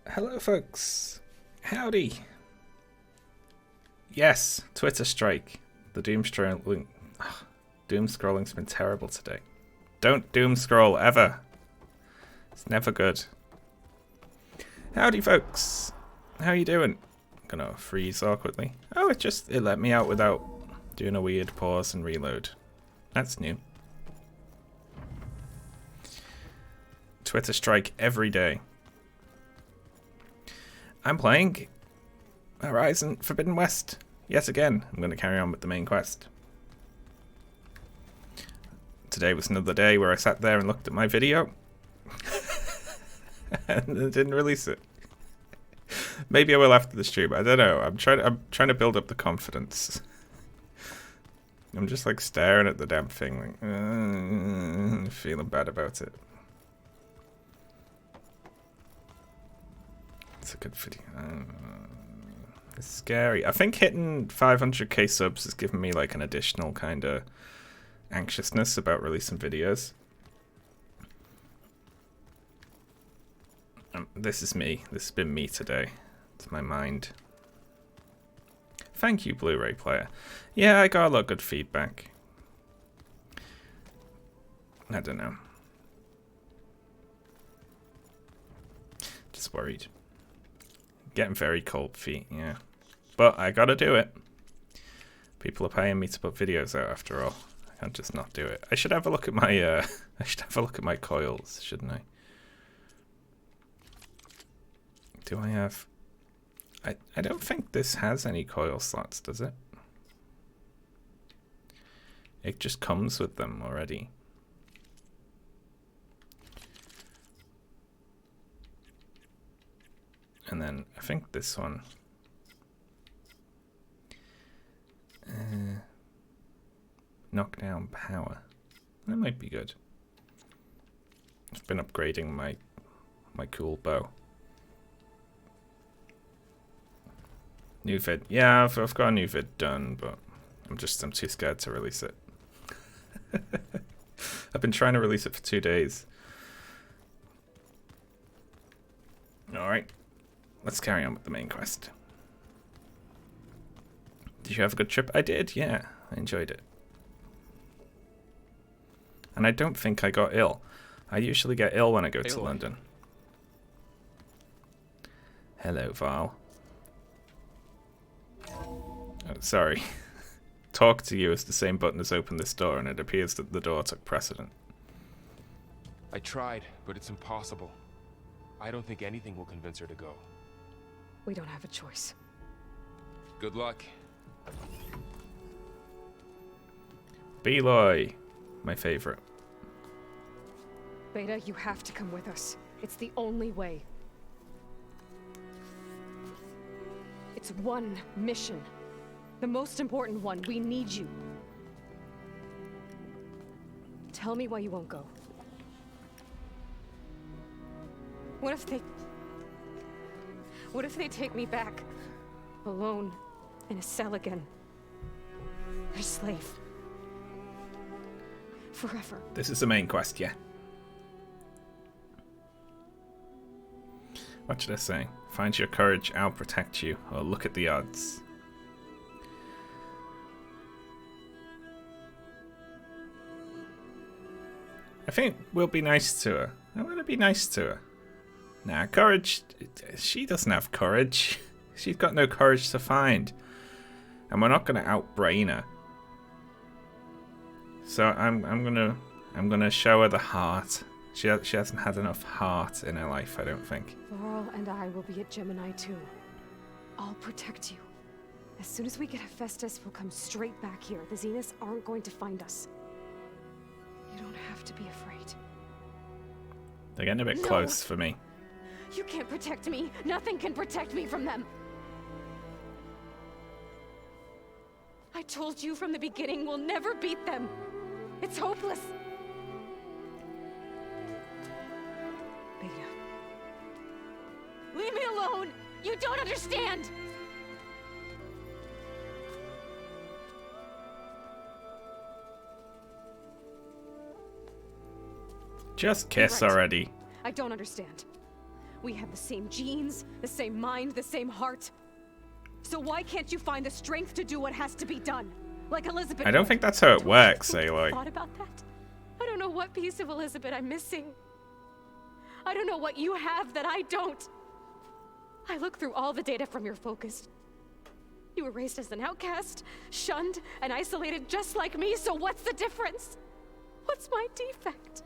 Hello, folks. Howdy. Yes, Twitter strike. The doom scrolling. Doom scrolling's been terrible today. Don't doom scroll ever. It's never good. Howdy, folks. How you doing? I'm gonna freeze awkwardly. Oh, it let me out without doing a weird pause and reload. That's new. Twitter strike every day. I'm playing Horizon Forbidden West yet again. I'm going to carry on with the main quest. Today was another day where I sat there and looked at my video and didn't release it. Maybe I will after the stream. I don't know. I'm trying to build up the confidence. I'm just like staring at the damn thing, like feeling bad about it. It's a good video. It's scary. I think hitting 500k subs has given me like an additional kind of anxiousness about releasing videos. This is me. This has been me today. It's my mind. Thank you, Blu-ray player. Yeah, I got a lot of good feedback. I don't know. Just worried. Getting very cold feet, yeah. But I gotta do it. People are paying me to put videos out after all. I can't just not do it. I should have a look at my I should have a look at my coils, shouldn't I? Do I have I don't think this has any coil slots, does it? It just comes with them already. And then I think this one. Knockdown power. That might be good. I've been upgrading my cool bow. New vid. Yeah, I've got a new vid done, but I'm too scared to release it. I've been trying to release it for 2 days. Alright. Let's carry on with the main quest. Did you have a good trip? I did, yeah. I enjoyed it. And I don't think I got ill. I usually get ill when I go to London. Hello, Val. Oh, sorry. Talk to you is the same button as open this door, and it appears that the door took precedent. I tried, but it's impossible. I don't think anything will convince her to go. We don't have a choice. Good luck. Beloy, my favorite. Beta, you have to come with us. It's the only way. It's one mission. The most important one. We need you. Tell me why you won't go. What if they take me back? Alone. In a cell again. Their slave. Forever. This is the main quest, yeah. What should I say? Find your courage, I'll protect you. Or look at the odds. I think we'll be nice to her. I'm going to be nice to her. Nah, courage. She doesn't have courage. She's got no courage to find. And we're not going to outbrain her. So I'm gonna show her the heart. She hasn't had enough heart in her life, I don't think. Laurel and I will be at Gemini too. I'll protect you. As soon as we get Hephaestus, we'll come straight back here. The Zeniths aren't going to find us. You don't have to be afraid. They're getting a bit close for me. You can't protect me. Nothing can protect me from them. I told you from the beginning we'll never beat them. It's hopeless. Beta. Leave me alone! You don't understand! Just kiss You're right. already. I don't understand. We have the same genes, the same mind, the same heart. So why can't you find the strength to do what has to be done? Like Elizabeth. I don't think that's how it works, Aloy. Thought about that? I don't know what piece of Elizabeth I'm missing. I don't know what you have that I don't. I look through all the data from your focus. You were raised as an outcast, shunned, and isolated just like me, so what's the difference? What's my defect?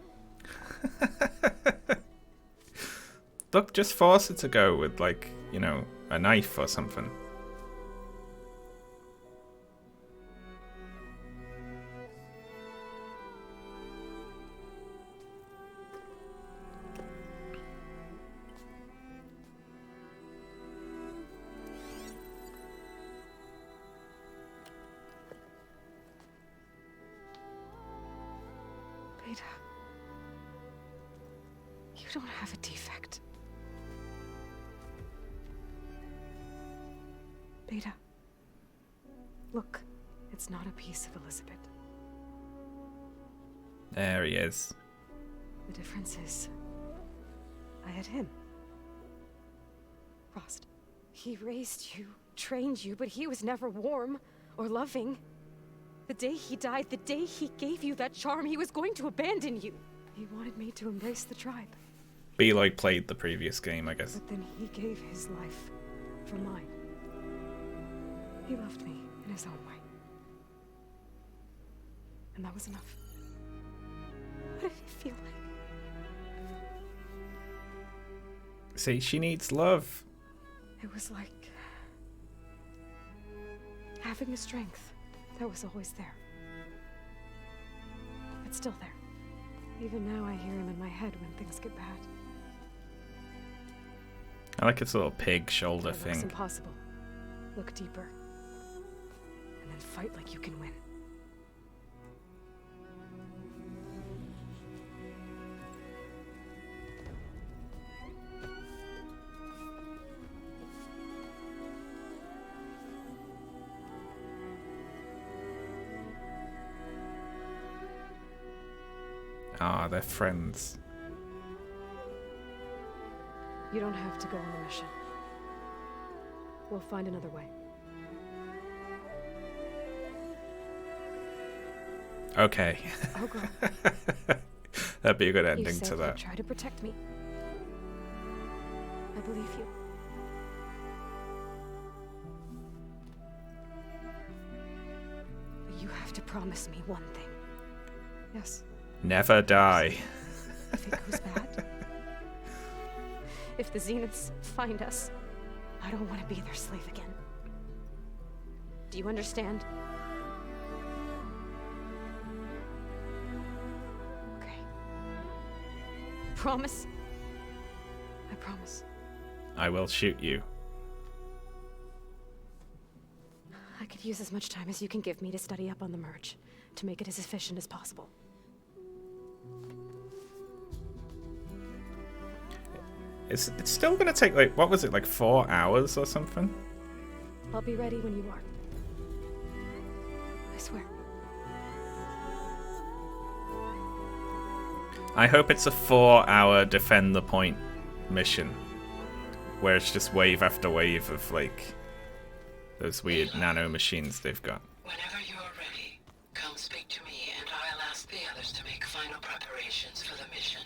Look, just force it to go with, like, you know, a knife or something. Beta. You don't have a defect. Beta. Look, it's not a piece of Elizabeth. There he is. The difference is, I had him. Frost. He raised you, trained you, but he was never warm or loving. The day he died, the day he gave you that charm, he was going to abandon you. He wanted me to embrace the tribe. Beloy played the previous game, I guess. But then he gave his life for mine. He loved me in his own way. And that was enough. What did it feel like? See, she needs love. It was like having a strength that was always there. It's still there. Even now I hear him in my head when things get bad. I like its little pig shoulder It looks thing. impossible. Look deeper. And then fight like you can win. Ah, they're friends. You don't have to go on the mission. We'll find another way. Okay. I'll go. That'd be a good You ending said to you'd that. try to protect me. I believe you. But you have to promise me one thing. Yes. Never die. If it goes bad, if the Zeniths find us, I don't want to be their slave again. Do you understand? Okay. Promise? I promise. I will shoot you. I could use as much time as you can give me to study up on the merge, to make it as efficient as possible. It's still gonna take, like, what was it, like 4 hours or something? I'll be ready when you are. I swear. I hope it's a 4-hour defend the point mission, where it's just wave after wave of, like, those weird nano machines they've got. Whenever you are ready, come speak to me and I'll ask the others to make final preparations for the mission.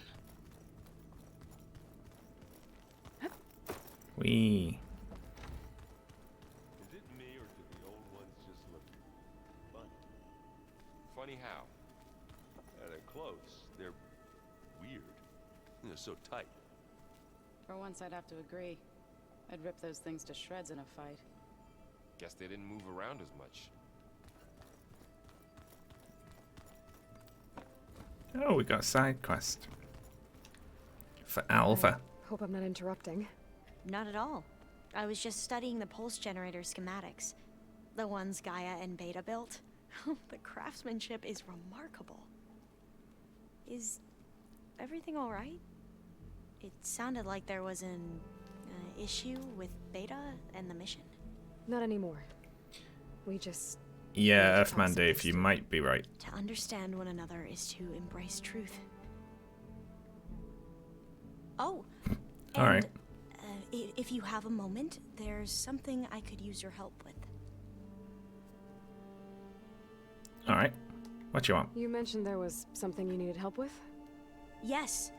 Wee. Is it me or do the old ones just look funny? Funny how? They're close. They're weird. They're so tight. For once, I'd have to agree. I'd rip those things to shreds in a fight. Guess they didn't move around as much. Oh, we got a side quest. For Alva. Hope I'm not interrupting. Not at all. I was just studying the pulse generator schematics. The ones Gaia and Beta built. The craftsmanship is remarkable. Is everything alright? It sounded like there was an issue with Beta and the mission. Not anymore. We just... Yeah, Earthman Dave, you might be right. To understand one another is to embrace truth. Oh! Alright. if you have a moment, there's something I could use your help with. Alright. What you want? You mentioned there was something you needed help with? Yes.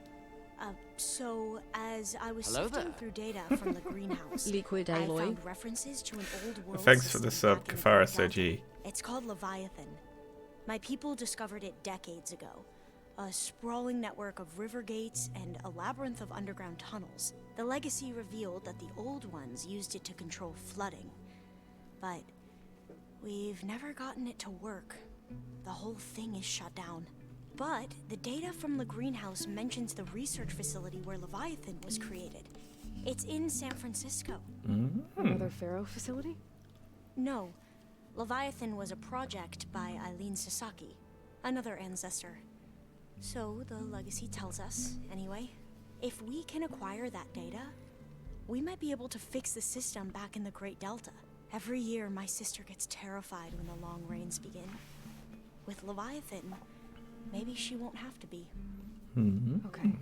So as I was Hello sifting there. through data from the greenhouse, Liquid I Aloy. found references to an old world Thanks for the system sub, back in the Kafara Great Delta. Soji. It's called Leviathan. My people discovered it decades ago. A sprawling network of river gates and a labyrinth of underground tunnels. The legacy revealed that the old ones used it to control flooding. But we've never gotten it to work. The whole thing is shut down. But the data from the greenhouse mentions the research facility where Leviathan was created. It's in San Francisco. Another Pharaoh facility? No, Leviathan was a project by Eileen Sasaki, another ancestor. So the legacy tells us, anyway, if we can acquire that data, we might be able to fix the system back in the Great Delta. Every year, my sister gets terrified when the long rains begin. With Leviathan, maybe she won't have to be. Okay.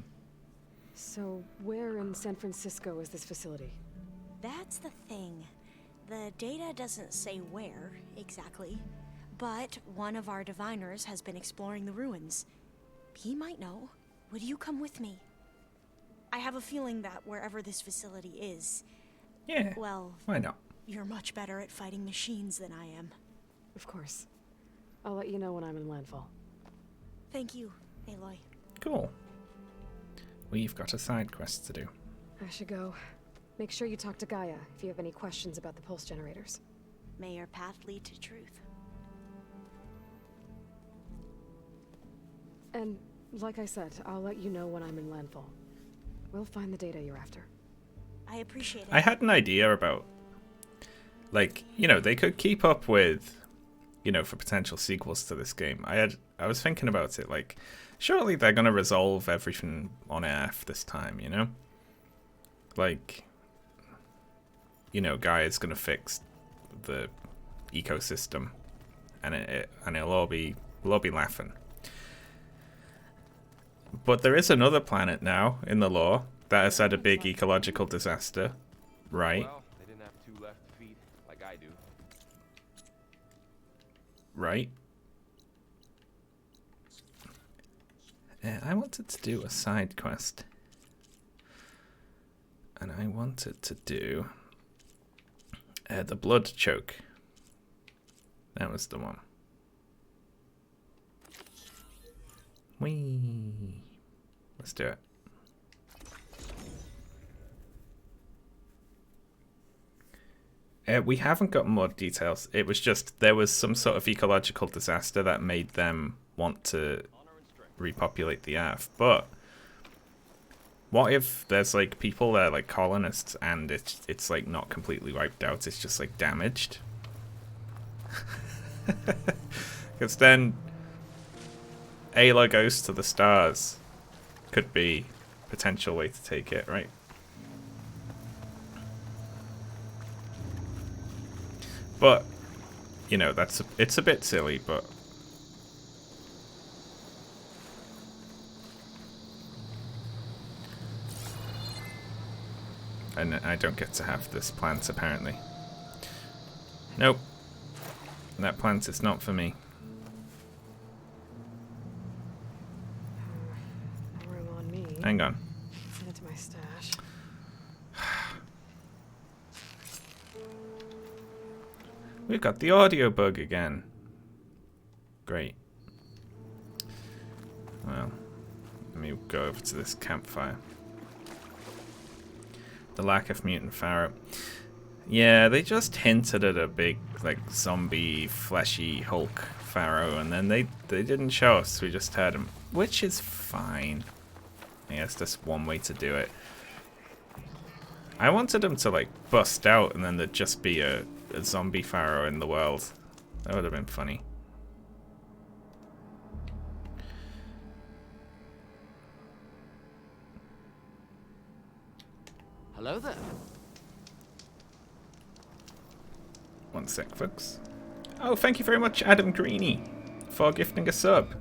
So, where in San Francisco is this facility? That's the thing. The data doesn't say where, exactly. But one of our diviners has been exploring the ruins. He might know. Would you come with me? I have a feeling that wherever this facility is, Yeah. well, Why not? you're much better at fighting machines than I am. Of course. I'll let you know when I'm in landfall. Thank you, Aloy. Cool. We've got a side quest to do. I should go. Make sure you talk to Gaia if you have any questions about the pulse generators. May your path lead to truth. And, like I said, I'll let you know when I'm in landfall. We'll find the data you're after. I appreciate it. I had an idea about, like, you know, they could keep up with, you know, for potential sequels to this game. I was thinking about it, like, surely they're gonna resolve everything on Earth this time, you know? Like, you know, Gaia's gonna fix the ecosystem, and it'll all be laughing. But there is another planet now in the lore that has had a big ecological disaster, right? Well, they didn't have two left feet like I do. Right? I wanted to do a side quest. And I wanted to do the blood choke. That was the one. Whee! Let's do it. We haven't got more details. It was just there was some sort of ecological disaster that made them want to repopulate the Earth. But what if there's like people there, like colonists, and it's like not completely wiped out? It's just like damaged. Because then Ayla goes to the stars. Could be a potential way to take it, right? But, you know, it's a bit silly, but and I don't get to have this plant apparently. Nope. That plant is not for me. Room on me. Hang on. Send it to my stash. We've got the audio bug again. Great. Well, let me go over to this campfire. The lack of mutant pharaoh. Yeah, they just hinted at a big, like, zombie, fleshy Hulk pharaoh, and then they didn't show us. We just heard him, which is fine. I guess that's one way to do it. I wanted him to, like, bust out, and then there'd just be a zombie pharaoh in the world. That would have been funny. Hello there. One sec, folks. Oh, thank you very much, Adam Greeny, for gifting a sub,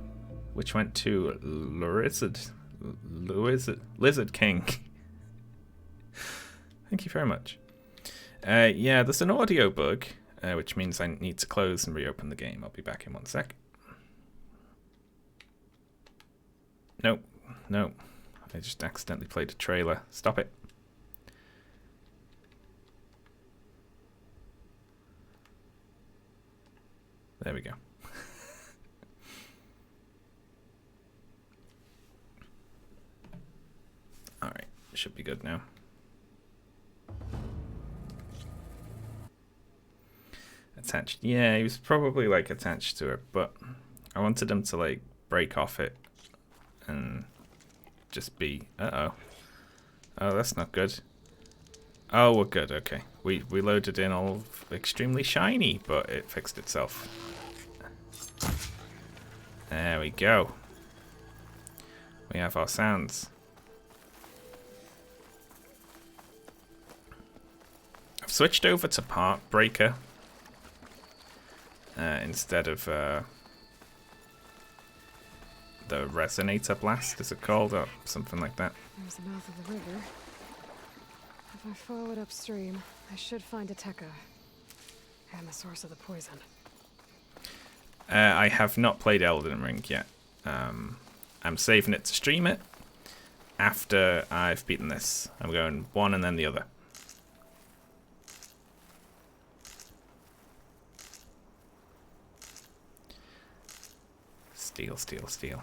which went to Lizard King. Thank you very much. Yeah, there's an audio bug, which means I need to close and reopen the game. I'll be back in 1 sec. Nope. No. I just accidentally played a trailer. Stop it. There we go. Alright, should be good now. Attached. Yeah, he was probably like attached to it, but I wanted him to like break off it and just be... Uh-oh. Oh, that's not good. Oh, we're good, okay. We loaded in all extremely shiny, but it fixed itself. There we go. We have our sounds. I've switched over to Part Breaker instead of the Resonator Blast, is it called, or something like that. There's the mouth of the river. If I follow it upstream, I should find a Tekka and the source of the poison. I have not played Elden Ring yet. I'm saving it to stream it after I've beaten this. I'm going one and then the other. Steal, steal, steal.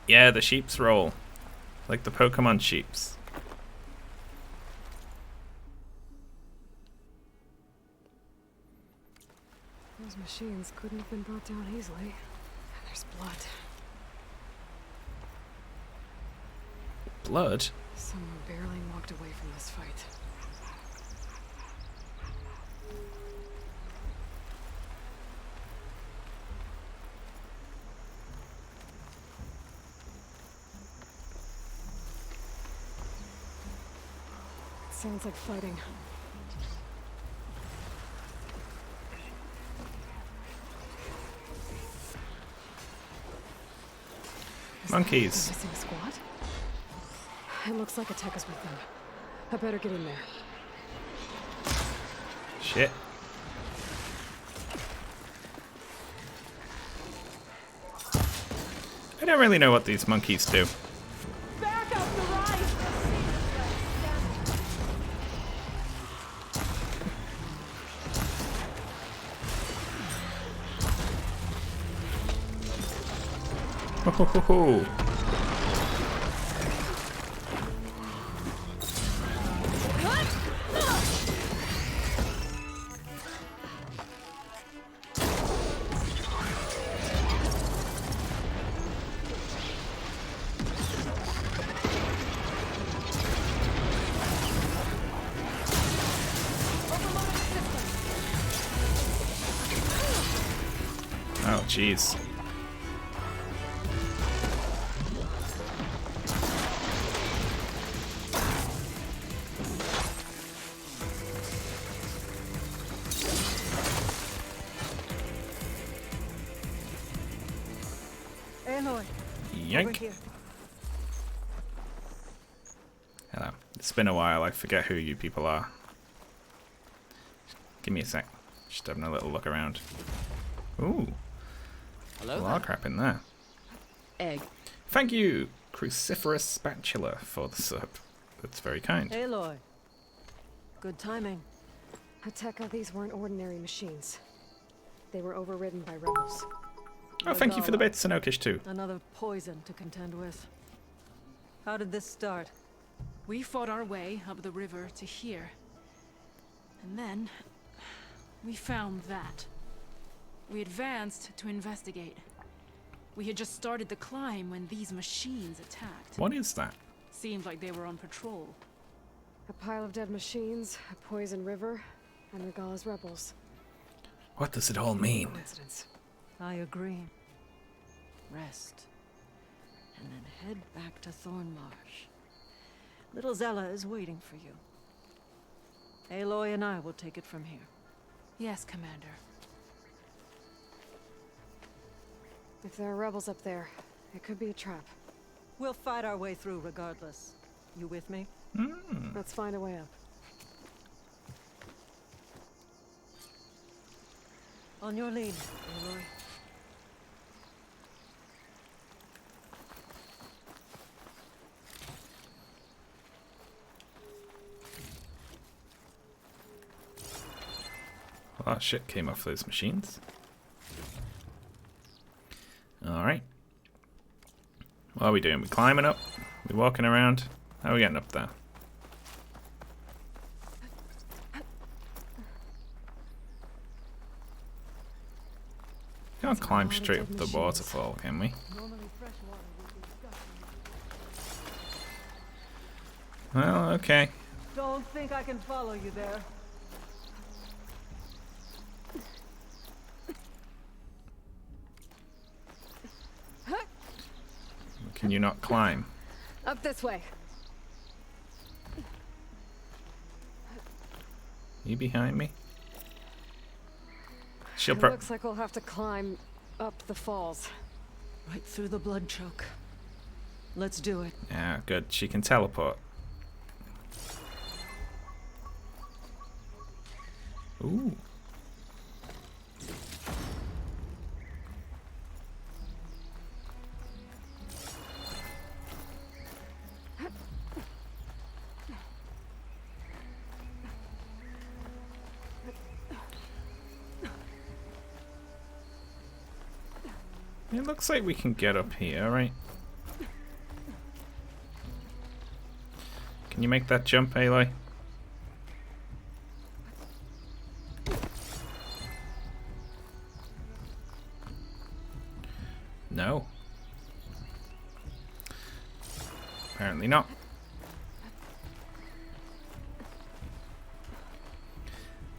Yeah, the sheeps roll. Like the Pokemon sheeps. Those machines couldn't have been brought down easily. And there's blood. Blood? Someone barely walked away from this fight. Sounds like fighting. Monkeys. Missing a squad? It looks like a Tekka's with them. I better get in there. Shit. I don't really know what these monkeys do. Back up the right! Ho ho ho ho. Oh, jeez. Aloy, Yank. Hello. It's been a while. I forget who you people are. Give me a sec. Just having a little look around. Ooh. Hello A lot of crap in there. Egg. Thank you, Cruciferous Spatula, for the sub. That's very kind. Aloy. Good timing. Tekka, these weren't ordinary machines. They were overridden by rebels. Oh, thank you for the bits, Sanokish too. Another poison to contend with. How did this start? We fought our way up the river to here. And then we found that. We advanced to investigate. We had just started the climb when these machines attacked. What is that? Seemed like they were on patrol. A pile of dead machines, a poison river, and Regala's rebels. What does it all mean? Coincidence. I agree. Rest. And then head back to Thornmarsh. Little Zella is waiting for you. Aloy and I will take it from here. Yes, Commander. If there are rebels up there, it could be a trap. We'll fight our way through regardless. You with me? Let's find a way up. On your lead, Aloy. A lot of shit came off those machines. Alright. What are we doing? We climbing up? We walking around? How are we getting up there? Can't climb straight up the waterfall, can we? Well, okay. Don't think I can follow you there. Can you not climb? Up this way. You behind me? She'll It looks like we'll have to climb up the falls. Right through the blood choke. Let's do it. Yeah, good. She can teleport. Ooh. It looks like we can get up here, right? Can you make that jump, Aloy? No. Apparently not.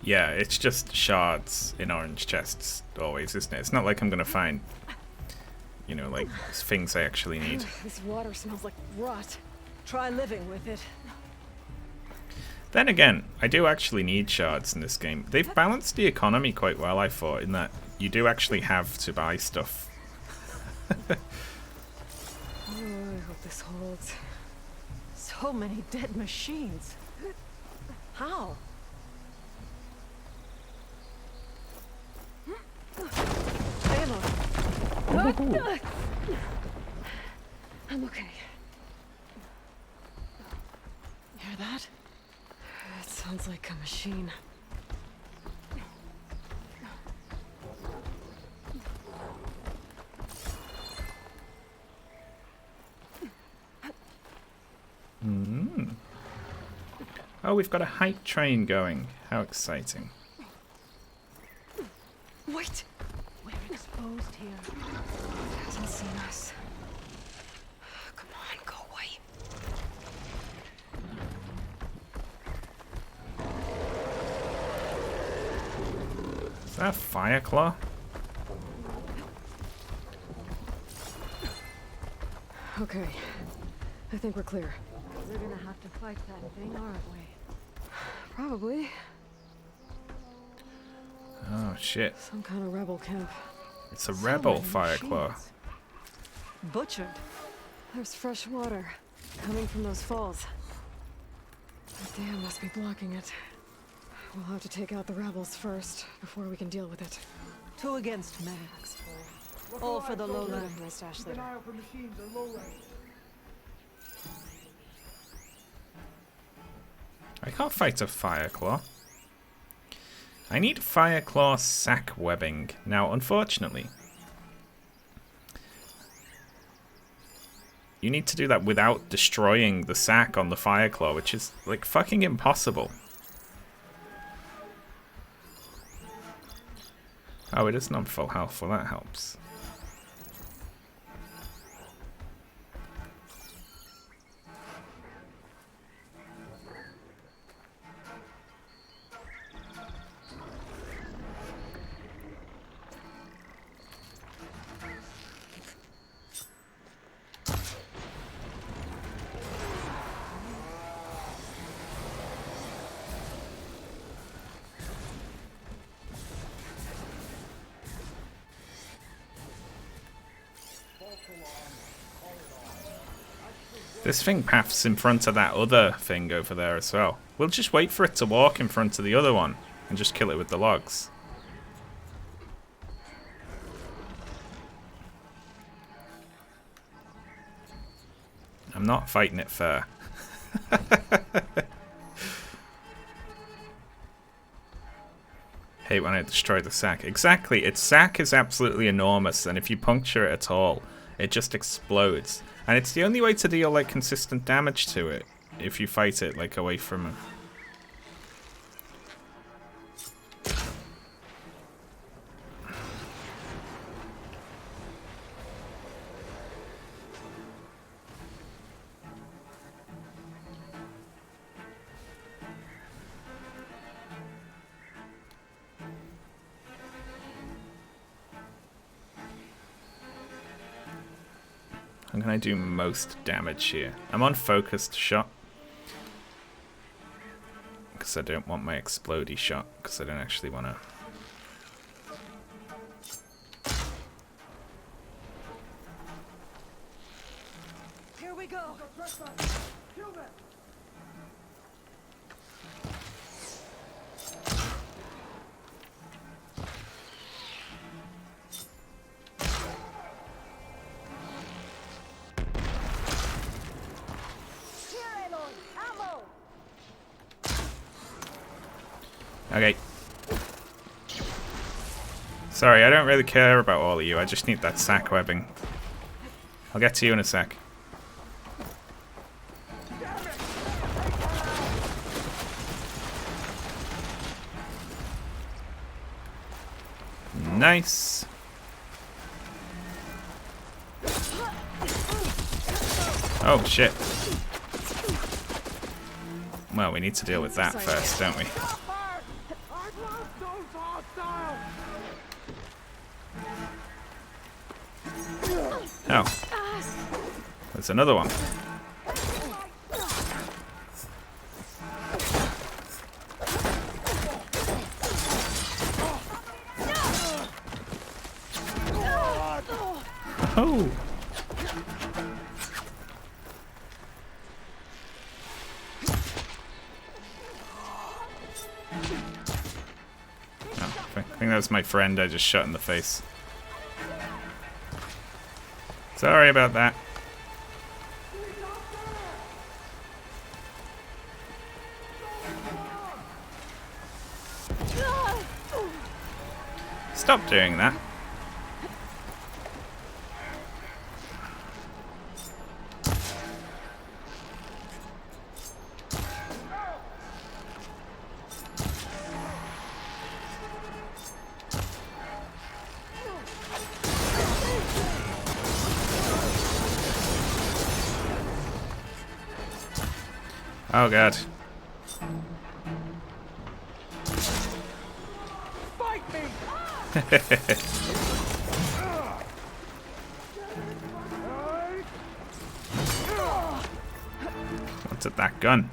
Yeah, it's just shards in orange chests always, isn't it? It's not like I'm gonna find, you know, like things I actually need. This water smells like rot. Try living with it. Then again, I do actually need shards in this game. They've balanced the economy quite well, I thought, in that you do actually have to buy stuff. Oh, I hope this holds. So many dead machines. How? Aloy. I'm okay. Hear that? It sounds like a machine. Oh, we've got a hype train going. How exciting. Wait! We're exposed here. It hasn't seen us. Come on, go away. Is that a Fireclaw? Okay. I think we're clear. We're gonna have to fight that thing, aren't we? Probably. Oh shit. Some kind of rebel camp. It's a So rebel many Fireclaw. machines. Butchered. There's fresh water coming from those falls. The dam must be blocking it. We'll have to take out the rebels first before we can deal with it. 2 against many. All for the lowland. My stash later. I can't fight a Fireclaw. I need Fireclaw sack webbing. Now, unfortunately, you need to do that without destroying the sack on the Fireclaw, which is, like, fucking impossible. Oh, it isn't on full health. Well, that helps. This thing paths in front of that other thing over there as well. We'll just wait for it to walk in front of the other one and just kill it with the logs. I'm not fighting it fair. Hate when I destroy the sack. Exactly, its sack is absolutely enormous, and if you puncture it at all, it just explodes. And it's the only way to deal like consistent damage to it, if you fight it like away from it. How can I do most damage here? I'm on focused shot. Because I don't want my explodey shot. Because I don't actually want to... Here we go. Okay. Sorry, I don't really care about all of you. I just need that sack webbing. I'll get to you in a sec. Nice. Oh, shit. Well, we need to deal with that first, don't we? Oh. There's another one. Oh. I think that was my friend I just shot in the face. Sorry about that. Stop doing that. Oh god. Fight me. What's at that gun?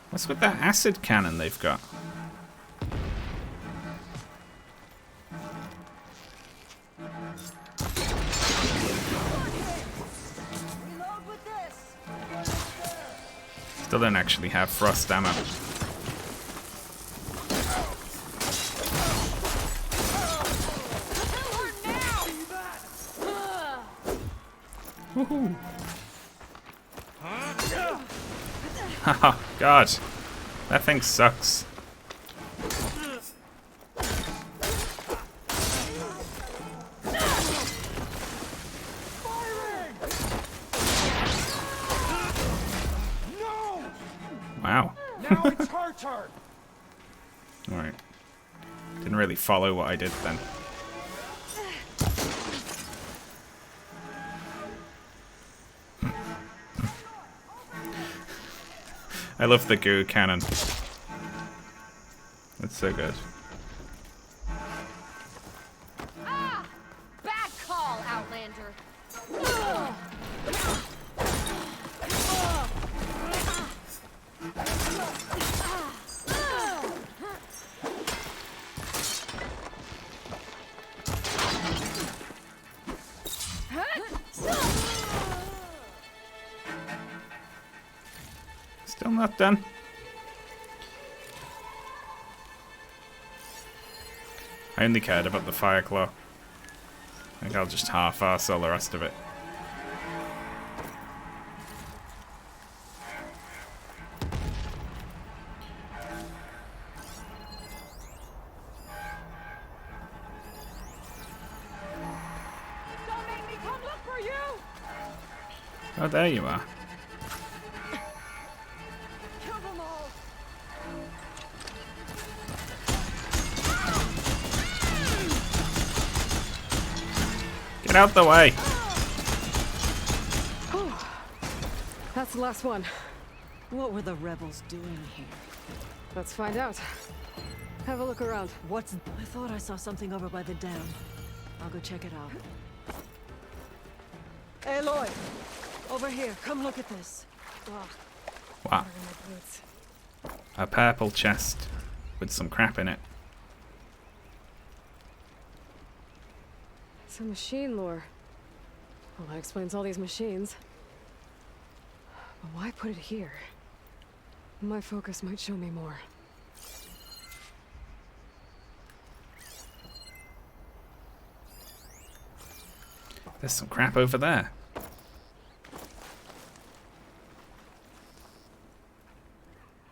What's with that acid cannon they've got? Still don't actually have frost ammo. Woohoo! Oh god, that thing sucks. Wow. Now it's her turn. Alright. Didn't really follow what I did then. I love the goo cannon. It's so good. Bad call, Outlander. Still not done. I only cared about the fire claw. I think I'll just half-arse all the rest of it. Don't make me come look for you! Oh, there you are. Kill them all! Get out the way! That's the last one. What were the rebels doing here? Let's find out. Have a look around. What's... I thought I saw something over by the dam. I'll go check it out. Aloy! Over here, come look at this. Ugh, Wow. water in my boots. A purple chest with some crap in it. Some machine lore. Well, that explains all these machines. But why put it here? My focus might show me more. There's some crap over there.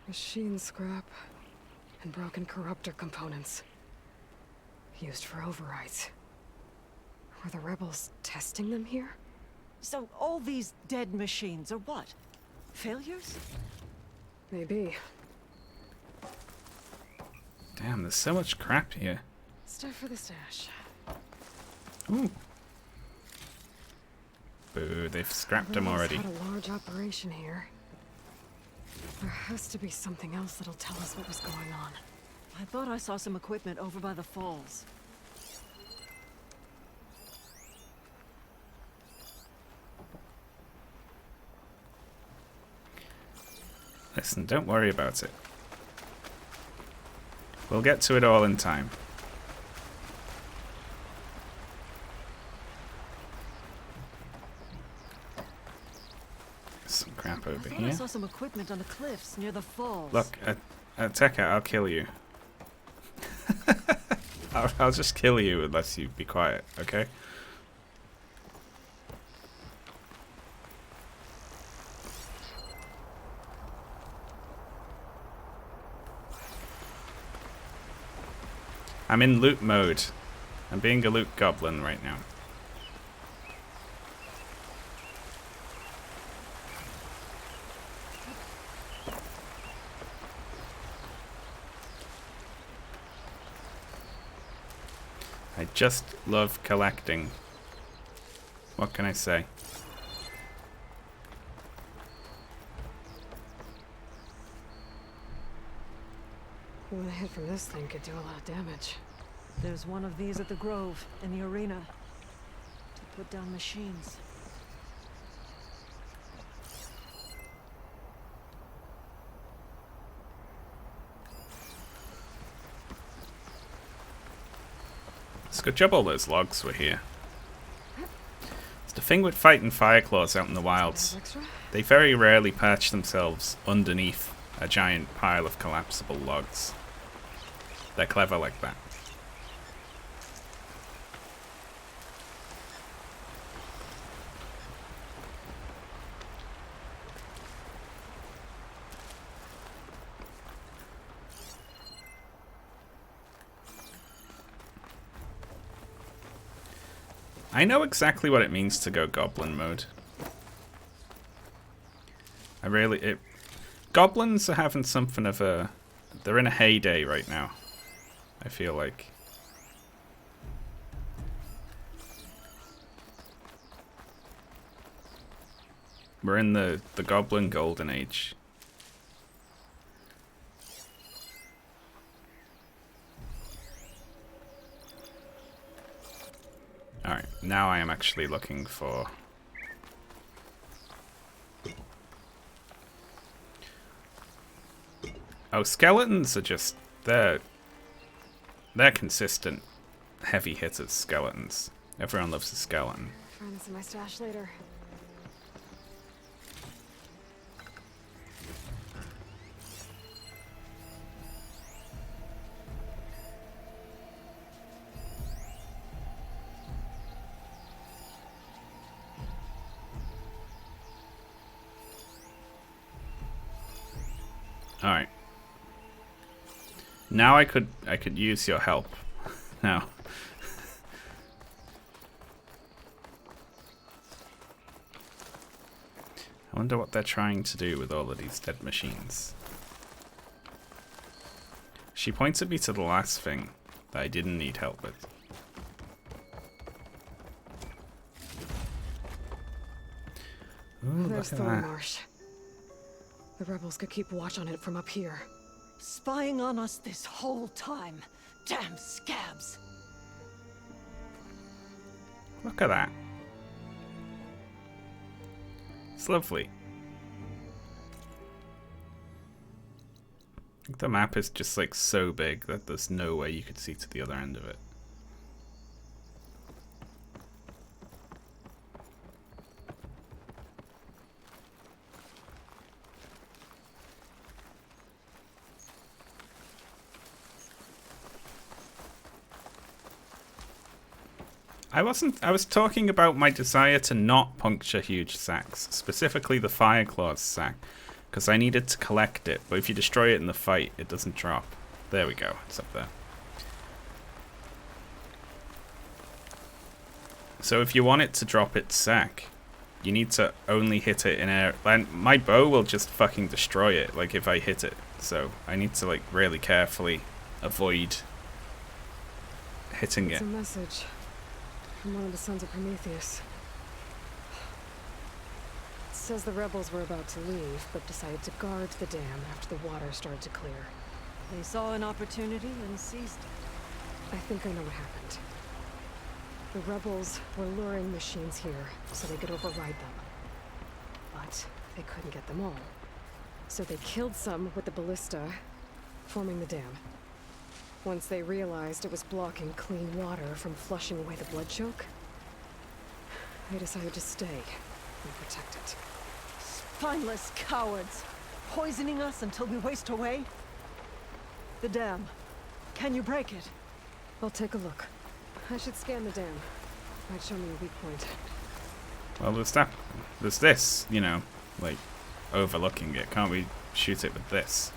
Machine scrap and broken corruptor components. Used for overrides. Were the rebels testing them here? So all these dead machines are what? Failures? Maybe. Damn, there's so much crap here. Stuff for the stash. Ooh. Boo, they've scrapped them Rebels already. had a large operation here. There has to be something else that'll tell us what was going on. I thought I saw some equipment over by the falls. Listen, don't worry about it. We'll get to it all in time. Some crap I over thought I here. saw some equipment on the cliffs near the falls. Look, Tekka, I'll kill you. I'll just kill you unless you be quiet, okay? I'm in loot mode. I'm being a loot goblin right now. I just love collecting. What can I say? One hit from this thing could do a lot of damage. There's one of these at the Grove, in the arena. To put down machines. It's a good job all those logs were here. It's the thing with fighting Fireclaws out in the wilds. Extra? They very rarely perch themselves underneath a giant pile of collapsible logs. They're clever like that. I know exactly what it means to go goblin mode. Goblins are having something of a... They're in a heyday right now, I feel like. We're in the Goblin Golden Age. Alright, now I am actually looking for... Oh, skeletons are just... They're consistent heavy hitters, skeletons. Everyone loves a skeleton. Find this in my stash later. Alright. Now I could use your help. Now. I wonder what they're trying to do with all of these dead machines. She pointed me to the last thing that I didn't need help with. Ooh, There's look at that. Thornmarsh. The rebels could keep watch on it from up here. Spying on us this whole time. Damn scabs. Look at that. It's lovely. The map is just like so big that there's no way you could see to the other end of it. I was talking about my desire to not puncture huge sacks, specifically the Fireclaw's sack, because I needed to collect it, but if you destroy it in the fight, it doesn't drop. There we go, it's up there. So if you want it to drop its sack, you need to only hit it in air. And my bow will just fucking destroy it, like if I hit it. So I need to like really carefully avoid hitting It's it. a message from one of the sons of Prometheus. It says the rebels were about to leave, but decided to guard the dam after the water started to clear. They saw an opportunity and seized it. I think I know what happened. The rebels were luring machines here so they could override them. But they couldn't get them all. So they killed some with the ballista, forming the dam. Once they realized it was blocking clean water from flushing away the blood choke, they decided to stay and protect it. Spineless cowards! Poisoning us until we waste away? The dam. Can you break it? I'll take a look. I should scan the dam. Might show me a weak point. Well, there's this, you know, like, overlooking it. Can't we shoot it with this?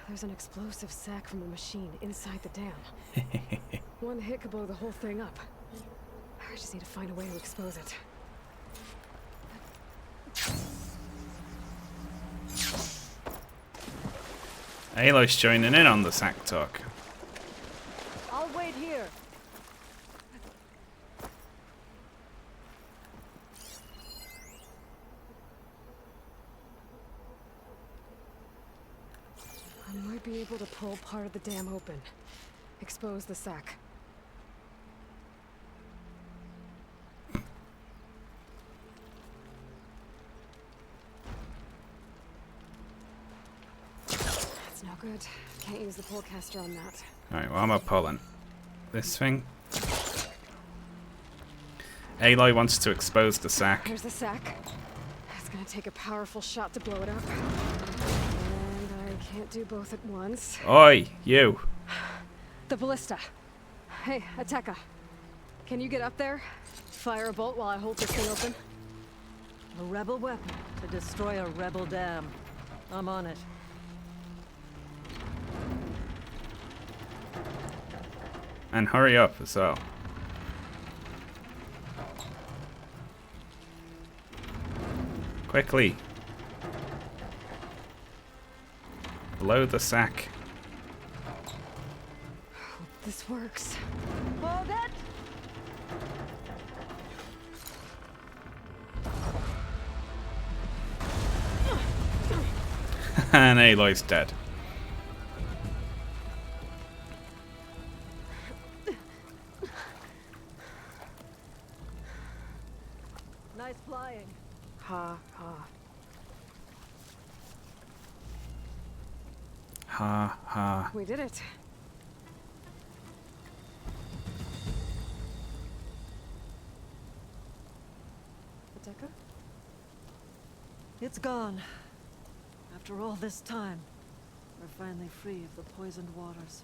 There's an explosive sack from a machine inside the dam. One hit could blow the whole thing up. I just need to find a way to expose it. Aloy's joining in on the sack talk. I'll wait here. I might be able to pull part of the dam open. Expose the sack. That's no good. Can't use the pullcaster on that. Alright, well, I'm pulling this thing. Aloy wants to expose the sack. Here's the sack. It's gonna take a powerful shot to blow it up. And I can't do both at once. Oi, you. The ballista. Hey, Ateka. Can you get up there? Fire a bolt while I hold this thing open? A rebel weapon to destroy a rebel dam. I'm on it. And hurry up as well. Quickly. Blow the sack. Hope this works. Hold it! And Aloy's dead. Nice flying. Ha ha. Ha ha. We did it. Ateka? It's gone. After all this time, we're finally free of the poisoned waters.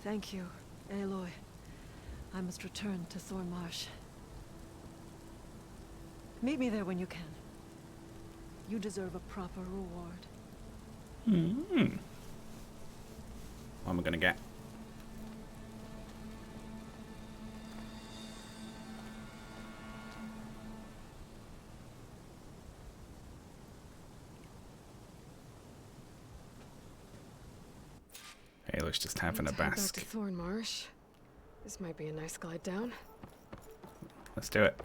Thank you, Aloy. I must return to Thornmarsh. Meet me there when you can. You deserve a proper reward. Hmm. What am I gonna get? Aloy's just having a Let's head bask. back to Thornmarsh. This might be a nice glide down. Let's do it.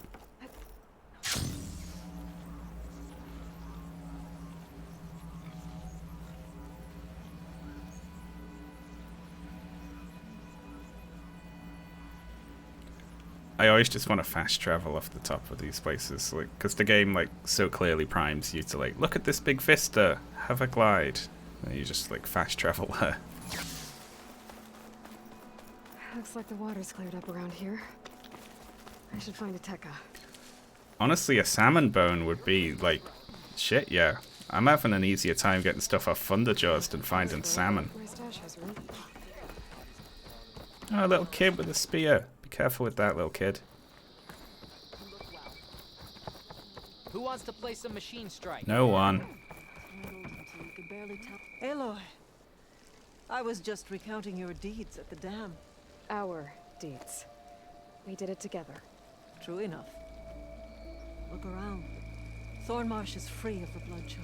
I always just want to fast travel off the top of these places, like, because the game like so clearly primes you to like, look at this big vista, have a glide, and you just like fast travel there. Looks like the water's cleared up around here. I should find Ateka. Honestly, a salmon bone would be like, shit, yeah. I'm having an easier time getting stuff off Thunderjaws than finding salmon. My stash has room. Oh, a little kid with a spear. Be careful with that, little kid. Who wants to play some machine strike? No one. Muddled until you could barely tell. Aloy, I was just recounting your deeds at the dam. Our deeds. We did it together. True enough. Look around. Thornmarsh is free of the blood choke.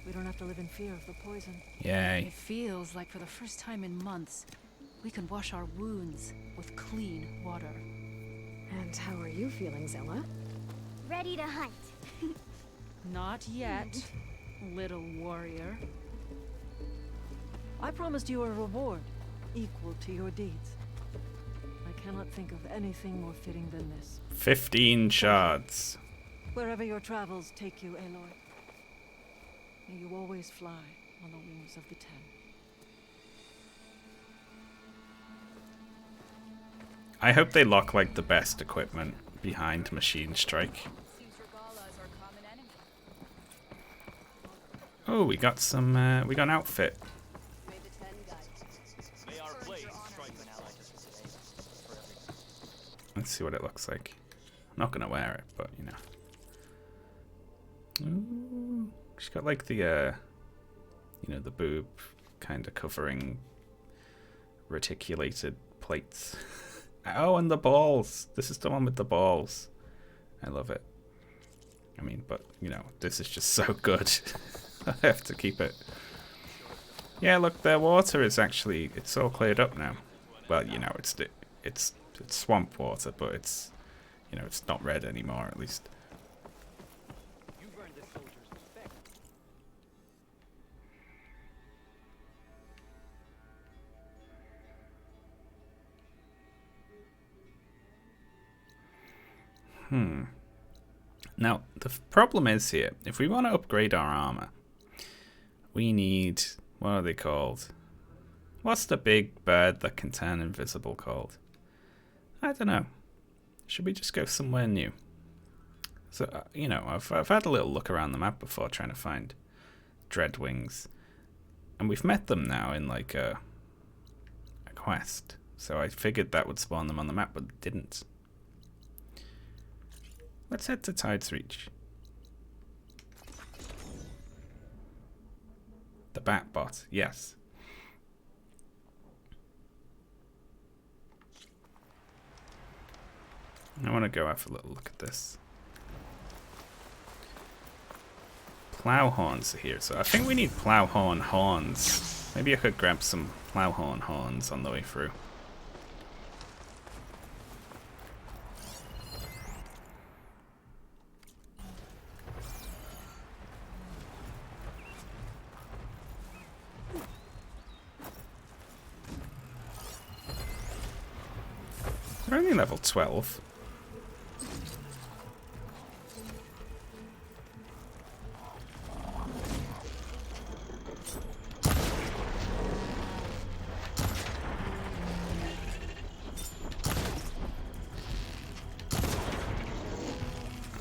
We don't have to live in fear of the poison. Yay. It feels like for the first time in months, we can wash our wounds with clean water. And how are you feeling, Zella? Ready to hunt. Not yet, little warrior. I promised you a reward equal to your deeds. I cannot think of anything more fitting than this. 15 shards. Wherever your travels take you, Aloy, may you always fly on the wings of the Ten. I hope they lock like the best equipment behind Machine Strike. Oh, we got some, we got an outfit. Let's see what it looks like. I'm not gonna wear it, but you know. Ooh, she's got like the, you know, the boob kind of covering reticulated plates. Oh, and the balls. This is the one with the balls. I love it. I mean, but you know, this is just so good. I have to keep it. Yeah, look, their water is actually, it's all cleared up now. Well, you know, it's swamp water, but it's, you know, it's not red anymore, at least. Now, the problem is here, if we want to upgrade our armor, we need, what are they called? What's the big bird that can turn invisible called? I don't know. Should we just go somewhere new? So, you know, I've had a little look around the map before trying to find Dreadwings. And we've met them now in like a quest. So I figured that would spawn them on the map, but it didn't. Let's head to Tide's Reach. The Bat Bot, yes. I want to go have a little look at this. Plowhorns are here, so I think we need Plowhorn horns. Maybe I could grab some Plowhorn horns on the way through. They're only level 12.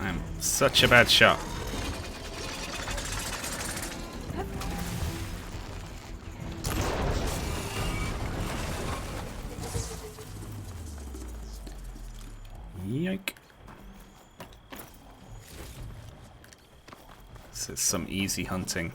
I'm such a bad shot. Yoink. This is some easy hunting.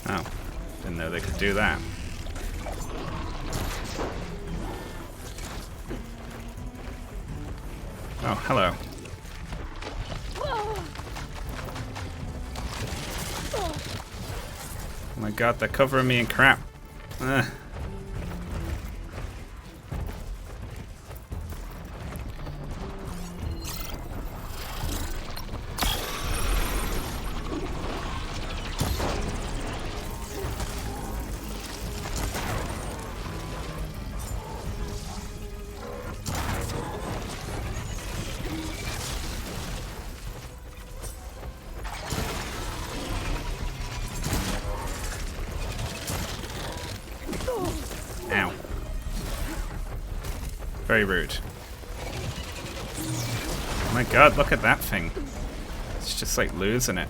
Oh, didn't know they could do that. Oh, hello. Oh my god, they're covering me in crap. Ugh. Ow. Very rude. Oh my god, look at that thing. It's just like losing it.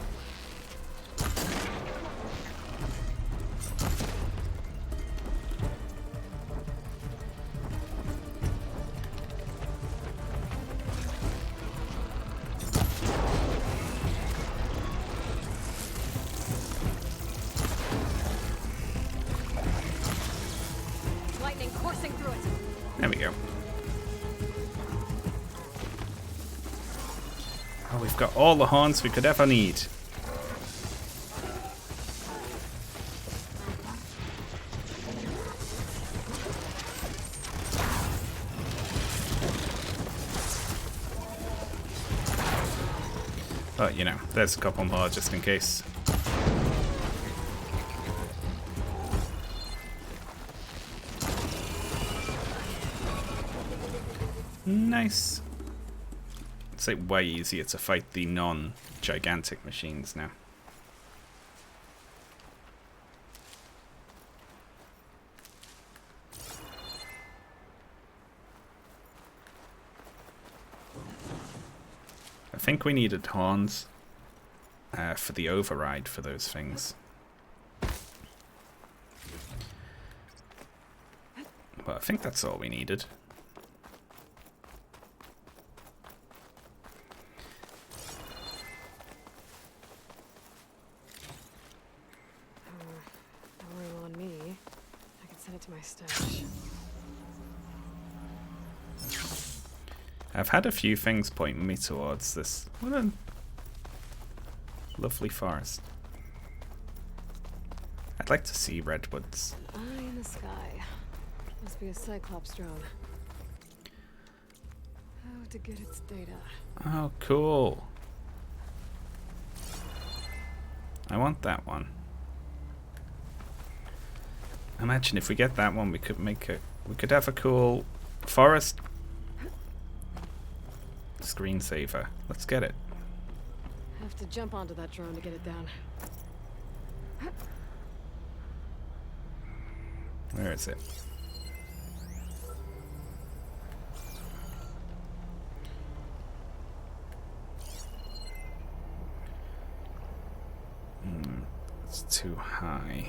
Lightning coursing through it. There we go. Oh, we've got all the horns we could ever need. But, you know, there's a couple more just in case. Nice. It's like way easier to fight the non-gigantic machines now. I think we needed horns for the override for those things. Well, I think that's all we needed. Rolling on me. I can send it to my stash. I've had a few things pointing me towards this. What a lovely forest. I'd like to see redwoods. Eye in the sky. Must be a Cyclops drone. How to get its data. Oh, cool. I want that one. Imagine if we get that one, we could have a cool forest screensaver. Let's get it. Have to jump onto that drone to get it down. Where is it? It's too high.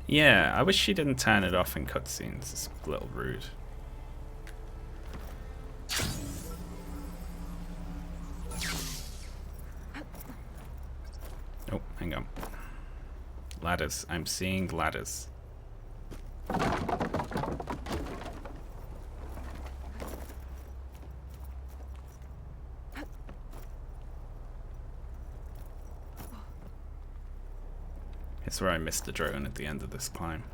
Yeah, I wish she didn't turn it off in cutscenes. It's a little rude. Oh, hang on. Ladders. I'm seeing ladders. That's where I missed the drone at the end of this climb.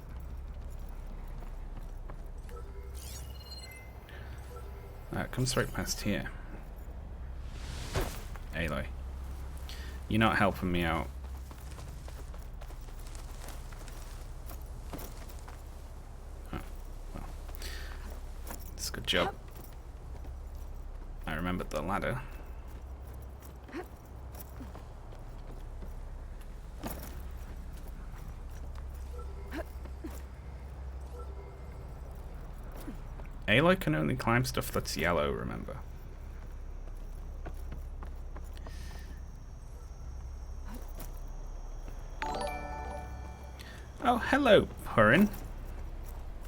It comes right past here. Aloy, you're not helping me out. Oh, well. It's a good job. I remembered the ladder. Aloy can only climb stuff that's yellow, remember? Oh, hello, Hurin.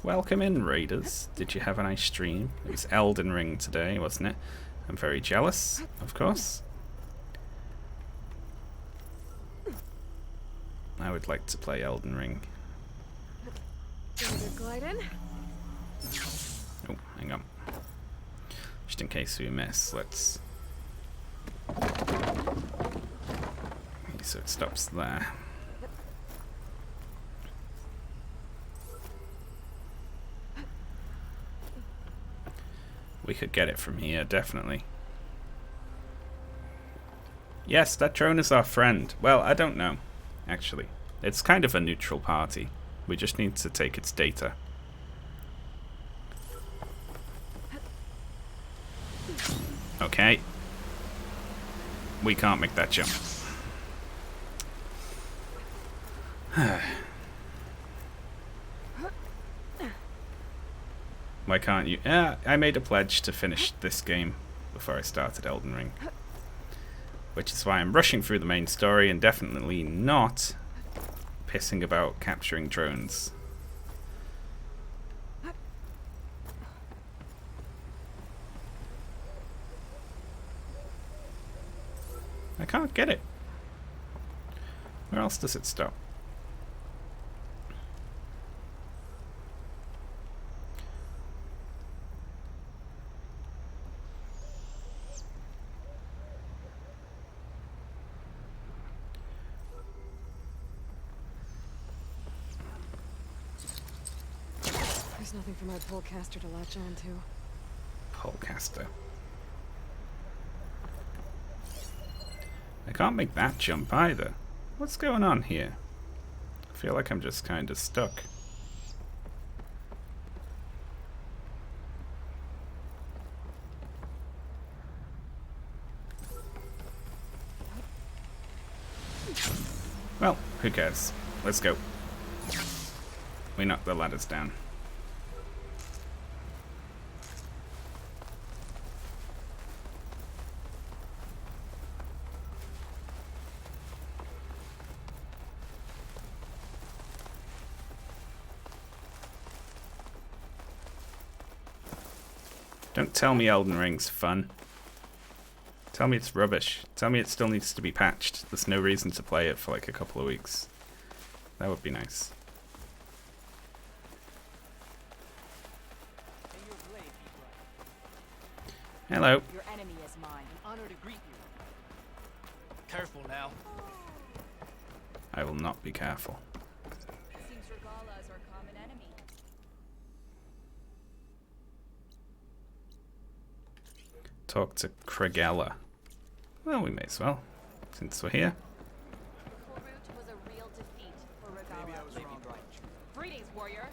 Welcome in, raiders. Did you have a nice stream? It was Elden Ring today, wasn't it? I'm very jealous, of course. I would like to play Elden Ring. Gliding. Oh, hang on. Just in case we miss, let's... Okay, so it stops there. We could get it from here, definitely. Yes, that drone is our friend. Well, I don't know, actually. It's kind of a neutral party. We just need to take its data. Okay. We can't make that jump. Why can't you? I made a pledge to finish this game before I started Elden Ring. Which is why I'm rushing through the main story and definitely not pissing about capturing drones. I can't get it. Where else does it stop? There's nothing for my polecaster to latch on to. Polecaster. I can't make that jump either. What's going on here? I feel like I'm just kind of stuck. Well, who cares? Let's go. We knocked the ladders down. Don't tell me Elden Ring's fun. Tell me it's rubbish. Tell me it still needs to be patched. There's no reason to play it for like a couple of weeks. That would be nice. Hello. Your enemy is mine. An honor to greet you. Careful now. I will not be careful. Seems Regala is our common enemy. Talk to Kragella. Well, we may as well, since we're here. Korut was a real defeat for Regala. Maybe I was wrong. Greetings, warrior.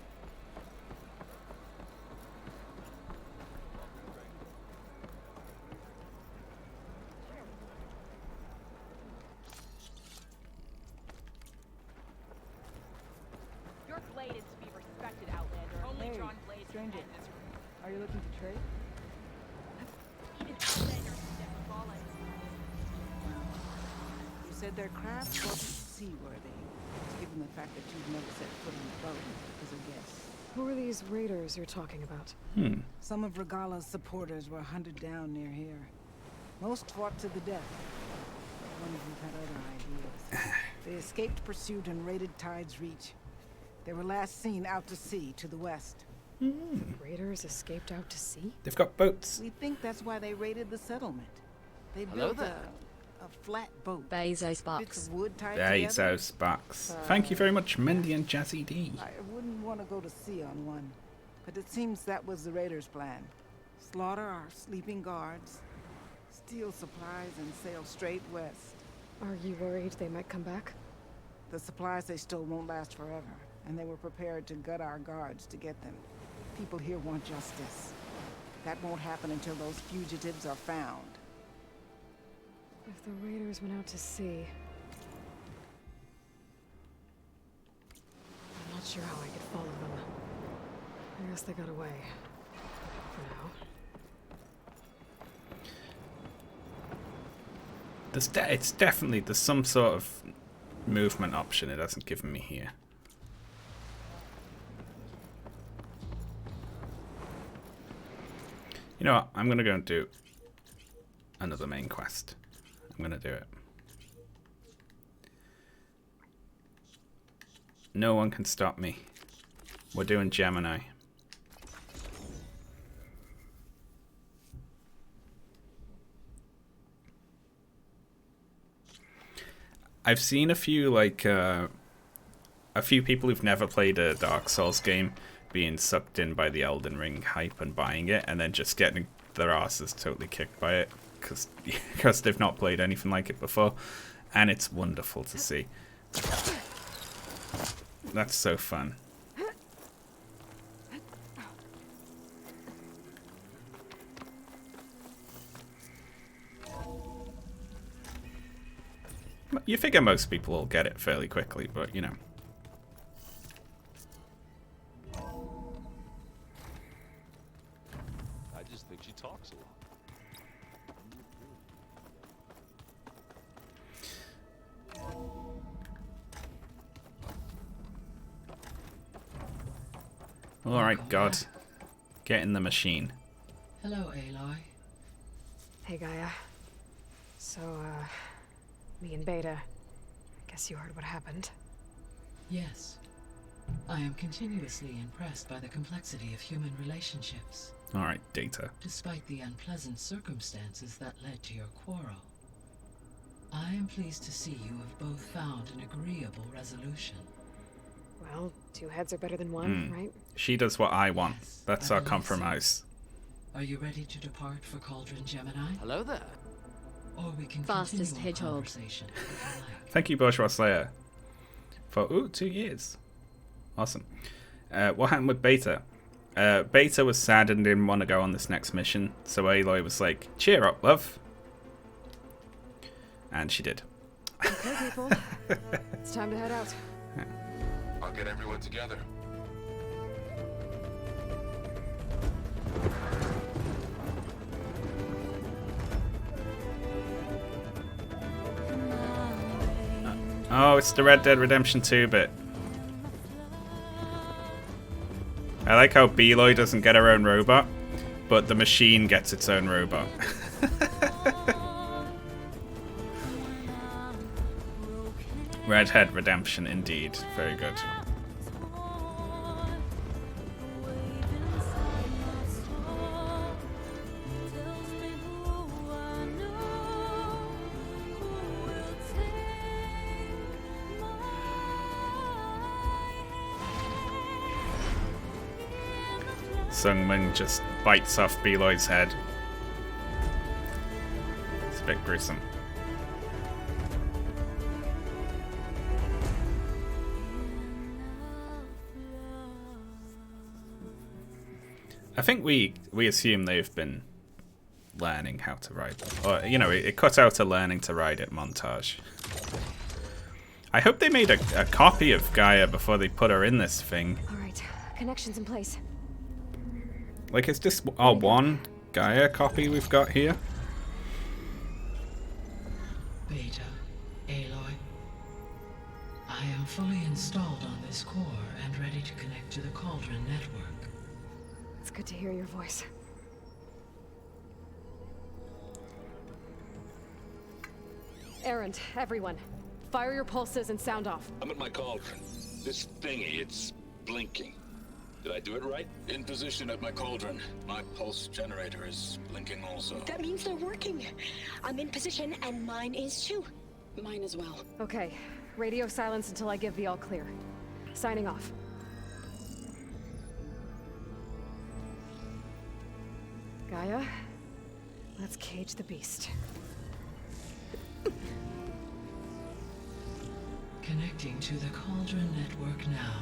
Your blade is to be respected, Outlander. Only drawn blades stranger. can this. Are you looking to trade? Even Outlanders can fall it. You said their craft wasn't seaworthy, given the fact that you've never set foot on the boat as a guest. Who are these raiders you're talking about? Some of Regala's supporters were hunted down near here. Most fought to the death. But one of them had other ideas. They escaped pursuit and raided Tide's Reach. They were last seen out to sea to the west. Raiders escaped out to sea? They've got boats. We think that's why they raided the settlement. They Hello built there. A flat boat. Bezos Bits box. of wood tied together. Bezos box. Thank you very much, Mindy and Jazzy D. I wouldn't want to go to sea on one, but it seems that was the raiders' plan. Slaughter our sleeping guards, steal supplies, and sail straight west. Are you worried they might come back? The supplies they stole won't last forever, and they were prepared to gut our guards to get them. People here want justice. That won't happen until those fugitives are found. If the raiders went out to sea... I'm not sure how I could follow them. I guess they got away. For now. It's definitely, there's some sort of movement option it hasn't given me here. You know what? I'm going to go and do another main quest. I'm going to do it. No one can stop me. We're doing Gemini. I've seen a few people who've never played a Dark Souls game being sucked in by the Elden Ring hype and buying it, and then just getting their asses totally kicked by it because they've not played anything like it before, and it's wonderful to see. That's so fun. You figure most people will get it fairly quickly, but you know. I just think she talks a lot. Alright, God. Get in the machine. Hello, Aloy. Hey, Gaia. So, me and Beta. I guess you heard what happened. Yes. I am continuously impressed by the complexity of human relationships. Alright, Data. Despite the unpleasant circumstances that led to your quarrel, I am pleased to see you have both found an agreeable resolution. Well, two heads are better than one, right? She does what I want. Yes, That's I our believe compromise. so. Are you ready to depart for Cauldron Gemini? Hello there. Or we can Fastest continue our hedgehog. conversation if you like. Thank you, Bourgeois Slayer. For, 2 years. Awesome. What happened with Beta? Beta was sad and didn't want to go on this next mission, so Aloy was like, cheer up, love. And she did. Okay, people. It's time to head out. I'll get everyone together. Oh, it's the Red Dead Redemption 2 bit. I like how Beloy doesn't get her own robot, but the machine gets its own robot. Red Dead Redemption, indeed. Very good. Sung Ming just bites off Beloy's head. It's a bit gruesome. I think we assume they've been learning how to ride them. Or, you know, it cut out a learning to ride it montage. I hope they made a copy of Gaia before they put her in this thing. Alright, connections in place. Like, is this our one Gaia copy we've got here? Beta, Aloy, I am fully installed on this core and ready to connect to the Cauldron network. It's good to hear your voice. Erend, everyone. Fire your pulses and sound off. I'm at my cauldron. This thingy, it's blinking. Did I do it right? In position at my cauldron. My pulse generator is blinking also. That means they're working. I'm in position, and mine is too. Mine as well. Okay. Radio silence until I give the all clear. Signing off. Gaia, let's cage the beast. Connecting to the Cauldron network now.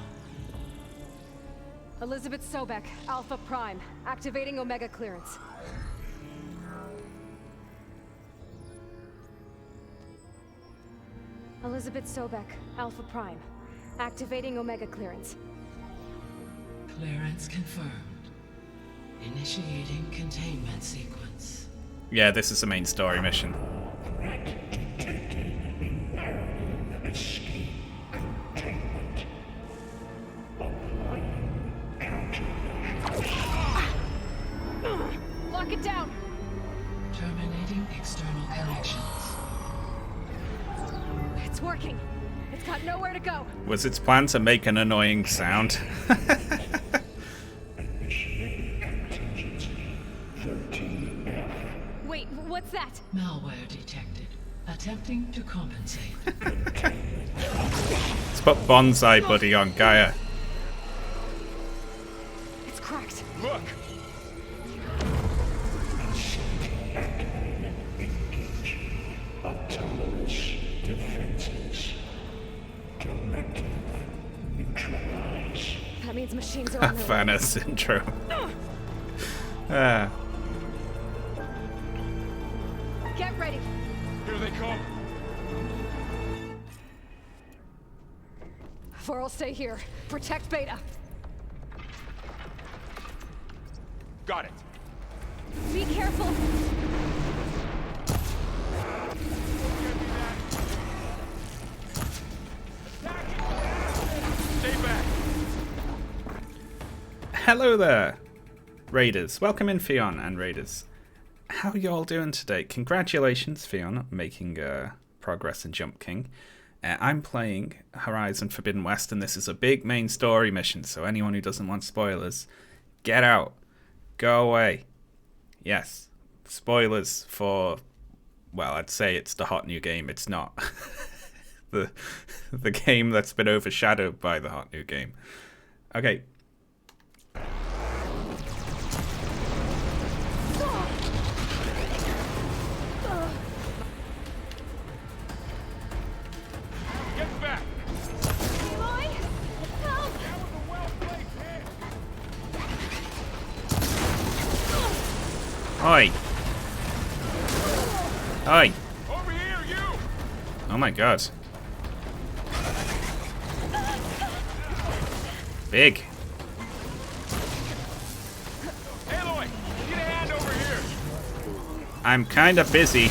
Elizabeth Sobek, Alpha Prime, activating Omega clearance. Elizabeth Sobek, Alpha Prime, activating Omega clearance. Clearance confirmed. Initiating containment sequence. Yeah, this is the main story mission. Lock it down! Terminating external connections. It's working. It's got nowhere to go. Was its plan to make an annoying sound? Wait, what's that? Malware detected. Attempting to compensate. Let's put Bonsai Buddy on Gaia. It's cracked. Look! Autonomous defenses. Directive neutralized. That means machines are on their way. Vanna syndrome. Get ready. Here they come. Vor'll stay here. Protect Beta. Got it. Be careful. Stay back. Hello there, Raiders. Welcome in, Fion and Raiders. How are you all doing today? Congratulations, Fion, making progress in Jump King. I'm playing Horizon Forbidden West, and this is a big main story mission, so anyone who doesn't want spoilers, get out. Go away. Yes, spoilers for, well, I'd say it's the hot new game. It's not. the game that's been overshadowed by the hot new game. Okay. Get back. Aloy, help! That was a well-placed hit. Oi. Oi. Over here, you. Oh my god. Big. Aloy, get a hand over here. I'm kind of busy.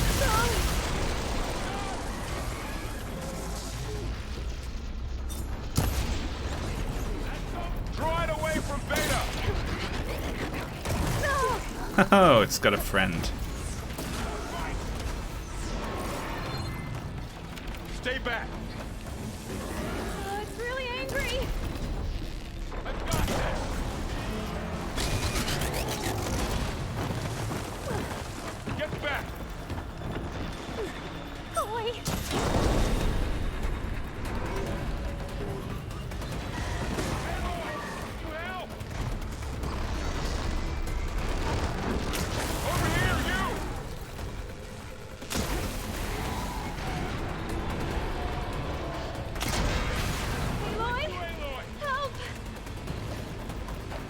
Draw it away from Beta. Oh, it's got a friend. Stay back. It's really angry. I've got this. Get back. Aloy. You help. Over here, you. Aloy, Aloy. help!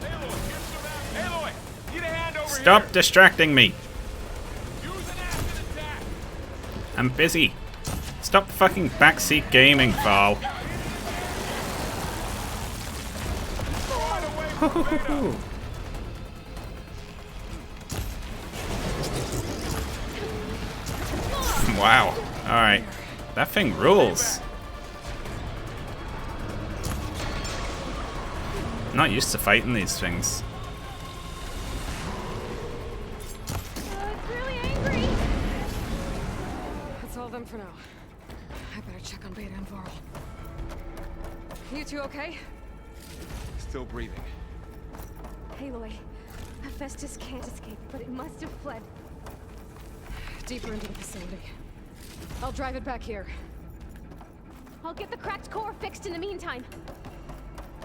Aloy, get some out. Aloy, get a hand over Stop here. distracting me. Use an acid attack. I'm busy. Stop fucking backseat gaming, Val. Draw it away from Beta. Wow. Alright. That thing rules. I'm not used to fighting these things. It's really angry. That's all of them for now. I better check on Beta and Varl. You two okay? Still breathing. Aloy, Hephaestus can't escape, but it must have fled. Deeper into the facility. I'll drive it back here. I'll get the cracked core fixed in the meantime.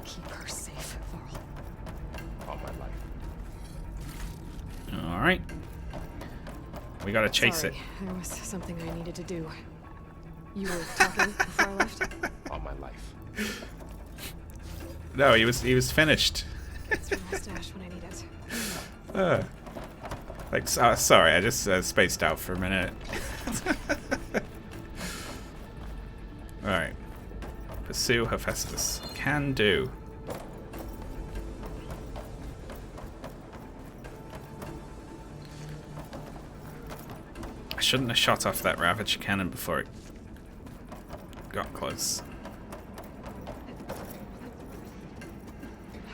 Keep her safe, Varl. All my life. Alright. We gotta chase Sorry, there was something I needed to do. You were talking before I left? All my life. it. No, he was finished. It's from my stash when I need it. Sorry, I just spaced out for a minute. Alright. Pursue Hephaestus. Can do. I shouldn't have shot off that Ravage cannon before it got close.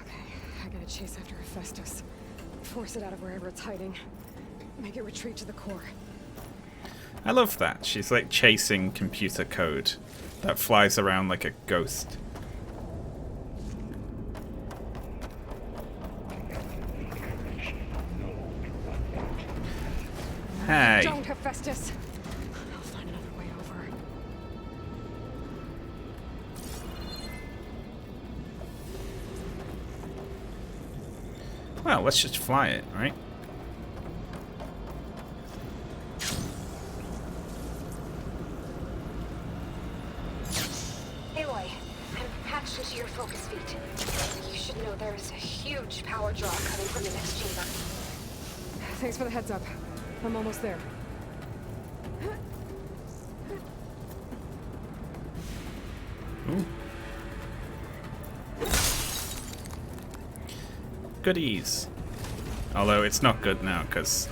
Okay, I gotta chase after Hephaestus. Force it out of wherever it's hiding. Make it retreat to the core. I love that. She's like chasing computer code that flies around like a ghost. Hey. Don't, Hephaestus! I'll find another way over. Well, let's just fly it, right? Aloy, I'm patched into your focus feet. You should know there's a huge power draw coming from the next chamber. Thanks for the heads up. I'm almost there. Ooh. Goodies. Although it's not good now, because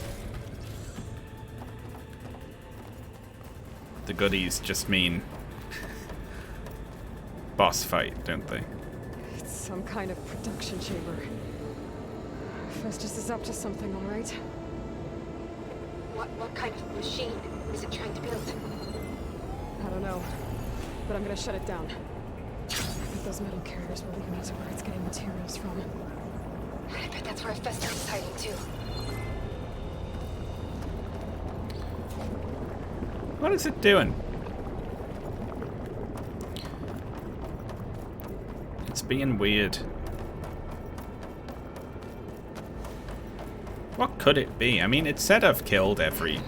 the goodies just mean boss fight, don't they? It's some kind of production chamber. Festus is up to something, all right? What kind of machine is it trying to build? I don't know, but I'm gonna shut it down. I bet those metal carriers will lead me to where it's getting materials from. I bet that's where Festus is hiding too. What is it doing? It's being weird. What could it be? I mean, it said I've killed every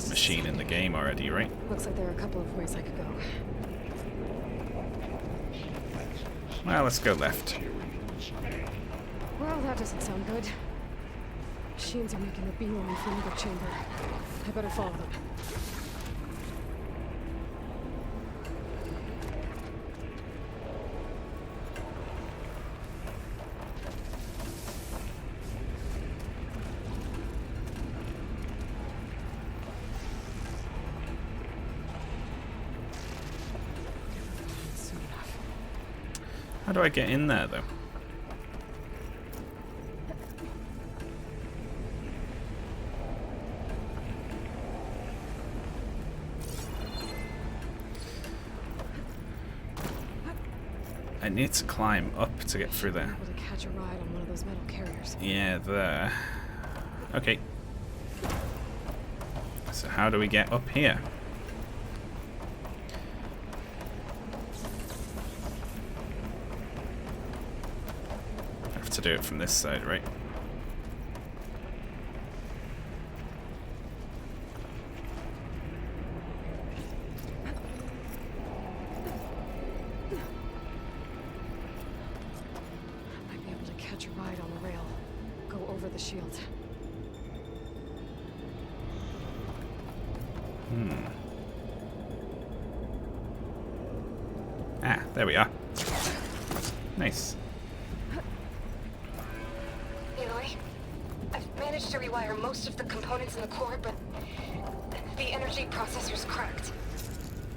machine in the game already, right? Looks like there are a couple of ways I could go. Well, let's go left. Well, that doesn't sound good. Machines are making a beeline for another chamber. I better follow them. How do I get in there, though? I need to climb up to get through there. Able to catch a ride on one of those metal carriers. Yeah, there. Okay. So how do we get up here? I have to do it from this side, right? Might be able to catch a ride on the rail. Go over the shield. Ah, there we are. Nice. Aloy, I've managed to rewire most of the components in the core, but the energy processor's cracked.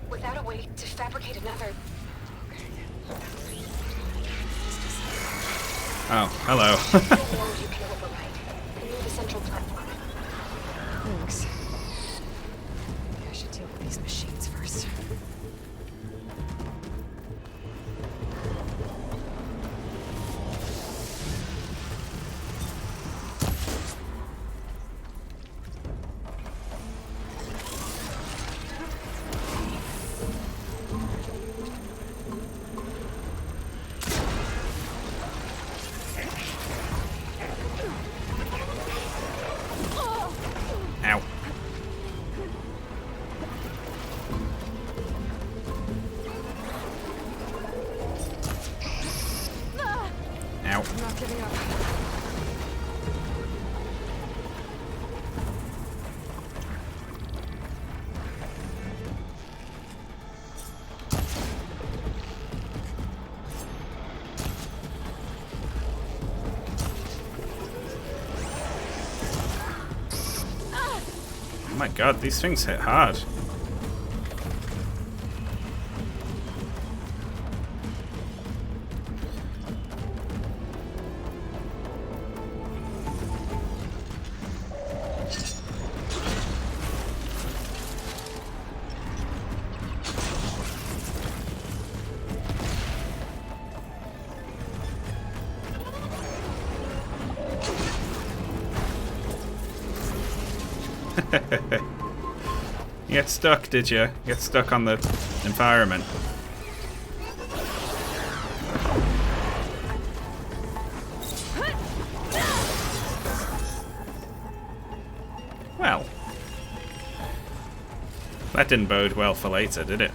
Without a way to fabricate another... Oh, hello. you can override. Near the central platform. Thanks. Maybe I should deal with these machines first. giving up. Oh my god, these things hit hard. You get stuck, did you? Get stuck on the environment. Well, that didn't bode well for later, did it?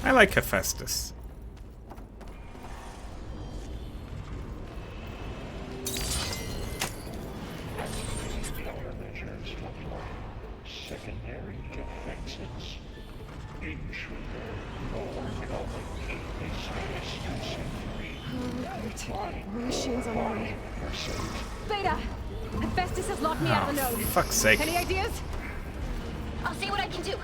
I like Hephaestus. Secondary defenses. More machines on the way. Beta! Hephaestus has locked me out of the node. Fuck's sake. Any ideas? I'll see what I can do.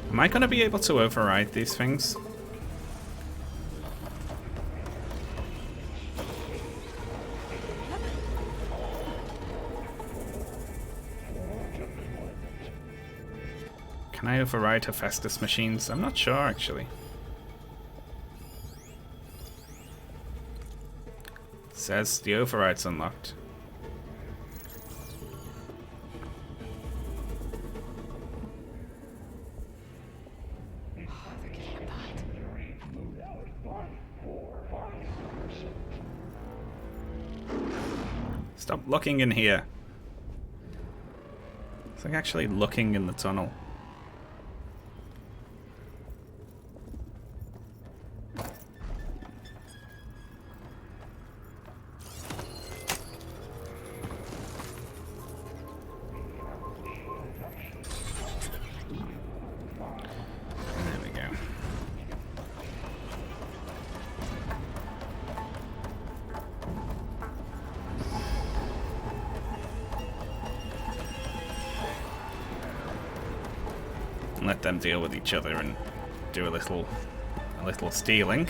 Am I going to be able to override these things? Can I override Hephaestus machines? I'm not sure, actually. It says the override's unlocked. Stop looking in here. It's like actually looking in the tunnel. There we go. Let them deal with each other and do a little stealing.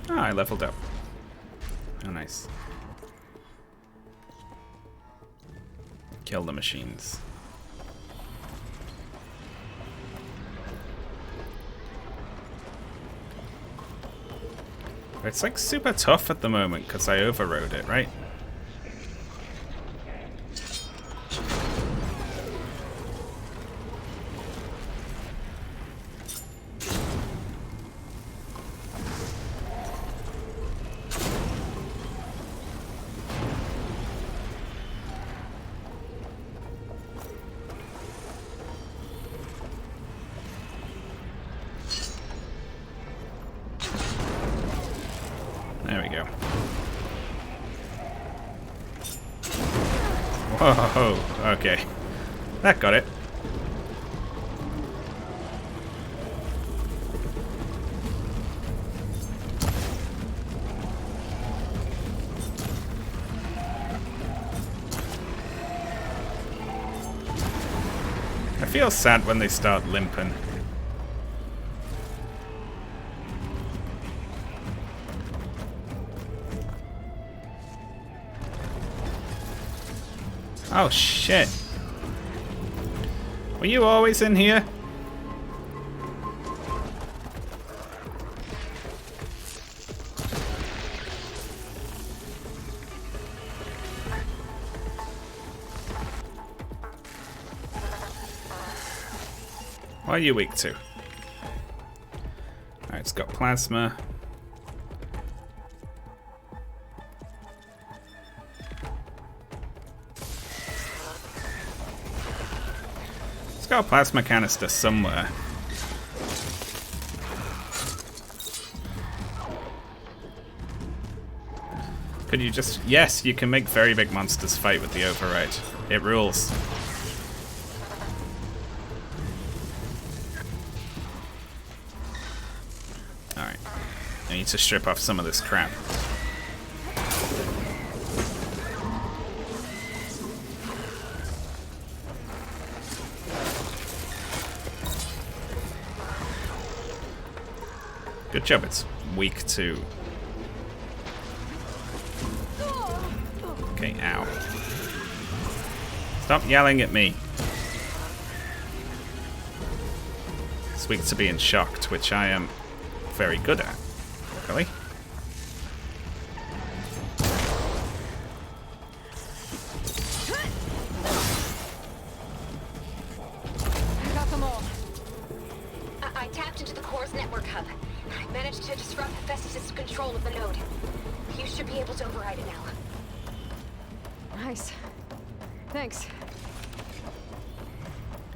Ah, I leveled up. Oh, nice. Kill the machines. It's like super tough at the moment because I overrode it, right? There we go. Whoa, okay. That got it. I feel sad when they start limping. Oh shit. Were you always in here? What are you weak to? Alright, it's got plasma. It's got a plasma canister somewhere. Could you just... Yes, you can make very big monsters fight with the override. It rules. Alright. I need to strip off some of this crap. Good job, it's weak to... Okay, ow. Stop yelling at me. It's weak to being shocked, which I am very good at. Really? I got them all. I tapped into the core's network hub. I managed to disrupt Hephaestus' control of the node. You should be able to override it now. Nice. Thanks.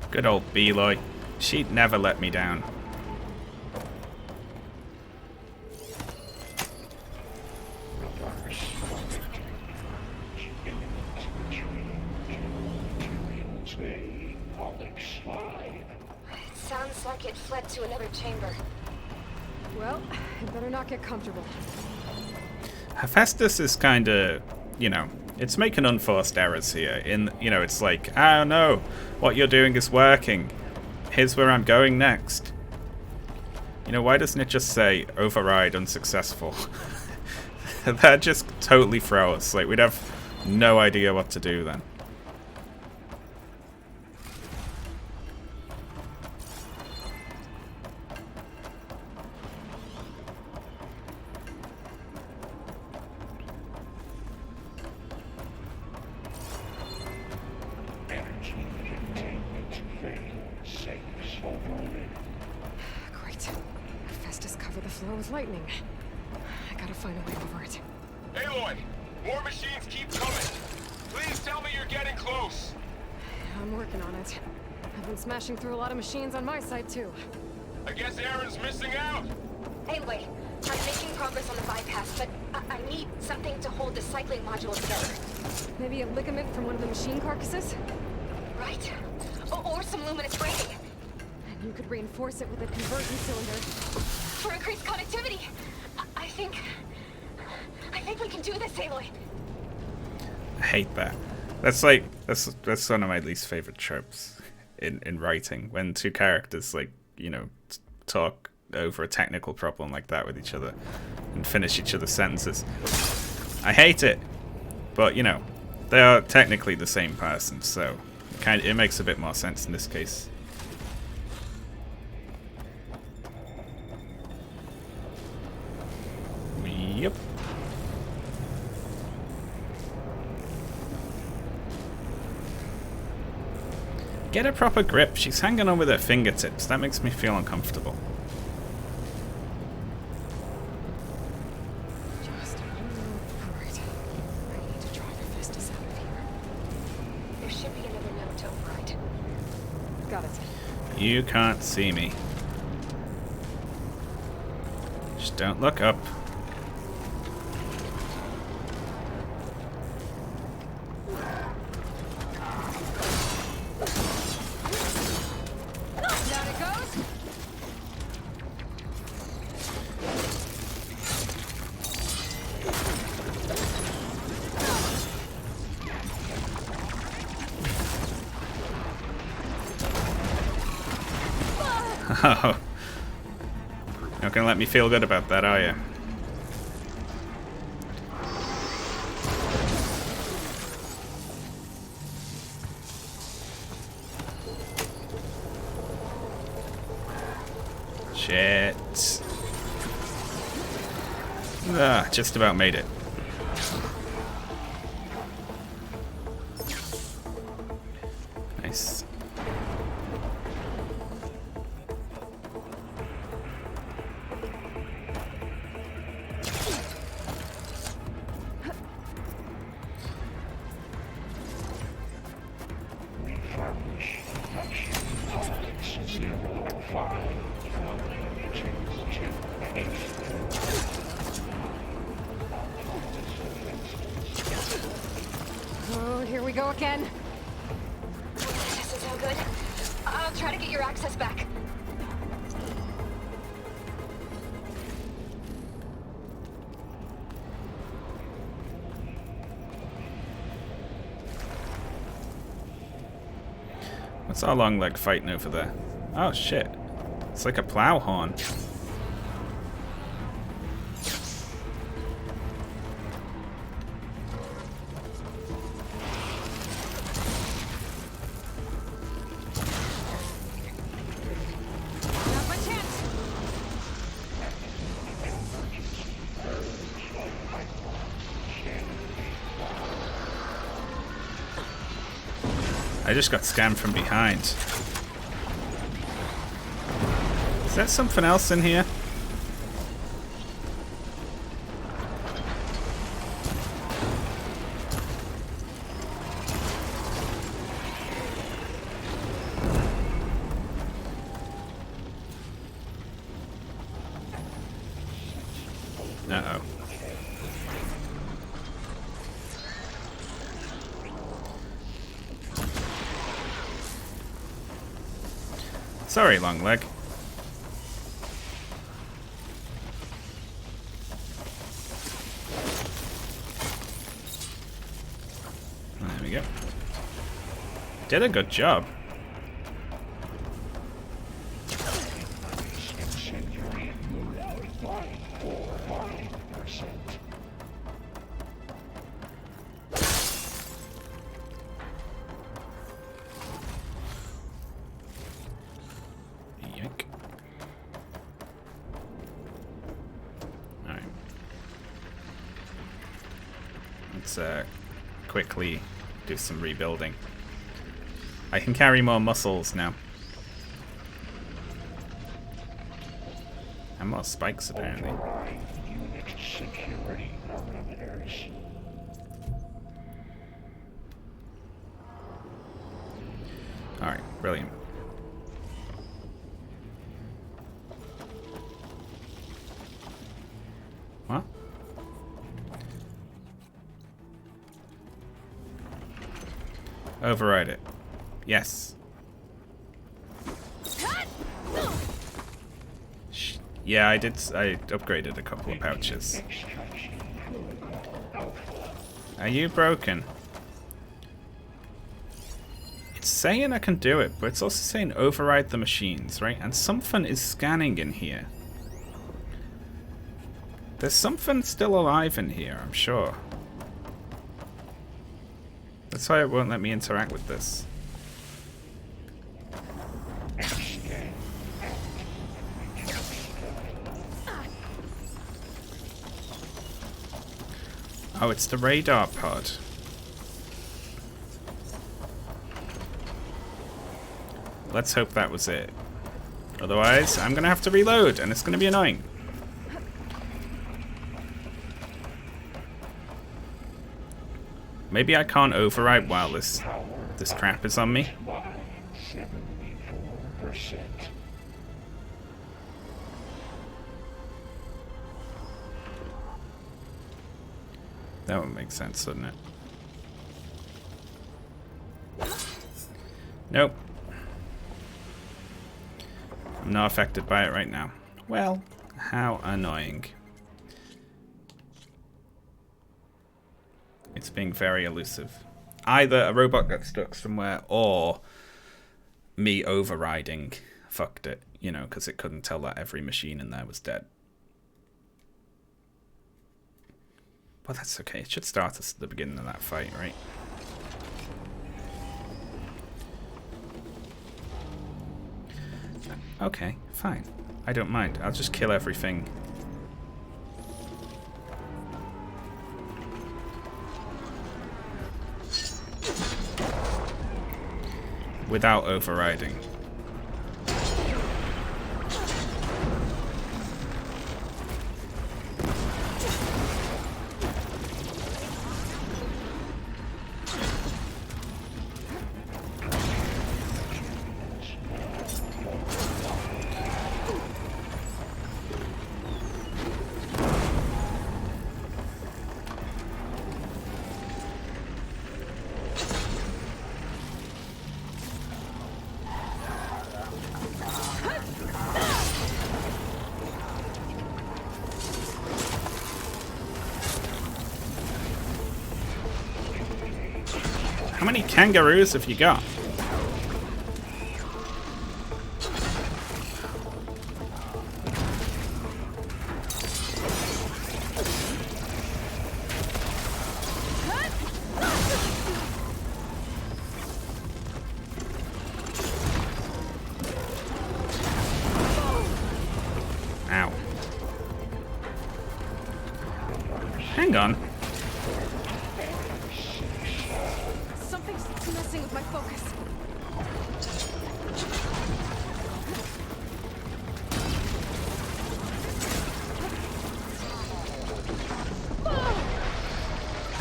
Good old Beeloy. She'd never let me down. It sounds like it fled to another chamber. Well, I better not get comfortable. Hephaestus is kind of, you know, it's making unforced errors here. In, you know, it's like, oh no, what you're doing is working. Here's where I'm going next. You know, why doesn't it just say override unsuccessful? That'd just totally throw us. Like, we'd have no idea what to do then. Great. Hephaestus covered the floor with lightning. I gotta find a way over it. Aloy! More machines keep coming! Please tell me you're getting close! I'm working on it. I've been smashing through a lot of machines on my side, too. I guess Aaron's missing out! Anyway, I'm making progress on the bypass, but I need something to hold the cycling module together. Maybe a ligament from one of the machine carcasses? Right. Or some luminous braiding. And you could reinforce it with a conversion cylinder. For increased connectivity. I think we can do this, Aloy. I hate that. That's like, that's one of my least favorite tropes in writing, when two characters, like, you know, talk over a technical problem like that with each other and finish each other's sentences. I hate it, but you know, they are technically the same person, so it makes a bit more sense in this case. Yep. Get a proper grip. She's hanging on with her fingertips. That makes me feel uncomfortable. Just alright. I need to drive Hephaestus out of here. There should be another node to override. Got it. You can't see me. Just don't look up. Down it goes. Oh. Not gonna let me feel good about that, are you? Shit. Ah, just about made it. Nice. go again? This doesn't sound good. I'll try to get your access back. What's our long leg fighting over there? Oh shit. It's like a plow horn. Now's my chance. I just got scammed from behind. Is there something else in here? Uh-oh. Sorry, long leg. There we go. Did a good job. Yank. Alright. Let's quickly do some rebuilding. I can carry more muscles now. And more spikes apparently. Unit security parameters. Alright, brilliant. What? Override it. Yes. Yeah, I did. I upgraded a couple of pouches. Are you broken? It's saying I can do it, but it's also saying override the machines, right? And something is scanning in here. There's something still alive in here, I'm sure. That's why it won't let me interact with this. Oh, it's the radar pod. Let's hope that was it. Otherwise, I'm gonna have to reload, and it's gonna be annoying. Maybe I can't override while this crap is on me. 74%. That would make sense, wouldn't it? Nope. I'm not affected by it right now. Well, how annoying. It's being very elusive. Either a robot got stuck somewhere or me overriding fucked it, you know, because it couldn't tell that every machine in there was dead. Well, that's okay. It should start us at the beginning of that fight, right? Okay, fine. I don't mind. I'll just kill everything. Without overriding. many kangaroos have you got? Ow. Hang on. Something's messing with my focus.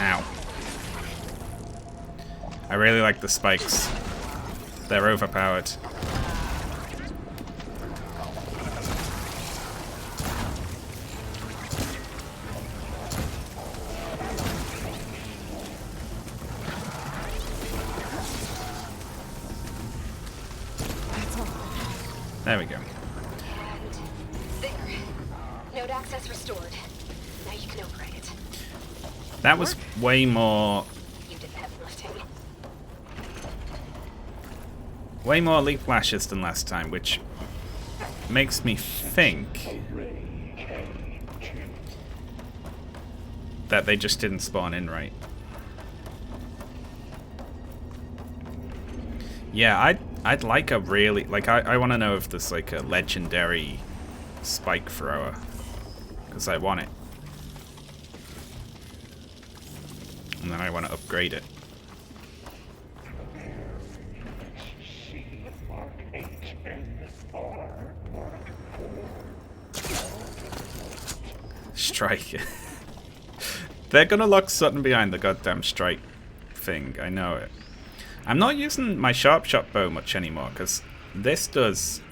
Ow. I really like the spikes. They're overpowered. There we go. There. Node access restored. Now you can override it. That was way more... You did the heavy lifting. way more leap flashes than last time, which makes me think that they just didn't spawn in right. Yeah, I'd like a really, like, I want to know if there's like a legendary spike thrower, because I want it. And then I want to upgrade it. Strike. They're gonna lock Sutton behind the goddamn strike thing, I know it. I'm not using my sharp shot bow much anymore, because this does,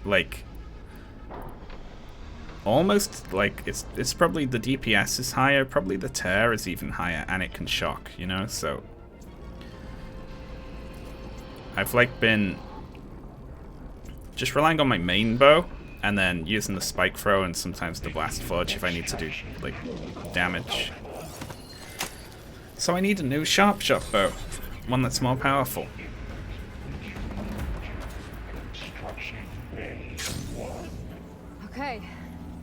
like, almost, like, it's probably the DPS is higher, probably the tear is even higher, and it can shock, you know, so I've, like, been just relying on my main bow, and then using the spike throw and sometimes the blast forge if I need to do, like, damage. So I need a new sharp shot bow. One that's more powerful. Okay.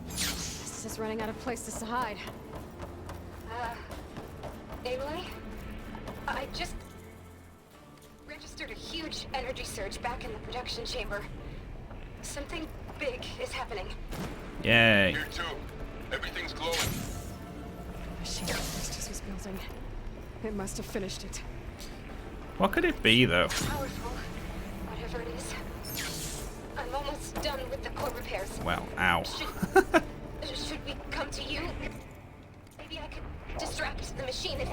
This is running out of places to hide. Aloy? I just registered a huge energy surge back in the production chamber. Something big is happening. Yay. Here too. Everything's glowing. The machine Festus was building. It must have finished it. What could it be, though? Powerful. Whatever it is. I'm almost done with the core repairs. Well, ow. Should we come to you? Maybe I could distract the machine if...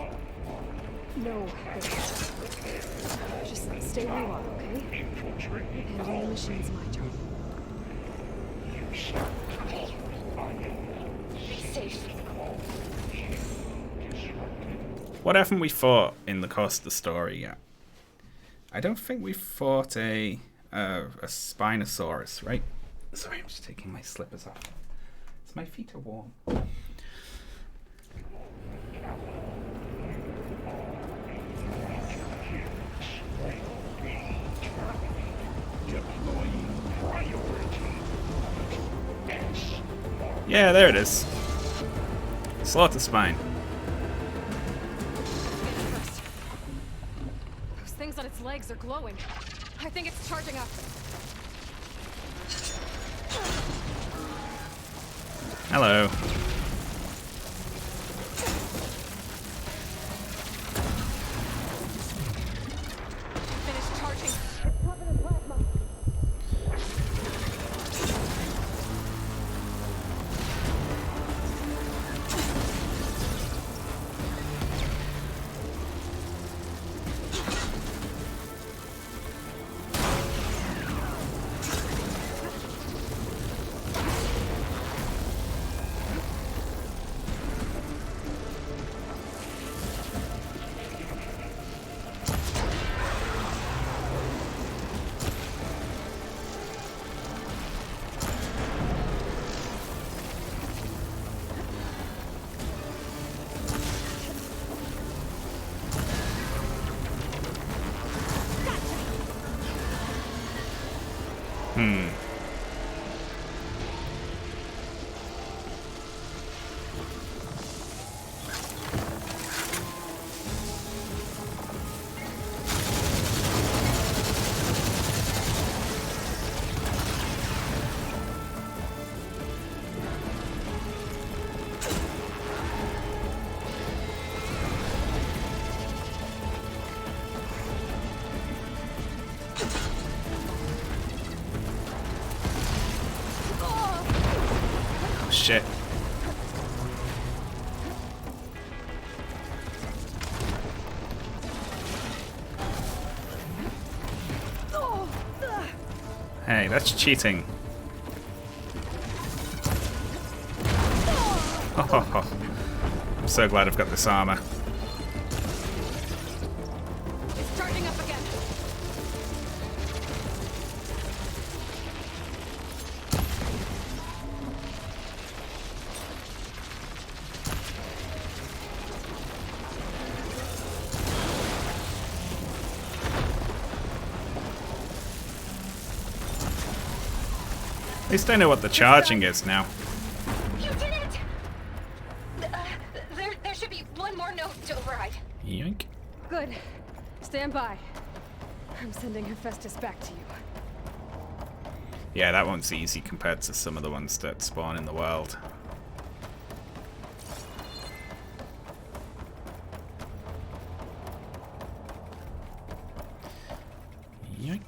No. Just stay where you are, okay? Handling the machine's my job. Okay. Be safe. What haven't we fought in the course of the story yet? I don't think we fought a Spinosaurus, right? Sorry, I'm just taking my slippers off. My feet are warm. Yeah, there it is. Slaughter spine. Those things on its legs are glowing. I think it's charging up. Hello. Finish charging. Oh, shit. Hey, that's cheating. Oh, I'm so glad I've got this armor. It's charging up again. At least I know what the charging is now. You did it! There should be one more note to override. Yoink. Good. Stand by. I'm sending Hephaestus back to you. Yeah, that one's easy compared to some of the ones that spawn in the world. Yoink.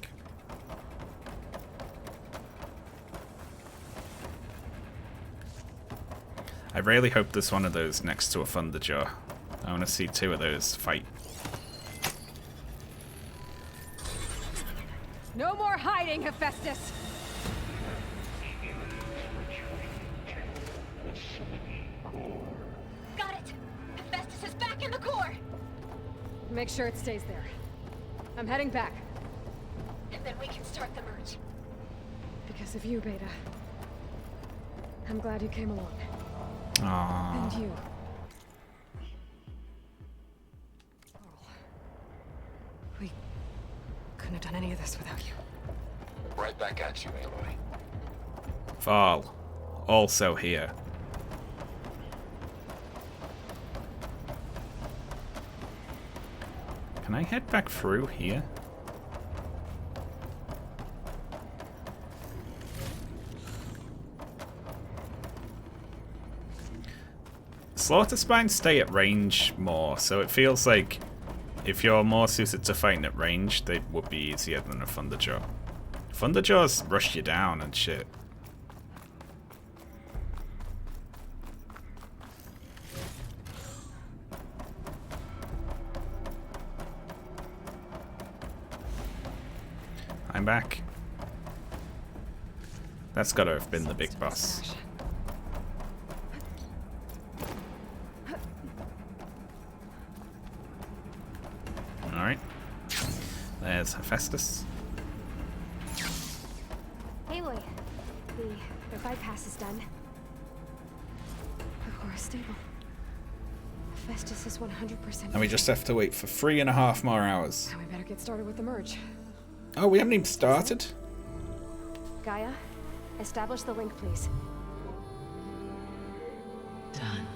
I really hope there's one of those next to a Thunderjaw. I want to see two of those fight. No more hiding, Hephaestus! Got it! Hephaestus is back in the core! Make sure it stays there. I'm heading back. And then we can start the merge. Because of you, Beta. I'm glad you came along. Aww. And you. We couldn't have done any of this without you. Right back at you, Aloy. Val, also here. Can I head back through here? Slaughter Spines stay at range more, so it feels like if you're more suited to fighting at range, they would be easier than a Thunderjaw. Thunderjaws rush you down and shit. I'm back. That's gotta have been the big boss. Alright. There's Hephaestus. Aloy, the bypass is done. The core is stable. Hephaestus is 100%. And we just have to wait for 3.5 more hours. Now we better get started with the merge. Oh, we haven't even started? Gaia, establish the link, please. Done.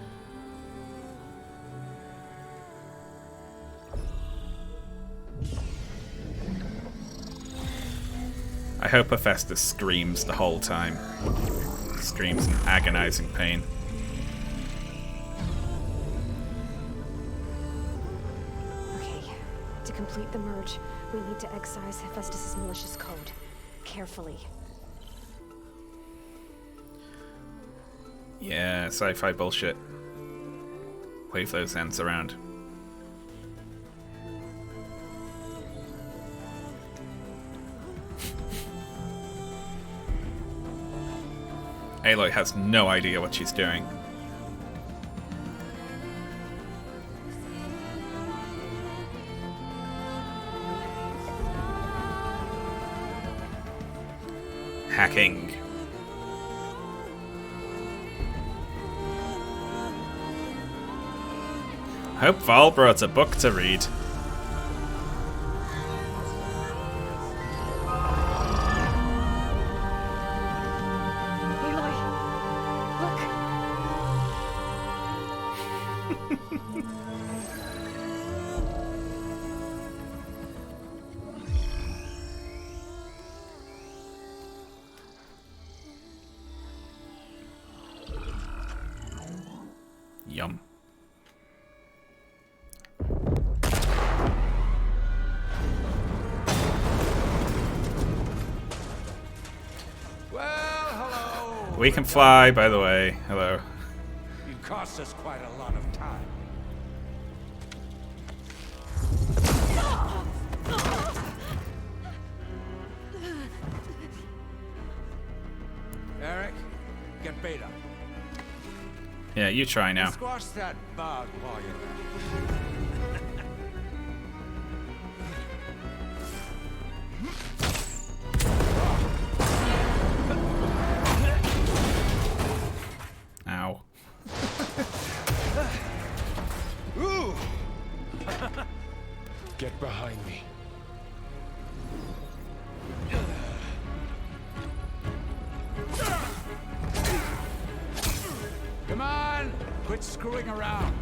I hope Hephaestus screams the whole time. Screams in agonizing pain. Okay, to complete the merge, we need to excise Hephaestus' malicious code. Carefully. Yeah, sci-fi bullshit. Wave those hands around. Aloy has no idea what she's doing. Hacking. I hope Val brought a book to read. Yum. Well, hello. We can fly, by the way. Hello. You cost us quite a lot of time. Eric, get Beta. Yeah, you try now. Squash that bug while you're there. Ow. Ooh! Get behind me. Come on! Quit screwing around.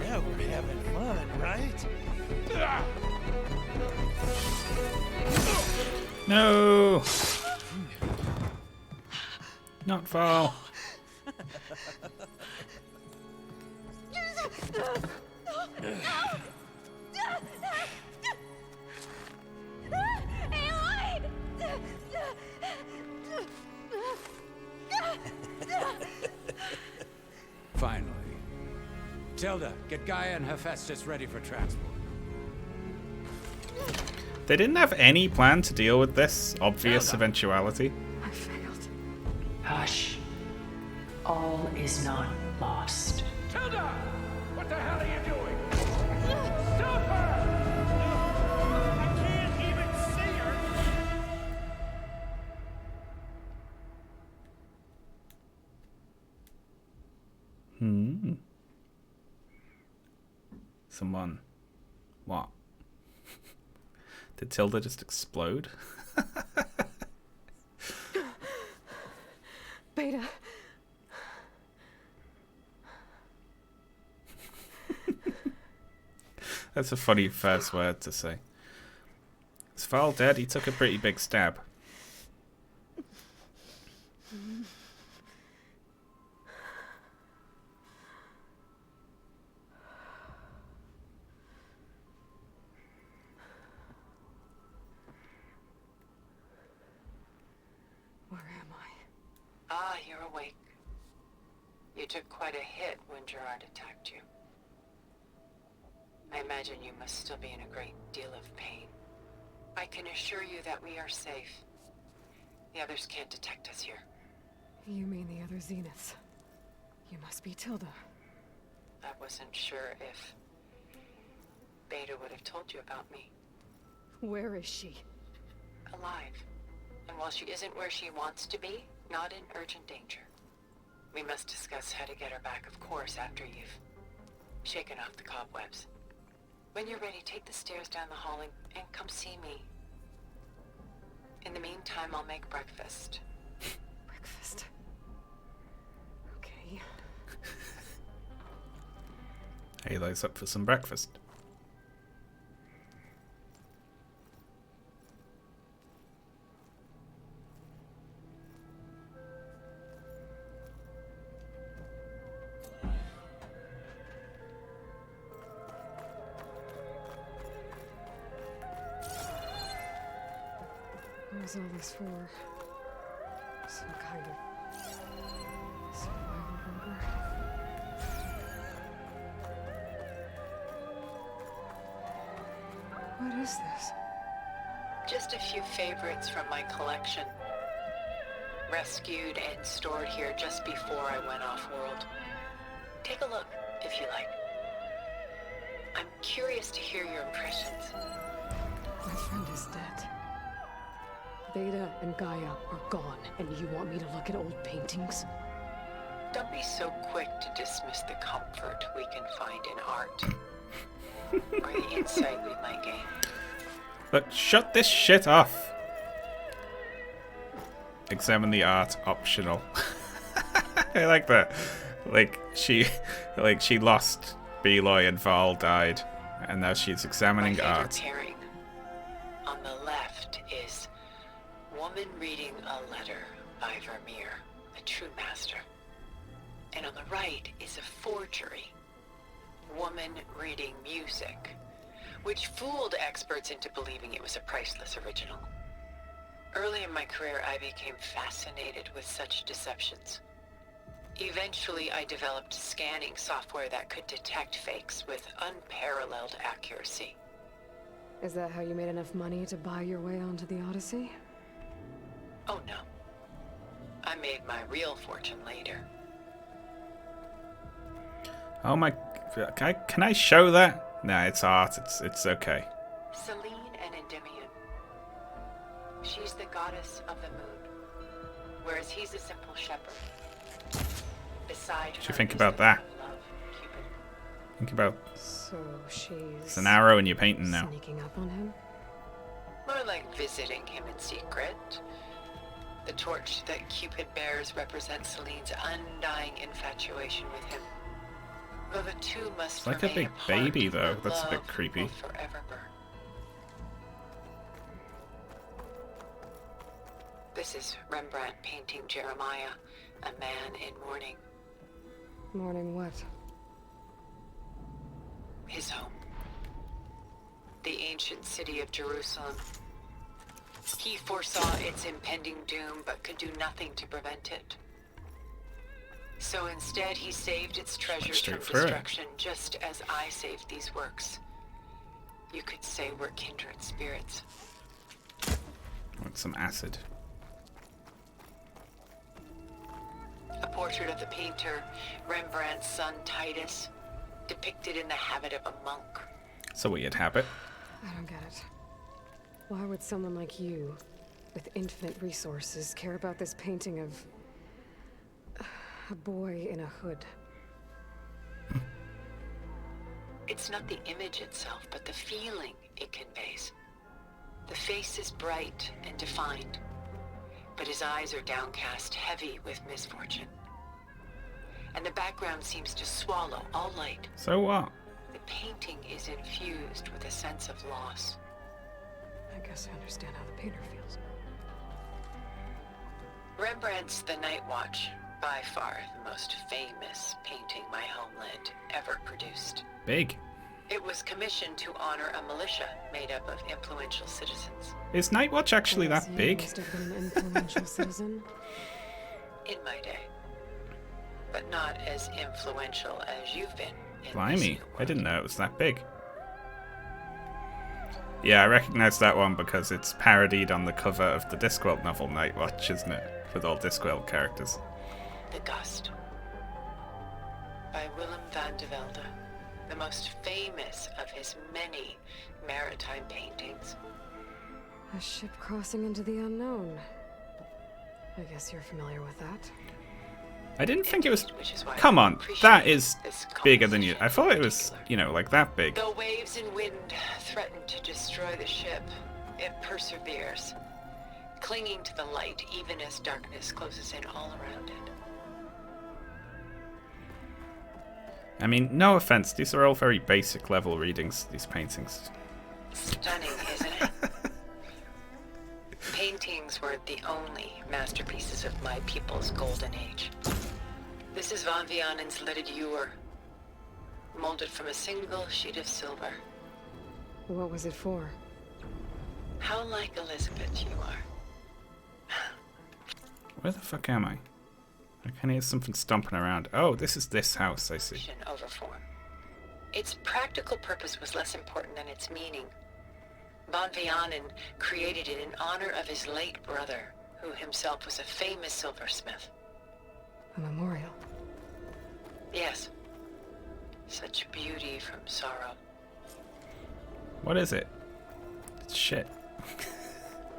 Now we're having fun, right? No! Not fall. Finally. Tilda, get Gaia and Hephaestus ready for transport. They didn't have any plan to deal with this obvious eventuality. I failed. Hush. All is not lost. Tilda! What the hell are you doing? Stop her! I can't even see her! Someone. What? Did Tilda just explode? Beta. That's a funny first word to say. Is Val dead? He took a pretty big stab. Where am I? Ah, you're awake. You took quite a hit when Gerard attacked you. I imagine you must still be in a great deal of pain. I can assure you that we are safe. The others can't detect us here. You mean the other Zeniths? You must be Tilda. I wasn't sure if Beta would have told you about me. Where is she? Alive. And while she isn't where she wants to be, not in urgent danger. We must discuss how to get her back, of course, after you've shaken off the cobwebs. When you're ready, take the stairs down the hall and come see me. In the meantime, I'll make breakfast. Breakfast? Okay. Halo's up for some breakfast. What was all this for? Some kind of survival bunker? What is this? Just a few favorites from my collection. Rescued and stored here just before I went off-world. Take a look, if you like. I'm curious to hear your impressions. My friend is dead. Beta and Gaia are gone, and you want me to look at old paintings? Don't be so quick to dismiss the comfort we can find in art. Or the insight we might gain. Look, shut this shit off. Examine the art, optional. I like that. Like she lost Beloy and Val died, and now she's examining art. Pairing. On the left is Woman Reading a Letter by Vermeer, a true master. And on the right is a forgery, Woman Reading Music, which fooled experts into believing it was a priceless original. Early in my career, I became fascinated with such deceptions. Eventually, I developed scanning software that could detect fakes with unparalleled accuracy. Is that how you made enough money to buy your way onto the Odyssey? Oh no. I made my real fortune later. Oh my... Can I show that? Nah, it's art. It's okay. Selene and Endymion. She's the goddess of the moon, whereas he's a simple shepherd. Beside What do her you think is about the that? god of love, Cupid. Think about... So she's... It's an arrow in your painting now. Sneaking up on him? More like visiting him in secret. The torch that Cupid bears represents Selene's undying infatuation with him. Though the two must It's like a remain big apart, baby, though. their That's a bit love creepy. will forever burn. This is Rembrandt painting Jeremiah, a man in mourning. Mourning what? His home. The ancient city of Jerusalem. He foresaw its impending doom, but could do nothing to prevent it. So instead, he saved its treasures from destruction, just as I saved these works. You could say we're kindred spirits. Want some acid. A portrait of the painter, Rembrandt's son Titus, depicted in the habit of a monk. It's a weird habit. I don't get it. Why would someone like you, with infinite resources, care about this painting of... a boy in a hood? It's not the image itself, but the feeling it conveys. The face is bright and defined, but his eyes are downcast, heavy with misfortune. And the background seems to swallow all light. So what? The painting is infused with a sense of loss. I guess I understand how the painter feels. Rembrandt's The Night Watch, by far the most famous painting my homeland ever produced. Big. It was commissioned to honor a militia made up of influential citizens. Is Nightwatch actually Yes, that you big? must have been an influential citizen. In my day. But not as influential as you've been in Blimey, I didn't know it was that big. Yeah, I recognize that one because it's parodied on the cover of the Discworld novel Nightwatch, isn't it? With all Discworld characters. The Gust. By Willem van de Velde, the most famous of his many maritime paintings. A ship crossing into the unknown. I guess you're familiar with that. I didn't think it was... Which is why Come I on, appreciate that is this bigger than you... I thought it was, you know, like that big. Though waves and wind threaten to destroy the ship, it perseveres, clinging to the light even as darkness closes in all around it. I mean, no offense, these are all very basic level readings, these paintings. Stunning, isn't it? Paintings were the only masterpieces of my people's golden age. This is Van Vianen's leaded ewer, molded from a single sheet of silver. What was it for? How like Elizabeth you are. Where the fuck am I? I can hear something stomping around. Oh, this is this house, I see. Over form. Its practical purpose was less important than its meaning. Van Vianen created it in honor of his late brother, who himself was a famous silversmith. A memorial. Yes. Such beauty from sorrow. What is it? It's shit.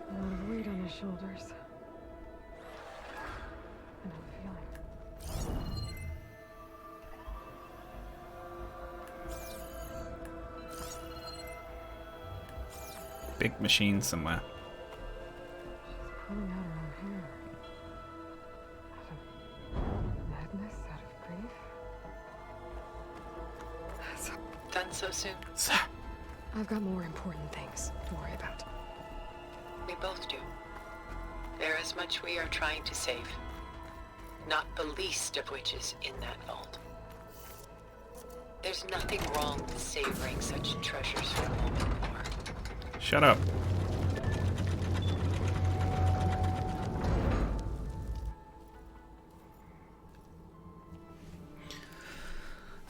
A lot of weight on his shoulders. I know the feeling. Big machine somewhere. Pulling out her own hair. so soon? I've got more important things to worry about. We both do. There is much we are trying to save. Not the least of which is in that vault. There's nothing wrong with savoring such treasures for a moment more. Shut up.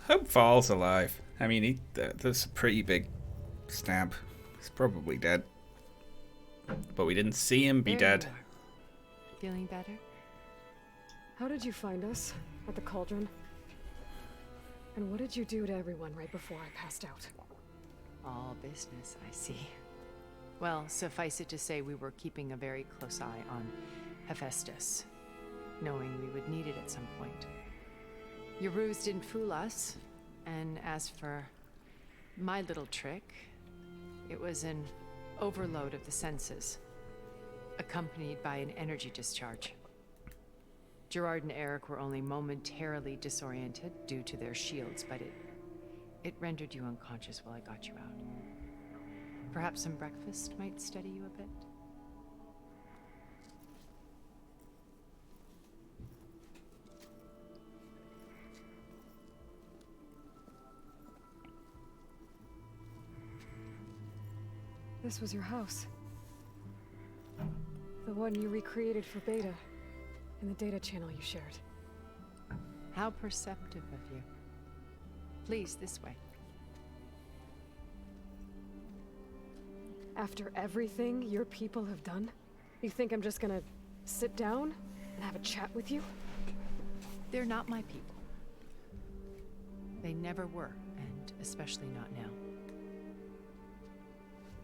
Hope Val's alive. I mean, that's a pretty big stab. He's probably dead. But we didn't see him be dead. Feeling better? How did you find us? At the cauldron? And what did you do to everyone right before I passed out? All business, I see. Well, suffice it to say we were keeping a very close eye on Hephaestus, knowing we would need it at some point. Your ruse didn't fool us, and as for my little trick, it was an overload of the senses, accompanied by an energy discharge. Gerard and Eric were only momentarily disoriented due to their shields, but it rendered you unconscious while I got you out. Perhaps some breakfast might steady you a bit? This was your house. The one you recreated for Beta, in the data channel you shared. How perceptive of you. Please, this way. After everything your people have done, you think I'm just gonna sit down and have a chat with you? They're not my people. They never were, and especially not now.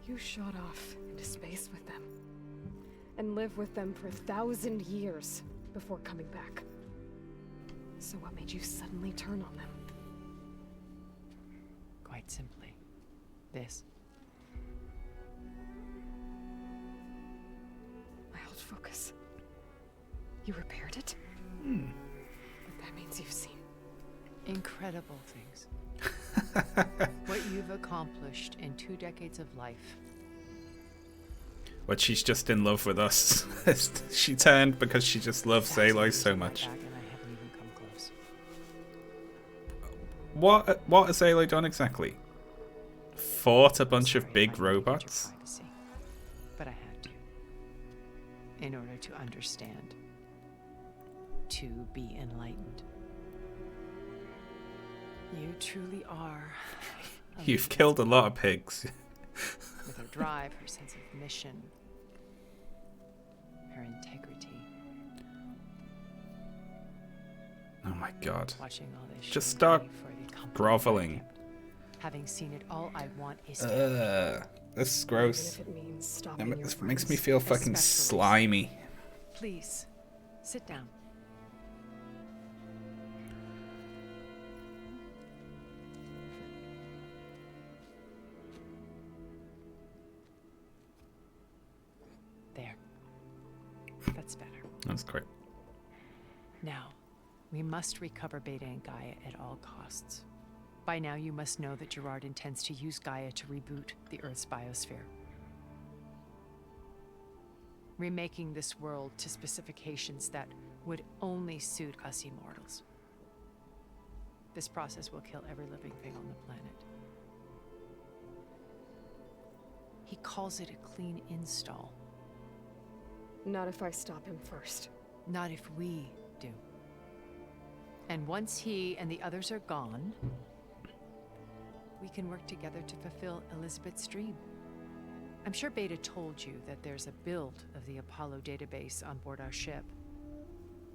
You shot off into space with them, and lived with them for 1,000 years before coming back. So what made you suddenly turn on them? Quite simply, this. My old focus. You repaired it? But that means you've seen incredible things. What you've accomplished in 2 decades of life. But she's just in love with us. She turned because she just loves Aloy so much. And I haven't even come close. What has Aloy done exactly? Fought a bunch of big robots? Privacy, but I had to. In order to understand. To be enlightened. You truly are. You've killed a lot of pigs. With her drive, her sense of mission, her integrity. Oh my god. Watching all this Just start groveling. Having seen it all, I want is this is gross. Even if it means It stopping your makes me friends, feel fucking especially. slimy. Please, sit down. There. That's better. That's great. Now, we must recover Beta and Gaia at all costs. By now, you must know that Gerard intends to use Gaia to reboot the Earth's biosphere. Remaking this world to specifications that would only suit us immortals. This process will kill every living thing on the planet. He calls it a clean install. Not if I stop him first. Not if we do. And once he and the others are gone, we can work together to fulfill Elizabeth's dream. I'm sure Beta told you that there's a build of the Apollo database on board our ship.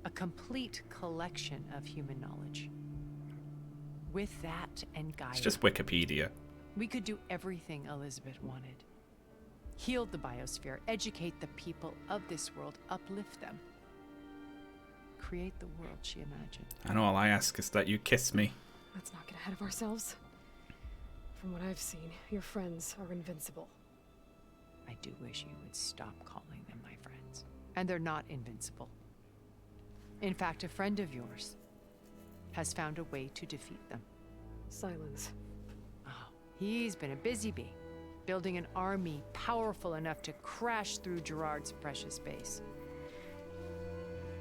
A complete collection of human knowledge. With that and Gaia, It's just Wikipedia. we could do everything Elizabeth wanted. Heal the biosphere, educate the people of this world, uplift them. Create the world she imagined. And all I ask is that you kiss me. Let's not get ahead of ourselves. From what I've seen, your friends are invincible. I do wish you would stop calling them my friends. And they're not invincible. In fact, a friend of yours has found a way to defeat them. Silence. Oh, He's been a busy bee, building an army powerful enough to crash through Gerard's precious base.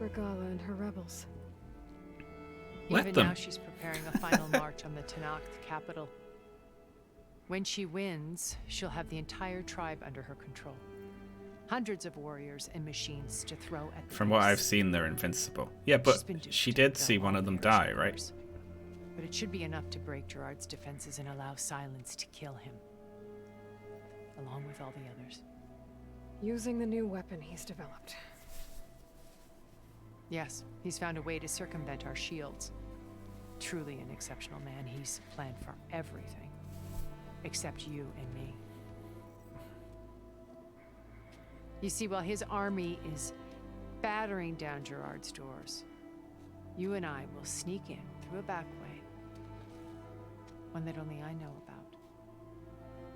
Regala and her rebels. Even now she's preparing a final march on the Tenakth capital. When she wins, she'll have the entire tribe under her control. Hundreds of warriors and machines to throw at the From what I've base. seen, they're invincible. Yeah, but she did see one of them die, right? But it should be enough to break Gerard's defenses and allow Silence to kill him. Along with all the others. Using the new weapon he's developed. Yes, he's found a way to circumvent our shields. Truly an exceptional man. He's planned for everything. Except you and me. You see, while his army is battering down Gerard's doors, you and I will sneak in through a back way. One that only I know about.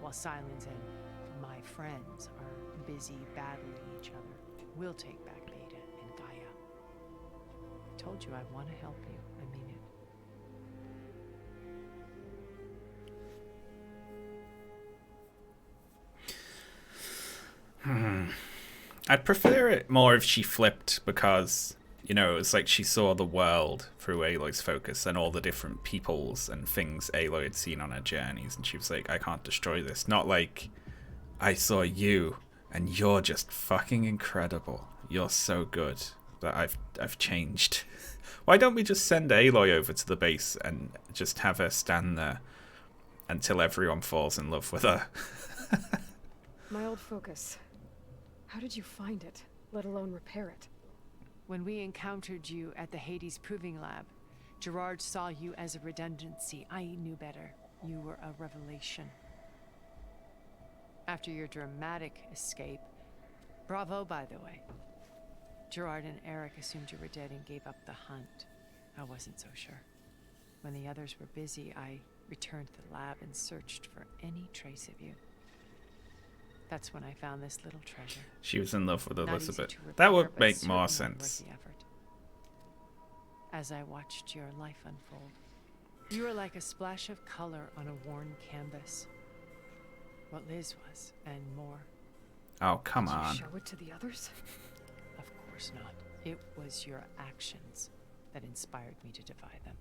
While Silence and my friends are busy battling each other, we'll take back Beta and Gaia. I told you I want to help you. I mean it. I'd prefer it more if she flipped, because, you know, it was like she saw the world through Aloy's focus and all the different peoples and things Aloy had seen on her journeys, and she was like, I can't destroy this. Not like, I saw you and you're just fucking incredible. You're so good that I've changed. Why don't we just send Aloy over to the base and just have her stand there until everyone falls in love with her? My old focus. How did you find it, let alone repair it? When we encountered you at the Hades Proving Lab, Gerard saw you as a redundancy. I knew better. You were a revelation. After your dramatic escape, bravo, by the way. Gerard and Eric assumed you were dead and gave up the hunt. I wasn't so sure. When the others were busy, I returned to the lab and searched for any trace of you. That's when I found this little treasure. She was in love with Not Elizabeth. easy to That repair, would but make more certainly worth sense. the effort. As I watched your life unfold, you were like a splash of color on a worn canvas. What Liz was, and more. Oh, come Did you on. show it to the others? Of course not. It was your actions that inspired me to defy them.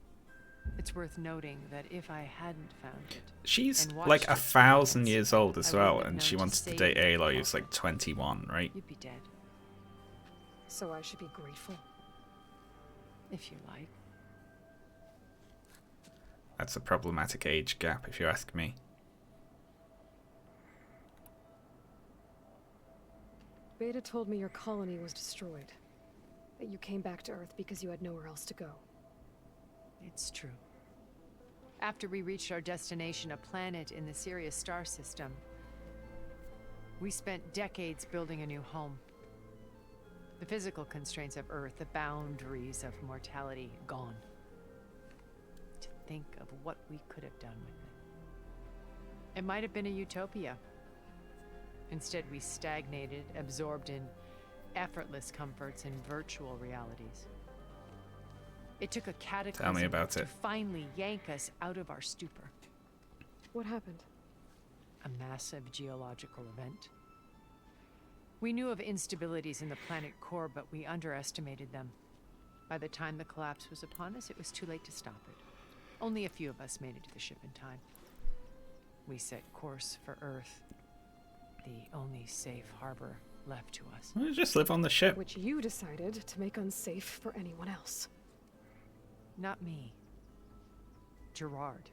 It's worth noting that if I hadn't found it, She's and like watched it 1,000 years old as I wouldn't well, have and known she to wants to save date you. Aloy, who's like 21, right? You'd be dead, So I should be grateful. if you like. That's a problematic age gap, if you ask me. Beta told me your colony was destroyed. That you came back to Earth because you had nowhere else to go. It's true. After we reached our destination, a planet in the Sirius star system, we spent decades building a new home. The physical constraints of Earth, the boundaries of mortality, gone. To think of what we could have done with it. It might have been a utopia. Instead, we stagnated, absorbed in effortless comforts and virtual realities. It took a cataclysm Tell me about to it. finally yank us out of our stupor. What happened? A massive geological event. We knew of instabilities in the planet core, but we underestimated them. By the time the collapse was upon us, it was too late to stop it. Only a few of us made it to the ship in time. We set course for Earth, the only safe harbor left to us. Why don't you just live on the ship? Which you decided to make unsafe for anyone else. Not me. Gerard.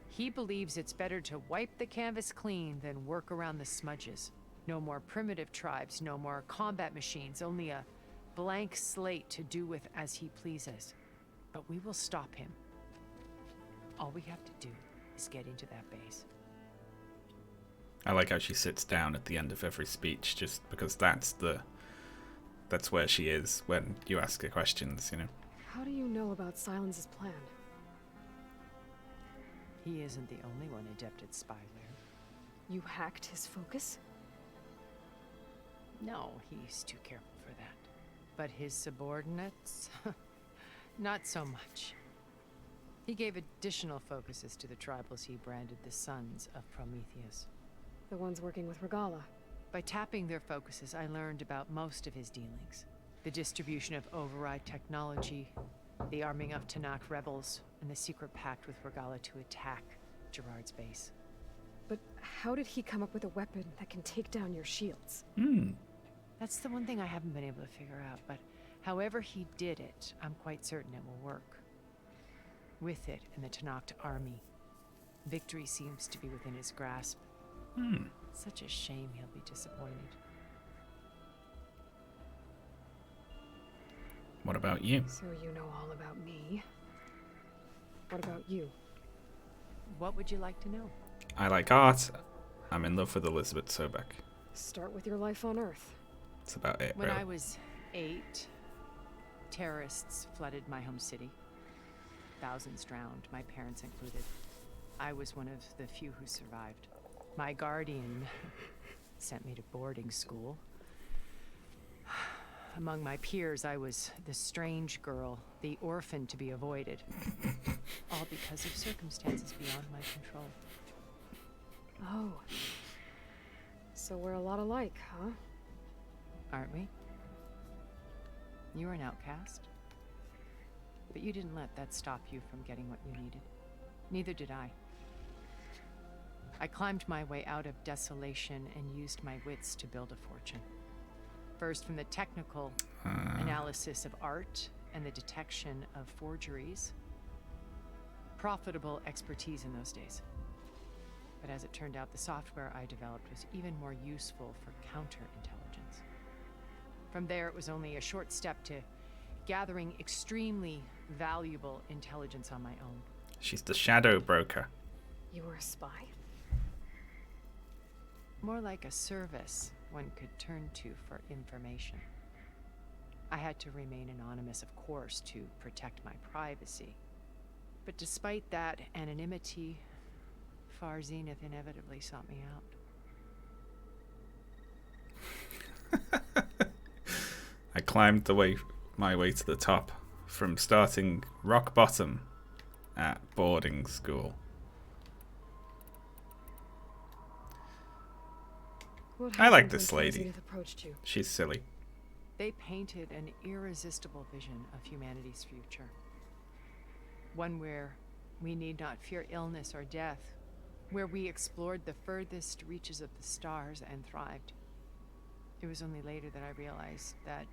He believes it's better to wipe the canvas clean than work around the smudges. No more primitive tribes, no more combat machines, only a blank slate to do with as he pleases. But we will stop him. All we have to do is get into that base. I like how she sits down at the end of every speech, just because that's where she is when you ask her questions, you know. How do you know about Silence's plan? He isn't the only one adept at spyware. You hacked his focus? No, he's too careful for that. But his subordinates? Not so much. He gave additional focuses to the tribals he branded the Sons of Prometheus. The ones working with Regala. By tapping their focuses, I learned about most of his dealings. The distribution of override technology, the arming of Tanakh rebels, and the secret pact with Regala to attack Gerard's base. But how did he come up with a weapon that can take down your shields? That's the one thing I haven't been able to figure out, but however he did it, I'm quite certain it will work. With it and the Tanakh army, victory seems to be within his grasp. Such a shame he'll be disappointed. What about you? So you know all about me. What about you? What would you like to know? I like art. I'm in love with Elizabeth Sobek. Start with your life on Earth. That's about it, When really. I was 8, terrorists flooded my home city. Thousands drowned, my parents included. I was one of the few who survived. My guardian sent me to boarding school. Among my peers, I was the strange girl, the orphan to be avoided. All because of circumstances beyond my control. Oh. So we're a lot alike, huh? Aren't we? You were an outcast. But you didn't let that stop you from getting what you needed. Neither did I. I climbed my way out of desolation and used my wits to build a fortune. First from the technical analysis of art and the detection of forgeries. Profitable expertise in those days. But as it turned out, the software I developed was even more useful for counterintelligence. From there, it was only a short step to gathering extremely valuable intelligence on my own. She's the shadow broker. You were a spy? More like a service one could turn to for information. I had to remain anonymous, of course, to protect my privacy. But despite that anonymity, Far Zenith inevitably sought me out. I climbed my way to the top, from starting rock bottom at boarding school. I like this lady. She's silly. They painted an irresistible vision of humanity's future. One where we need not fear illness or death, where we explored the furthest reaches of the stars and thrived. It was only later that I realized that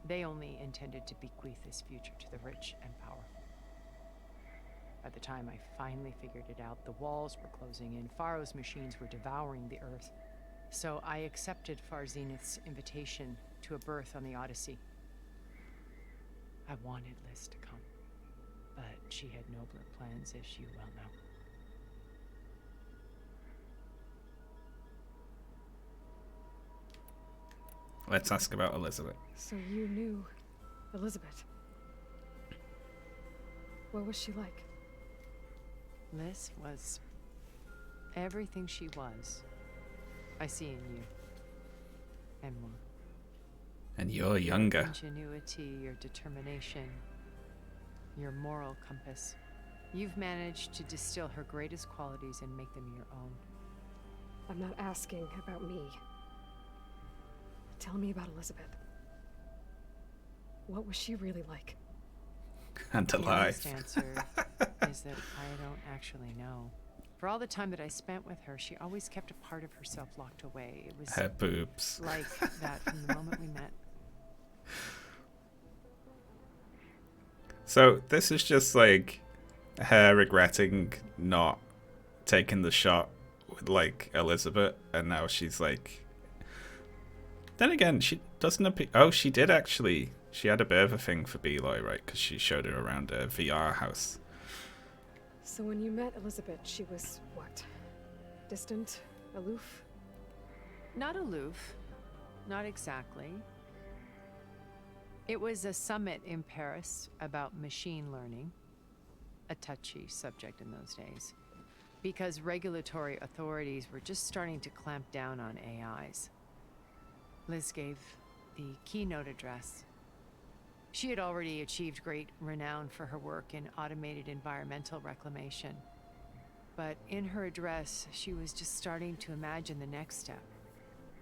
they only intended to bequeath this future to the rich and powerful. By the time I finally figured it out, the walls were closing in, Pharaoh's machines were devouring the earth. So I accepted Far Zenith's invitation to a berth on the Odyssey. I wanted Liz to come, but she had nobler plans, as you well know. Let's ask about Elizabeth. So you knew Elizabeth. What was she like? Liz was everything she was. I see in you. And more. And you're younger. Your ingenuity, your determination, your moral compass. You've managed to distill her greatest qualities and make them your own. I'm not asking about me. Tell me about Elizabeth. What was she really like? And The alive. honest answer is that I don't actually know. For all the time that I spent with her, she always kept a part of herself locked away. It was her boobs. like that from the moment we met. So this is just like her regretting not taking the shot with like Elizabeth, and now she's like. Then again, she doesn't appear. Oh, she did actually. She had a bit of a thing for Beloy, right? Because she showed her around a VR house. So when you met Elizabeth, she was what? Distant? Aloof? Not aloof. Not exactly. It was a summit in Paris about machine learning. A touchy subject in those days. Because regulatory authorities were just starting to clamp down on AIs. Liz gave the keynote address. She had already achieved great renown for her work in automated environmental reclamation. But in her address, she was just starting to imagine the next step.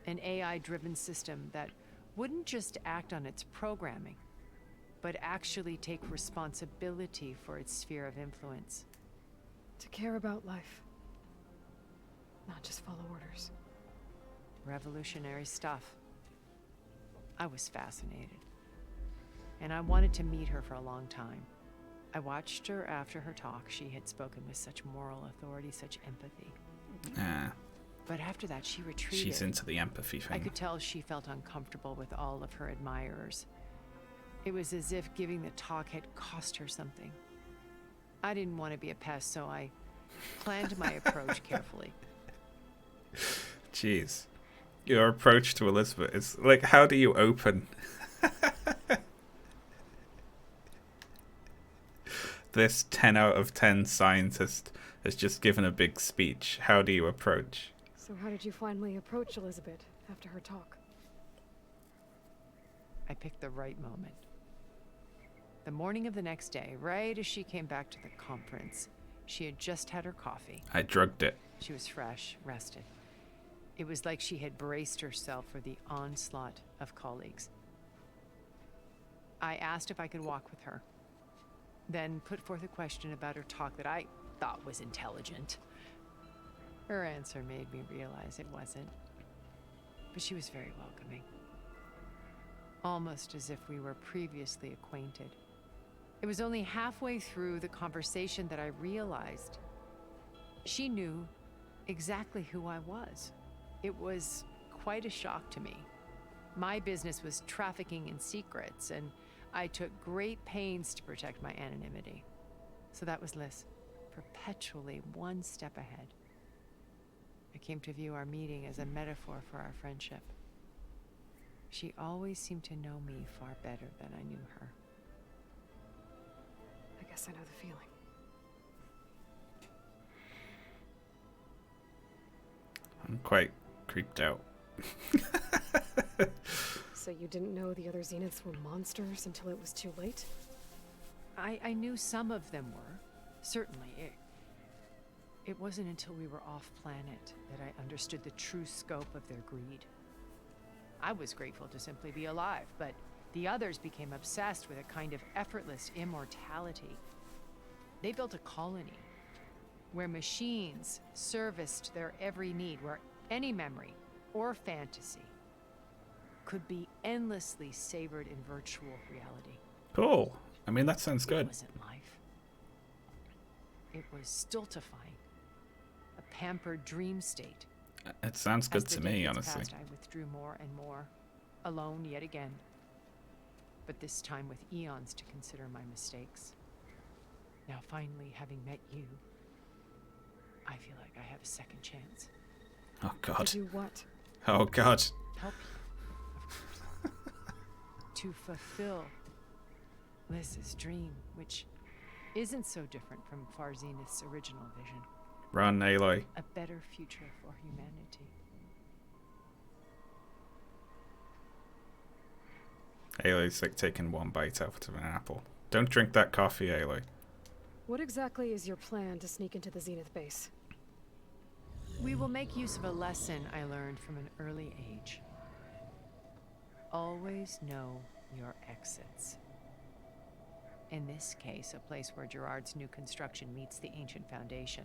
An AI-driven system that wouldn't just act on its programming, but actually take responsibility for its sphere of influence. To care about life. Not just follow orders. Revolutionary stuff. I was fascinated. And I wanted to meet her for a long time. I watched her after her talk. She had spoken with such moral authority, such empathy. But after that, she retreated. She's into the empathy thing. I could tell she felt uncomfortable with all of her admirers. It was as if giving the talk had cost her something. I didn't want to be a pest, so I planned my approach carefully. Jeez. Your approach to Elizabeth is like, how do you open? This 10 out of 10 scientist has just given a big speech. How do you approach? So how did you finally approach Elizabeth after her talk? I picked the right moment. The morning of the next day, right as she came back to the conference, she had just had her coffee. I drugged it. She was fresh, rested. It was like she had braced herself for the onslaught of colleagues. I asked if I could walk with her, then put forth a question about her talk that I thought was intelligent. Her answer made me realize it wasn't, but she was very welcoming. Almost as if we were previously acquainted. It was only halfway through the conversation that I realized she knew exactly who I was. It was quite a shock to me. My business was trafficking in secrets, and I took great pains to protect my anonymity. So that was Liz, perpetually one step ahead. I came to view our meeting as a metaphor for our friendship. She always seemed to know me far better than I knew her. I guess I know the feeling. I'm quite creeped out. So you didn't know the other Zeniths were monsters until it was too late? I knew some of them were, certainly. It wasn't until we were off-planet that I understood the true scope of their greed. I was grateful to simply be alive, but the others became obsessed with a kind of effortless immortality. They built a colony where machines serviced their every need, where any memory or fantasy could be endlessly savored in virtual reality. Cool. I mean, that sounds good. It wasn't life. It was stultifying. A pampered dream state. It sounds good As to the me, decades honestly. passed, I withdrew more and more, alone yet again. But this time with eons to consider my mistakes. Now finally, having met you, I feel like I have a second chance. Oh, God. To do what? Oh, God. Help you, of course. To fulfill Liz's dream, which isn't so different from Farzenith's original vision. Run, Aloy. A better future for humanity. Aloy's like taking one bite out of an apple. Don't drink that coffee, Aloy. What exactly is your plan to sneak into the Zenith base? We will make use of a lesson I learned from an early age. Always know your exits. In this case, a place where Gerard's new construction meets the ancient foundation.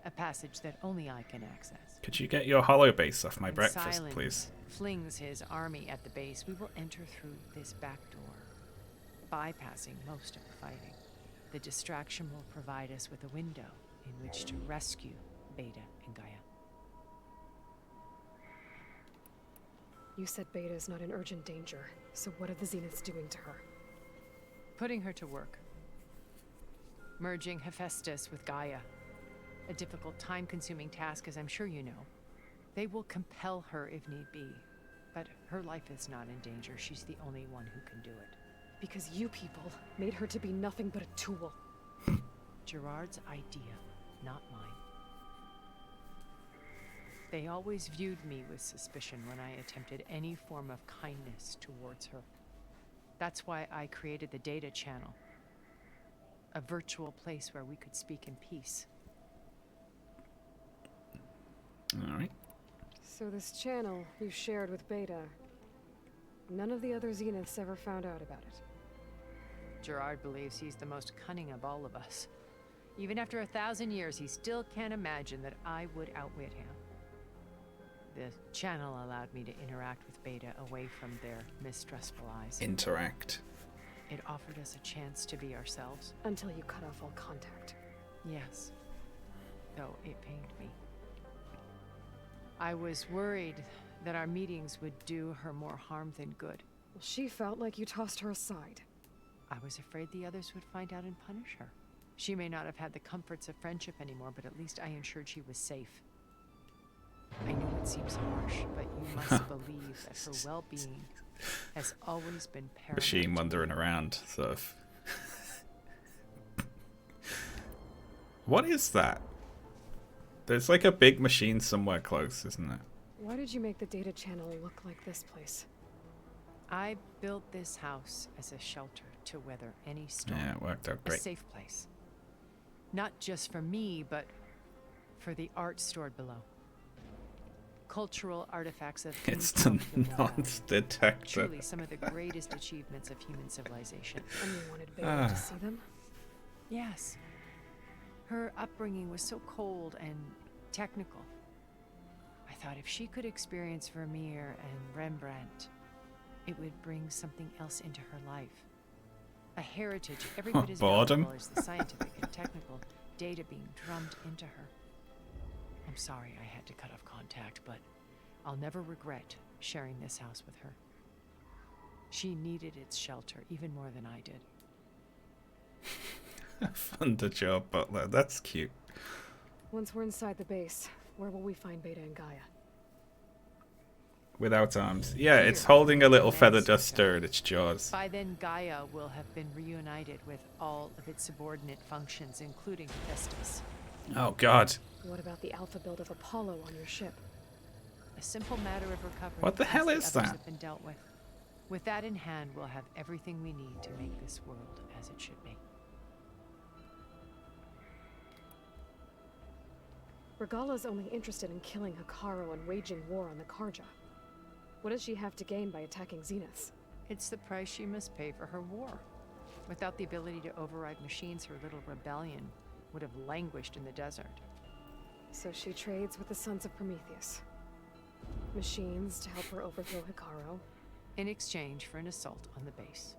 A passage that only I can access. Could you get your hollow base off my When breakfast, Silence please? flings his army at the base, we will enter through this back door, bypassing most of the fighting. The distraction will provide us with a window in which to rescue Beta and Gaia. You said Beta is not in urgent danger, so what are the Zeniths doing to her? Putting her to work. Merging Hephaestus with Gaia. A difficult, time-consuming task, as I'm sure you know. They will compel her if need be. But her life is not in danger. She's the only one who can do it. Because you people made her to be nothing but a tool. Gerard's idea, not mine. They always viewed me with suspicion when I attempted any form of kindness towards her. That's why I created the data channel. A virtual place where we could speak in peace. Alright. So this channel you shared with Beta, none of the other Zeniths ever found out about it. Gerard believes he's the most cunning of all of us. Even after 1,000 years, he still can't imagine that I would outwit him. The channel allowed me to interact with Beta away from their mistrustful eyes. Interact. It offered us a chance to be ourselves. Until you cut off all contact. Yes. Though it pained me. I was worried that our meetings would do her more harm than good. Well, she felt like you tossed her aside. I was afraid the others would find out and punish her. She may not have had the comforts of friendship anymore, but at least I ensured she was safe. I know it seems harsh, but you must believe that her well-being has always been paramount. Machine wandering around, sort of. What is that? There's like a big machine somewhere close, isn't there? Why did you make the data channel look like this place? I built this house as a shelter to weather any storm. Yeah, it worked out great. A safe place. Not just for me, but for the art stored below. Cultural artifacts of It's the nonce detector. Truly some of the greatest achievements of human civilization. And you wanted Beta to see them? Yes. Her upbringing was so cold and technical. I thought if she could experience Vermeer and Rembrandt, it would bring something else into her life. A heritage every bit as valuable as the scientific and technical data being drummed into her. I'm sorry I had to cut off contact, but I'll never regret sharing this house with her. She needed its shelter even more than I did. Fund a job, Butler. That's cute. Once we're inside the base, where will we find Beta and Gaia? Without arms. Yeah, it's holding a little feather duster in its jaws. By then, Gaia will have been reunited with all of its subordinate functions, including Hephaestus. Oh, God. What about the alpha build of Apollo on your ship? A simple matter of recovery. What the hell is that? Have been dealt with. With that in hand, we'll have everything we need to make this world as it should be. Regala's only interested in killing Hekarro and waging war on the Karja. What does she have to gain by attacking Zeniths? It's the price she must pay for her war. Without the ability to override machines, her little rebellion would have languished in the desert. So she trades with the Sons of Prometheus. Machines to help her overthrow Hekarro. In exchange for an assault on the base.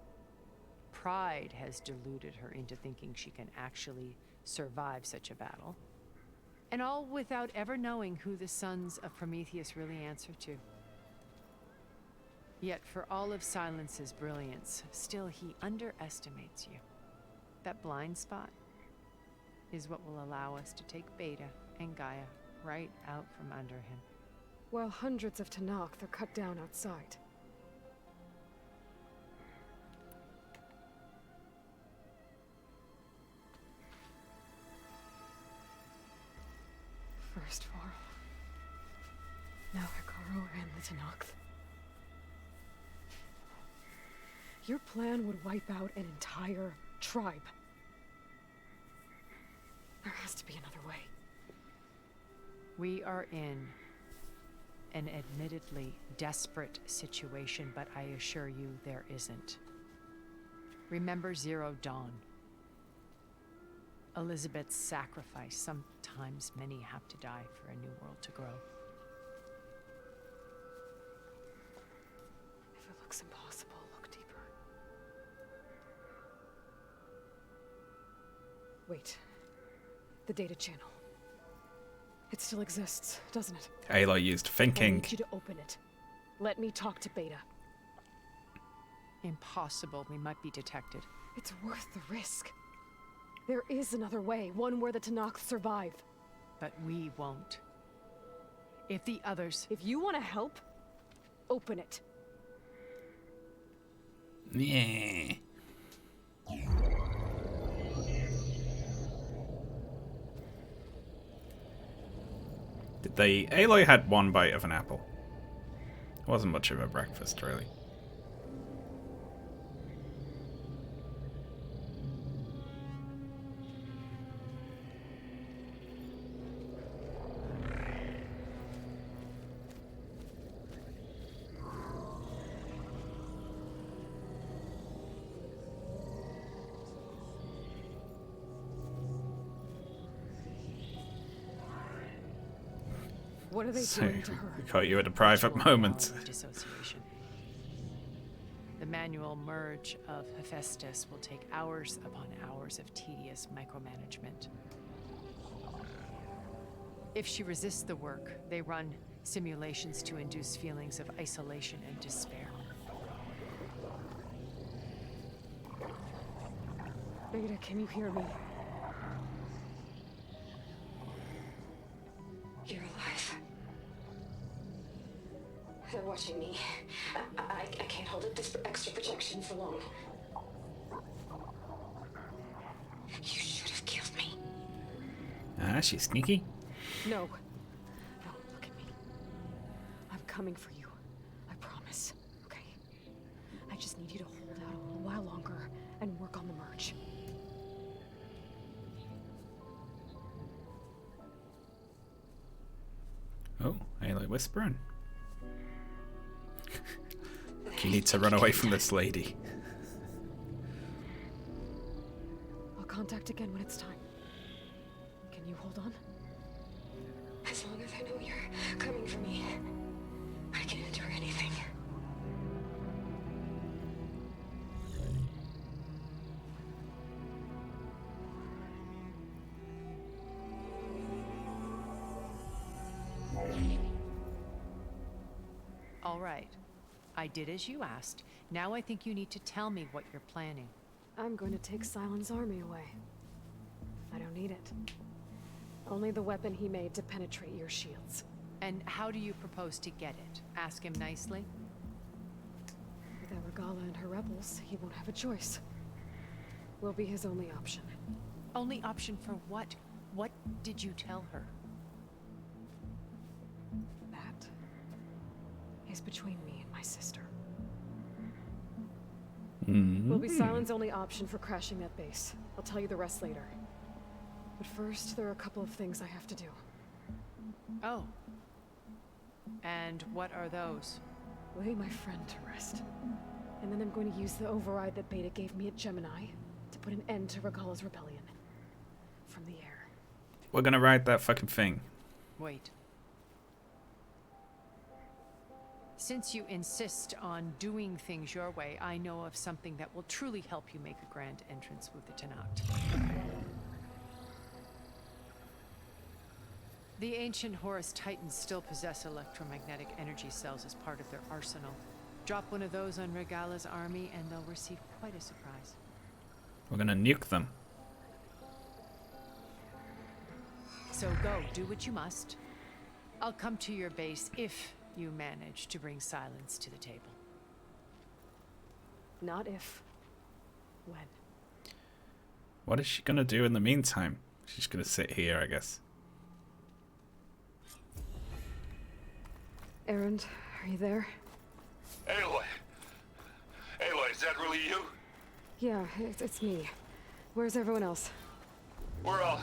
Pride has deluded her into thinking she can actually survive such a battle. And all without ever knowing who the Sons of Prometheus really answer to. Yet for all of Silence's brilliance, still he underestimates you. That blind spot is what will allow us to take Beta and Gaia right out from under him. While hundreds of Tenakth are cut down outside. First Varl. Now Hekarro and the Tenakth. Your plan would wipe out an entire tribe. There has to be another way. We are in an admittedly desperate situation, but I assure you there isn't. Remember Zero Dawn. Elizabeth's sacrifice. Sometimes many have to die for a new world to grow. If it looks impossible, look deeper. Wait. The data channel. It still exists, doesn't it? Aloy used I thinking. need you to open it. Let me talk to Beta. Impossible. We might be detected. It's worth the risk. There is another way, one where the Tenakth survive. But we won't. If the others... If you want to help, open it. Yeah. Did they... Aloy had one bite of an apple. It wasn't much of a breakfast, really. What are they So, doing to her? we caught you at a private moment. Dissociation. The manual merge of Hephaestus will take hours upon hours of tedious micromanagement. If she resists the work, they run simulations to induce feelings of isolation and despair. Beta, can you hear me? You're alive. They're watching me. I can't hold up this extra protection for long. You should have killed me. Ah, she's sneaky. No. No, look at me. I'm coming for you. I promise. Okay? I just need you to hold out a little while longer and work on the merge. Oh, Aloy whispering. You need to run away from this lady. I'll contact again when it's time. Can you hold on? As long as I know you're coming for me, I can endure anything. All right. I did as you asked. Now I think you need to tell me what you're planning. I'm going to take Sylens' army away. I don't need it. Only the weapon he made to penetrate your shields. And how do you propose to get it? Ask him nicely? Without Regala and her rebels, he won't have a choice. We'll be his only option. Only option for what? What did you tell her? That is between me and my sister. Will be Sylens' only option for crashing that base. I'll tell you the rest later. But first, there are a couple of things I have to do. Oh. And what are those? Lay my friend to rest. And then I'm going to use the override that Beta gave me at Gemini to put an end to Regala's rebellion. From the air. We're gonna ride that fucking thing. Wait. Since you insist on doing things your way, I know of something that will truly help you make a grand entrance with the Tenakth. The ancient Horus Titans still possess electromagnetic energy cells as part of their arsenal. Drop one of those on Regala's army and they'll receive quite a surprise. We're gonna nuke them. So go, do what you must. I'll come to your base if you manage to bring Sylens to the table. Not if. When. What is she gonna do in the meantime? She's gonna sit here, I guess. Erend, are you there? Aloy! Aloy, is that really you? Yeah, it's me. Where's everyone else? We're all...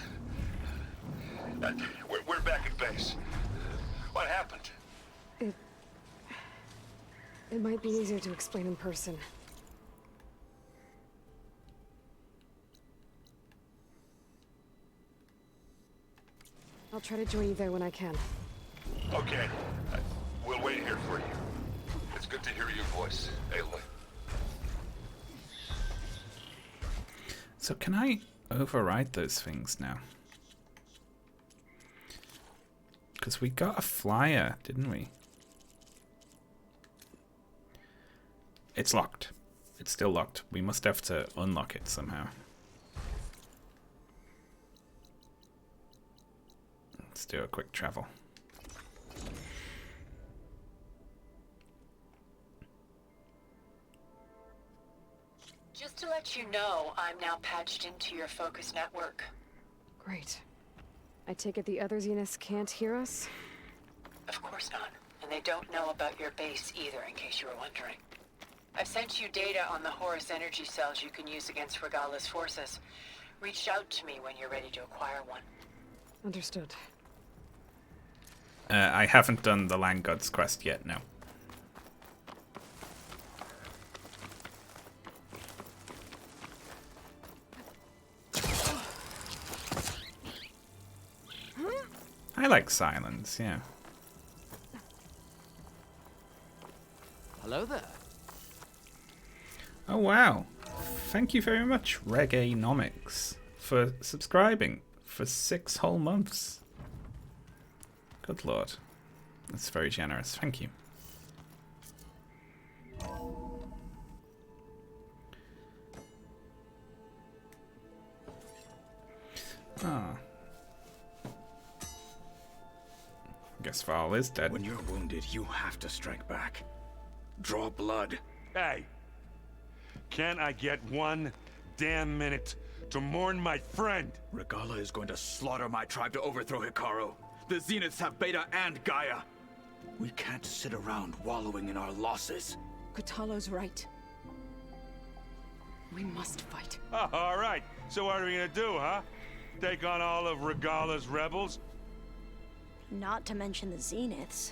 we're back at base. What happened? It might be easier to explain in person. I'll try to join you there when I can. Okay. We'll wait here for you. It's good to hear your voice, Aloy. So can I override those things now? Because we got a flyer, didn't we? It's locked. It's still locked. We must have to unlock it somehow. Let's do a quick travel. Just to let you know, I'm now patched into your focus network. Great. I take it the other Zeniths can't hear us? Of course not. And they don't know about your base either, in case you were wondering. I've sent you data on the Horus energy cells you can use against Regala's forces. Reach out to me when you're ready to acquire one. Understood. I haven't done the Land Gods quest yet, no. I like Sylens, yeah. Hello there. Oh wow. Thank you very much, Reggaenomics, for subscribing for 6 whole months. Good lord. That's very generous. Thank you. Ah. Guess Varl is dead. When you're wounded, you have to strike back. Draw blood. Hey! Can't I get 1 damn minute to mourn my friend? Regalla is going to slaughter my tribe to overthrow Hikaru. The Zeniths have Beta and Gaia. We can't sit around wallowing in our losses. Kotallo's right. We must fight. Oh, all right. So what are we gonna do, huh? Take on all of Regalla's rebels? Not to mention the Zeniths.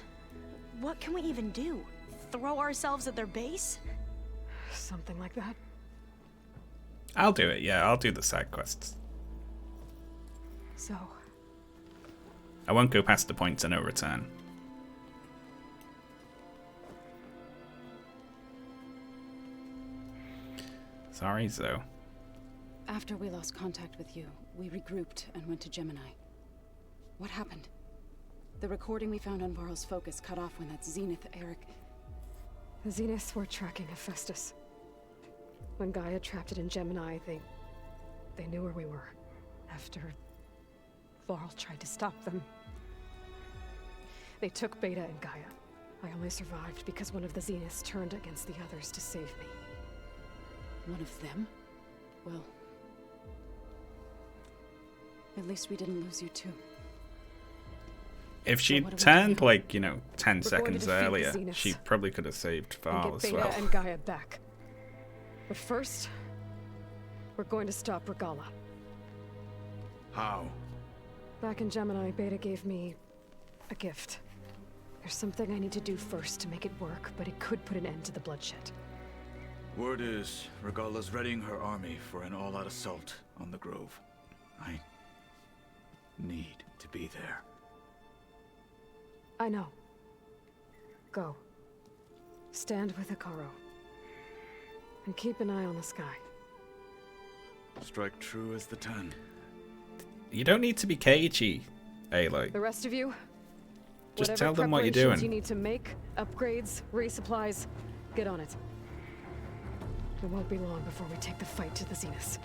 What can we even do? Throw ourselves at their base? Something like that. I'll do it, yeah, I'll do the side quests. So, I won't go past the point of no return. Sorry, Zoe. After we lost contact with you, we regrouped and went to Gemini. What happened? The recording we found on Varl's focus cut off when that Zenith Eric... The Zeniths were tracking Hephaestus. When Gaia trapped it in Gemini, they knew where we were. After Varl tried to stop them. They took Beta and Gaia. I only survived because one of the Zeniths turned against the others to save me. One of them? Well... at least we didn't lose you too. If she turned, like, you know, 10 seconds earlier, she probably could have saved Varl as well. Beta and Gaia back. But first, we're going to stop Regalla. How? Back in Gemini, Beta gave me a gift. There's something I need to do first to make it work, but it could put an end to the bloodshed. Word is, Regalla's readying her army for an all-out assault on the Grove. I need to be there. I know. Go. Stand with Hikaru. And keep an eye on the sky. Strike true as the 10. You don't need to be cagey, Aloy. The rest of you, just whatever tell them what you're preparations doing. You need to make, upgrades, resupplies, get on it. It won't be long before we take the fight to the Zeniths.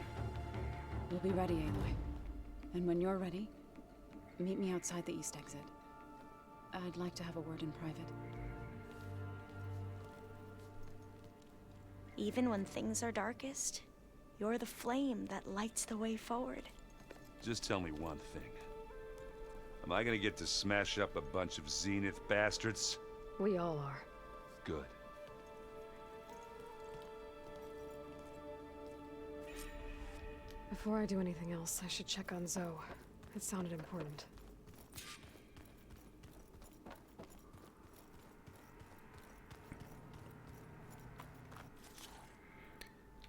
We'll be ready, Aloy. And when you're ready, meet me outside the east exit. I'd like to have a word in private. Even when things are darkest, you're the flame that lights the way forward. Just tell me one thing. Am I gonna get to smash up a bunch of Zenith bastards? We all are. Good. Before I do anything else, I should check on Zoe. It sounded important.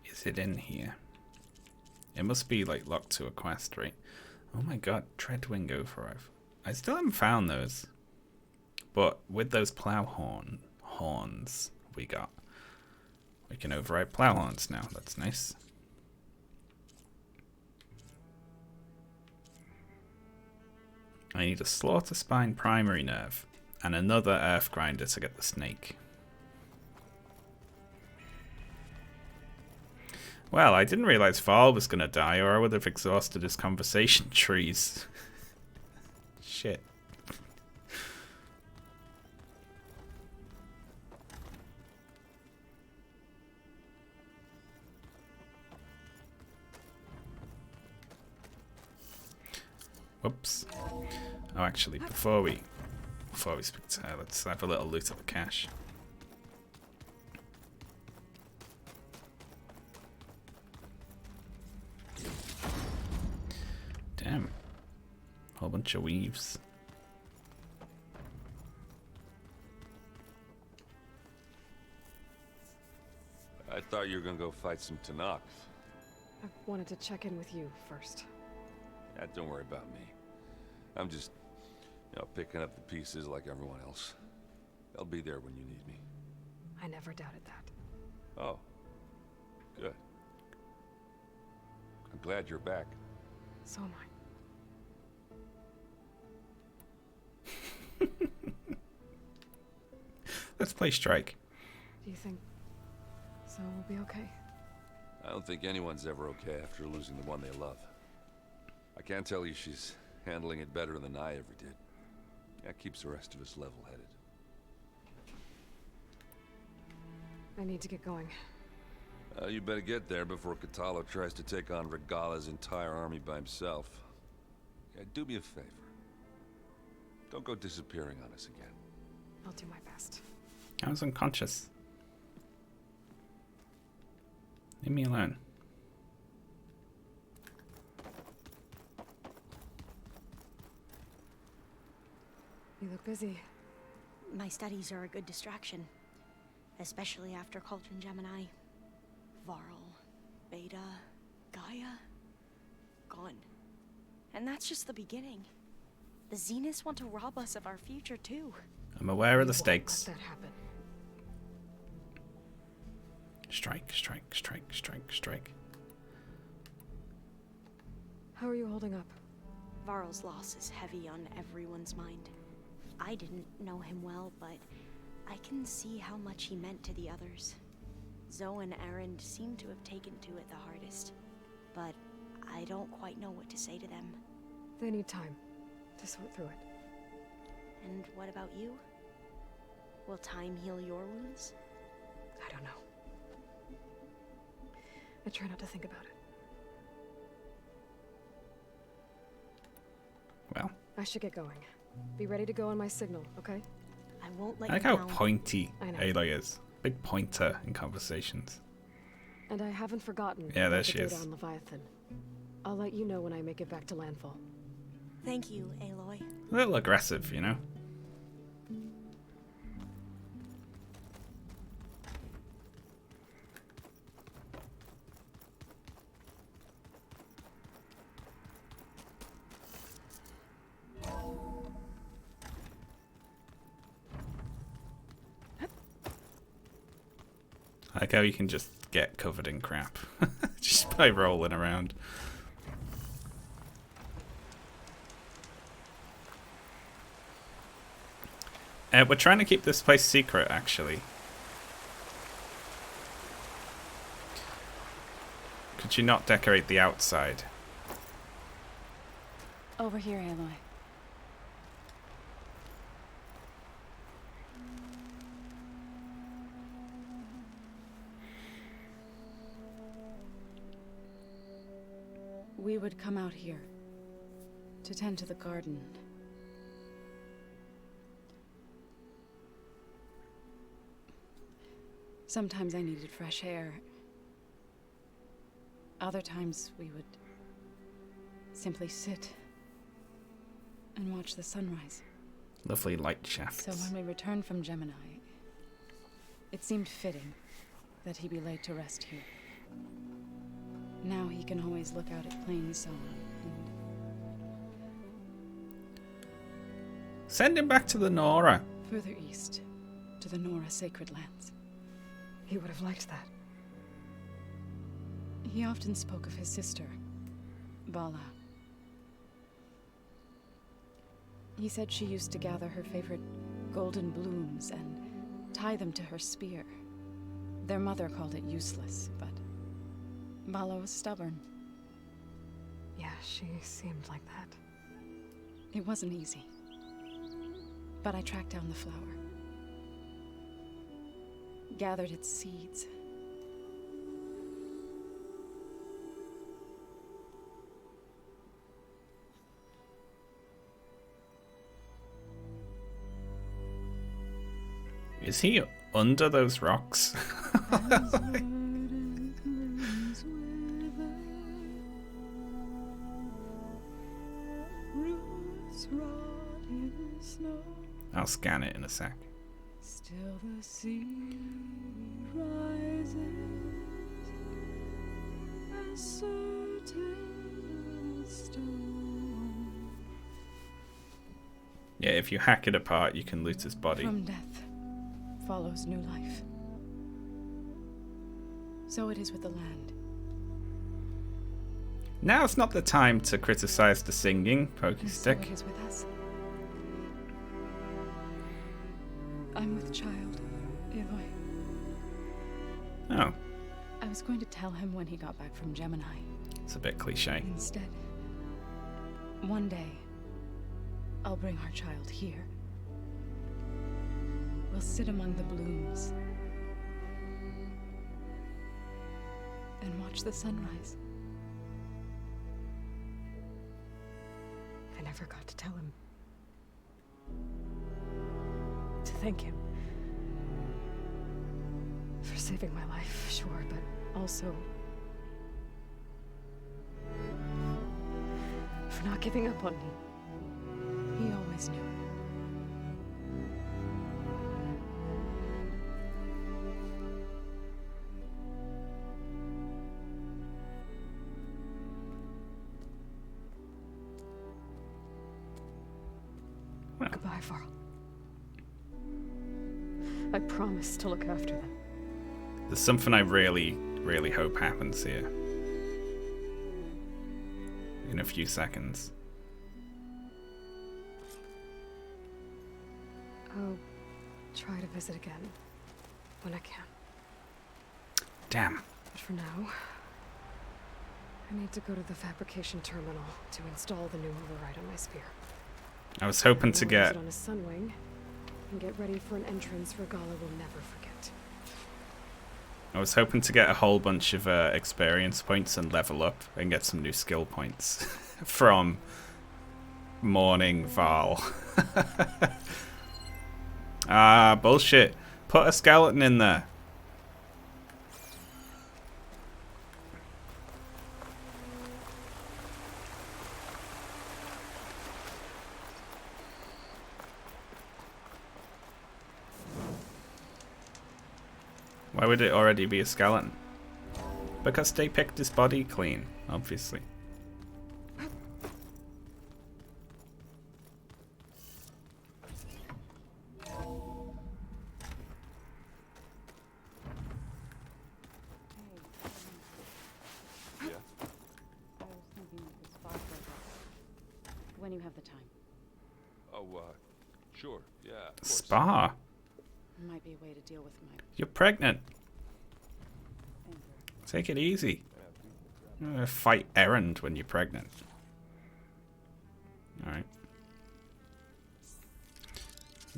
Is it in here? It must be like locked to a quest, right? Oh my god, Treadwing Override. I still haven't found those. But with those plow horns we got, we can override plow horns now. That's nice. I need a Slaughter Spine primary nerve and another Earth Grinder to get the snake. Well, I didn't realize Varl was gonna die, or I would have exhausted his conversation trees. Shit. Whoops. Oh, actually, before we speak to her, let's have a little loot at the cache. Damn. Whole bunch of weaves. I thought you were gonna go fight some Tenakth. I wanted to check in with you first. Yeah, don't worry about me. I'm just, picking up the pieces like everyone else. I'll be there when you need me. I never doubted that. Oh. Good. I'm glad you're back. So am I. Let's play Strike. Do you think Zoe will be okay? I don't think anyone's ever okay after losing the one they love. I can tell you she's handling it better than I ever did. That keeps the rest of us level-headed. I need to get going. You better get there before Kotallo tries to take on Regalla's entire army by himself. Yeah, do me a favor. Don't go disappearing on us again. I'll do my best. I was unconscious. Leave me alone. You look busy. My studies are a good distraction. Especially after Cauldron Gemini. Varl, Beta, Gaia, gone. And that's just the beginning. The Zeniths want to rob us of our future too. I'm aware of the stakes. Let that happen. Strike, strike, strike, strike, strike. How are you holding up? Varl's loss is heavy on everyone's mind. I didn't know him well, but I can see how much he meant to the others. Zoe and Erend seem to have taken to it the hardest, but I don't quite know what to say to them. They need time to sort through it. And what about you? Will time heal your wounds? I don't know. I try not to think about it. Well. I should get going. Be ready to go on my signal, okay? I won't let I like you how down. pointy I know. Aloy is. Big pointer in conversations. And I haven't forgotten Yeah, there about she the data is. on Leviathan. I'll let you know when I make it back to landfall. Thank you, Aloy. A little aggressive, you know? I like how you can just get covered in crap just by rolling around. We're trying to keep this place secret, actually. Could you not decorate the outside? Over here, Aloy. We would come out here to tend to the garden. Sometimes I needed fresh air. Other times we would simply sit and watch the sunrise. Lovely light shafts. So when we returned from Gemini, it seemed fitting that he be laid to rest here. Now he can always look out at Plain Song and... Send him back to the Nora. further east, to the Nora Sacred Lands. He would have liked that. He often spoke of his sister, Bala. He said she used to gather her favorite golden blooms and tie them to her spear. Their mother called it useless, but Bala was stubborn. Yeah, she seemed like that. It wasn't easy. But I tracked down the flower. Gathered its seeds. Is he under those rocks? I'll scan it in a sec. Still the sea rises as certain as stone. Yeah, if you hack it apart, you can loot his body. From death follows new life. So it is with the land. Now's not the time to criticize the singing, Pokey And so Stick. it is with us. I'm with child, Aloy. Oh, I was going to tell him when he got back from Gemini. it's a bit cliche. Instead, one day, I'll bring our child here. We'll sit among the blooms and watch the sunrise. I never got to tell him. To thank him. For saving my life, sure, but also for not giving up on me. He always knew. Goodbye, Varl. I promise to look after them. There's something I really, really hope happens here. In a few seconds. I'll try to visit again when I can. Damn. But for now, I need to go to the fabrication terminal to install the new override on my spear. I was hoping to I'll use get... it on a Sunwing and get ready for an entrance Regala will never forget. I was hoping to get a whole bunch of experience points and level up and get some new skill points from Morning Varl. Ah, bullshit. Put a skeleton in there. Why would it already be a skeleton? Because they picked his body clean, obviously. When you have the time. Oh, sure, yeah. Of course. Spa? Might be a way to deal with my... You're pregnant. Take it easy. Fight Errand when you're pregnant. Alright.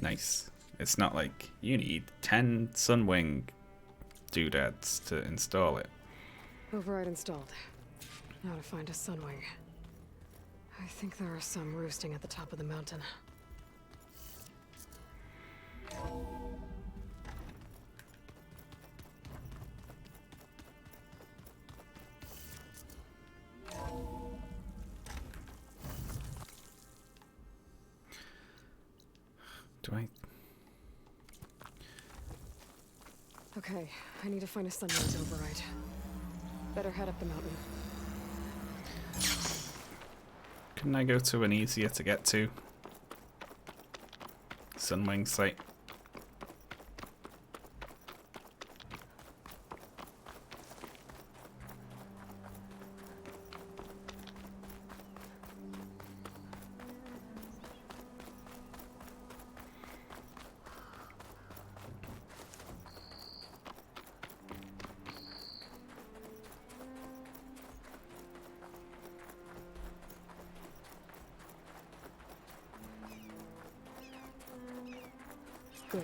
Nice. It's not like you need 10 Sunwing doodads to install it. Override installed. Now to find a Sunwing. I think there are some roosting at the top of the mountain. Do I? Okay, I need to find a Sunwing to override. Better head up the mountain. Couldn't I go to an easier to get to Sunwing site? Good.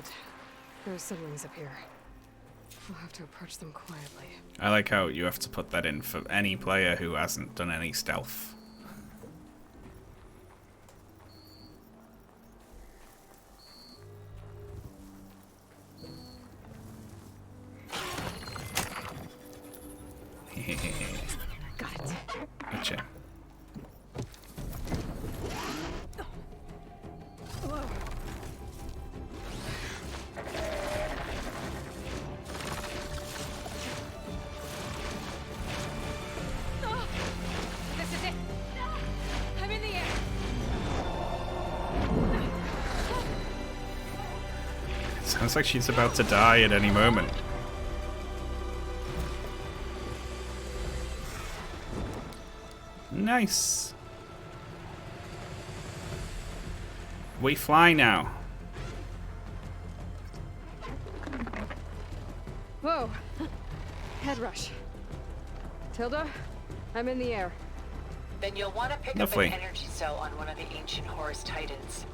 There are Sunwings up here. We'll have to approach them quietly. I like how you have to put that in for any player who hasn't done any stealth. Got it. Gotcha. This is it! I'm in the air! Sounds like she's about to die at any moment. Nice. We fly now. Whoa! Head rush. Tilda, I'm in the air. Then you'll want to pick Lovely. up an energy cell on one of the ancient Horus Titans.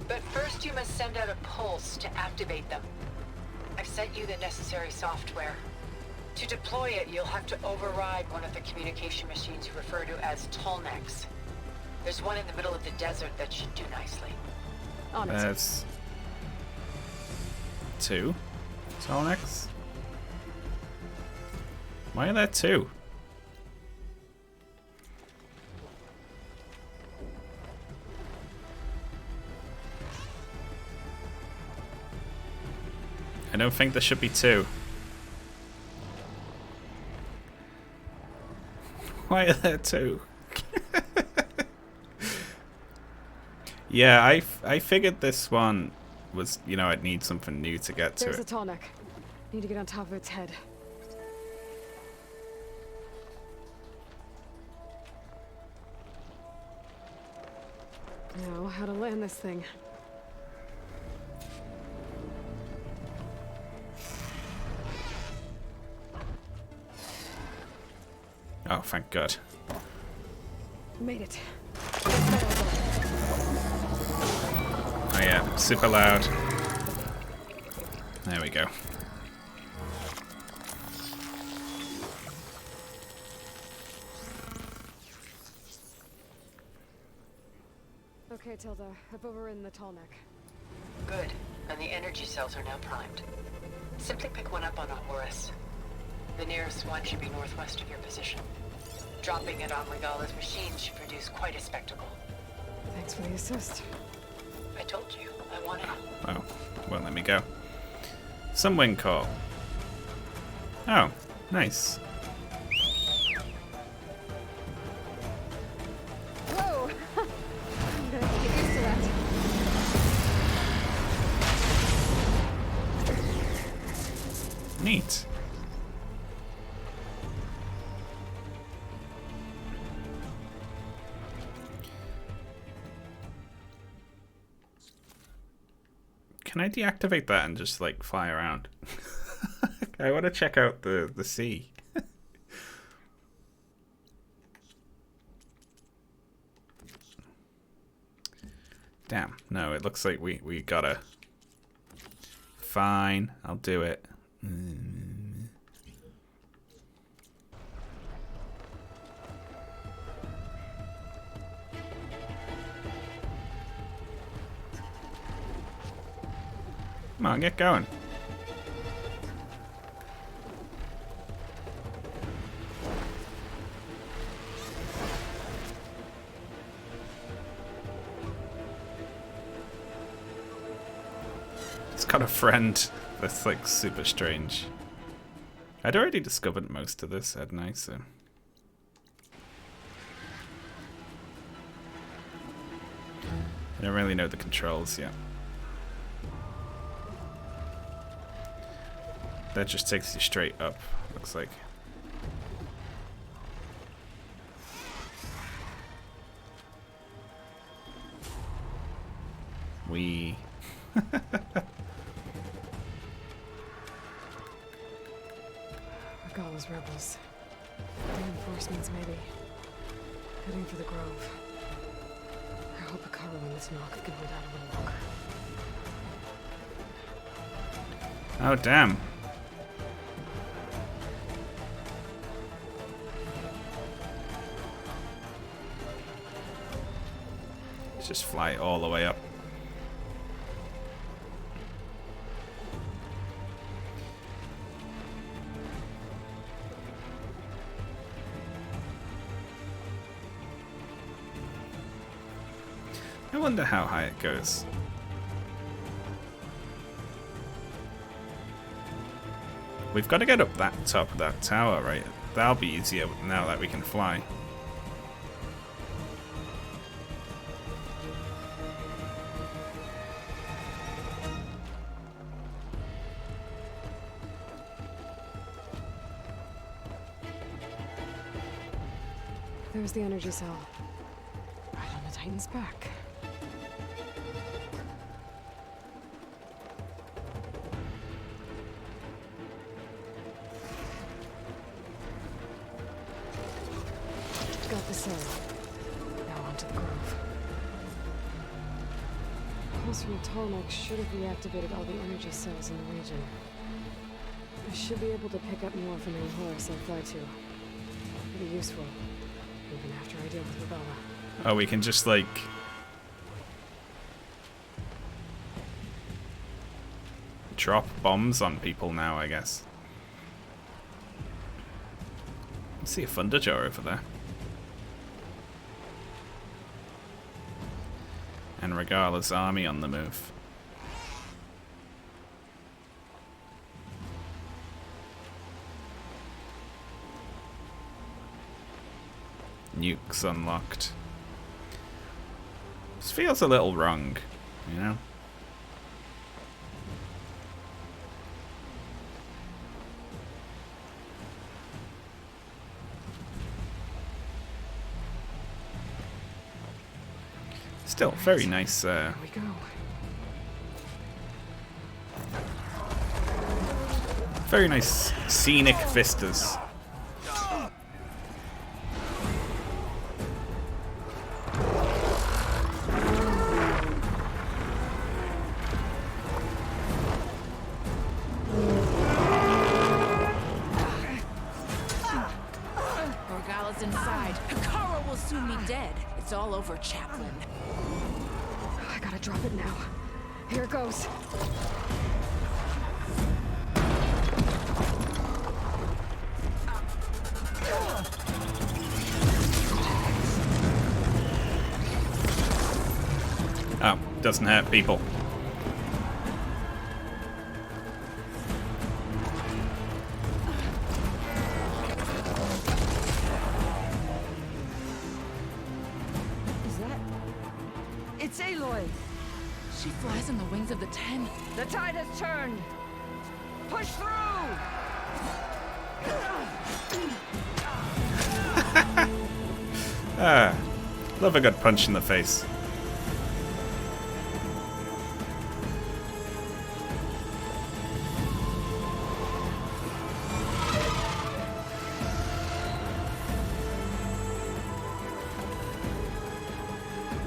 But first you must send out a pulse to activate them. I've sent you the necessary software. To deploy it, you'll have to override one of the communication machines you refer to as Tolnecs. There's one in the middle of the desert that should do nicely. There's 2 Tolnecs. Why are there 2? I don't think there should be 2. Why are there 2? Yeah, I figured this one was, you know, I'd need something new to get to There's it. a Tolnec. Need to get on top of its head. Now, how to land this thing. Oh, thank God. Made it. Oh yeah, super loud. There we go. Okay, Tilda. I've overridden the Tolnec. Good. And the energy cells are now primed. Simply pick one up on a Horus. The nearest one should be northwest of your position. Dropping it on Regala's machine should produce quite a spectacle. Thanks for the assist. I told you, I wanted it. Oh, won't let me go. Some wing call. Oh, nice. Whoa! I'm gonna get used to that. Neat. Can I deactivate that and just like fly around? I want to check out the sea. Damn, no, it looks like we gotta. Fine, I'll do it. Come on, get going. It's got a friend that's like super strange. I'd already discovered most of this, hadn't I? So. I don't really know the controls yet. That just takes you straight up, looks like. We. Regala's rebels. Reinforcements, maybe. Heading for the Grove. I hope Hikaru and this knock can hold out a little longer. Oh, damn. Let's just fly all the way up. I wonder how high it goes. We've got to get up that top of that tower, right? That'll be easier now that we can fly. There's the energy cell. Right on the Titan's back. Got the cell. Now onto the grove. Pulse from the Tallneck should have reactivated all the energy cells in the region. I should be able to pick up more from any horse I fly to. It'll be useful, even after I deal with Regalla. Oh, we can just, like... drop bombs on people now, I guess. I see a Thunderjaw over there. And Regalla's army on the move. Nukes unlocked. This feels a little wrong, you know? Still, very nice. Here we go. Very nice scenic vistas. Regalla's inside. Hekara will soon be dead. It's all over, Chaplain. I gotta drop it now. Here it goes. Oh, doesn't hurt people. It's Aloy! She flies on the wings of the Ten. The tide has turned! Push through! Ah, love a good punch in the face.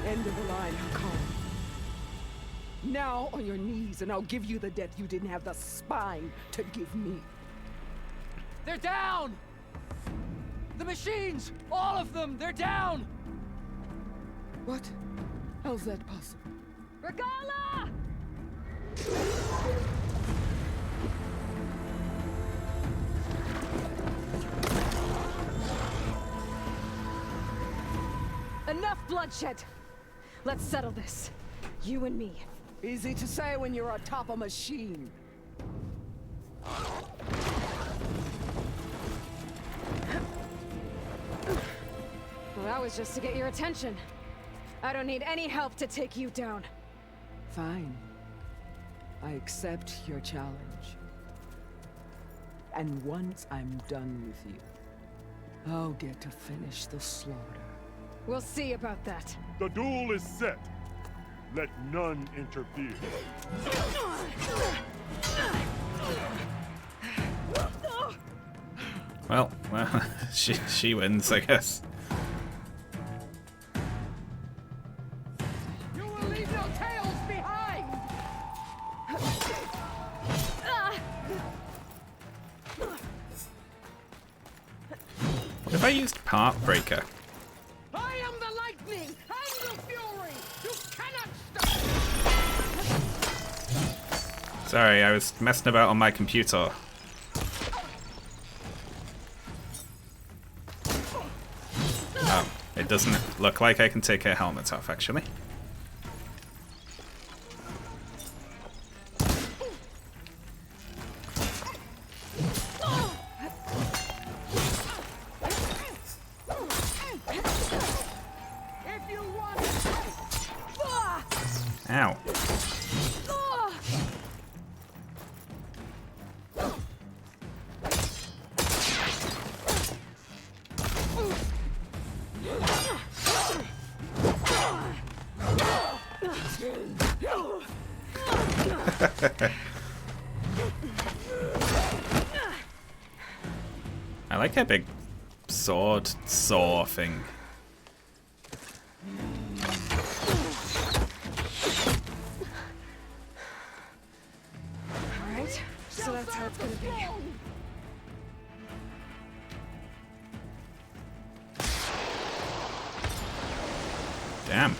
End of the line, Hekara. Now on your knees, and I'll give you the death you didn't have the spine to give me. They're down! The machines! All of them! They're down! What? How's that possible? Regalla! Enough bloodshed! Let's settle this. You and me. Easy to say when you're atop a machine. Well, that was just to get your attention. I don't need any help to take you down. Fine. I accept your challenge. And once I'm done with you, I'll get to finish the slaughter. We'll see about that. The duel is set. Let none interfere. Well, she wins, I guess. You will leave no tails behind! What if I used Part Breaker? I am the lightning and the fury! You cannot stop! Sorry, I was messing about on my computer. Oh, it doesn't look like I can take her helmet off, actually. Ow. I like her big sword saw thing. Alright, so that's how it's gonna be. Damn.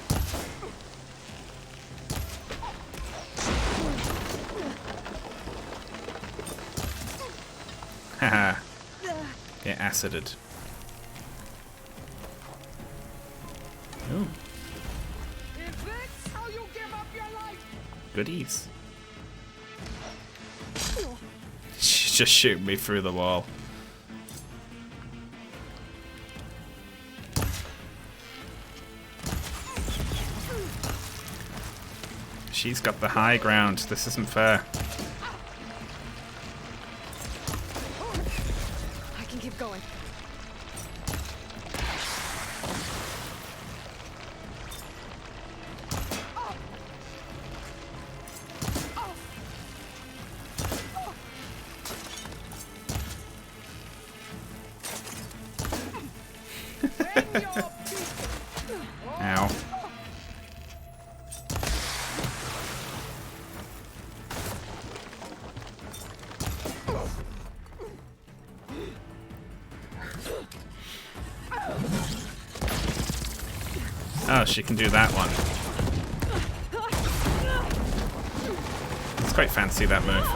Haha. Get acided. Ooh. Is this how you give up your life? Goodies. She's just shooting me through the wall. She's got the high ground. This isn't fair. I can keep going. Ow. Oh, she can do that one. It's quite fancy, that move.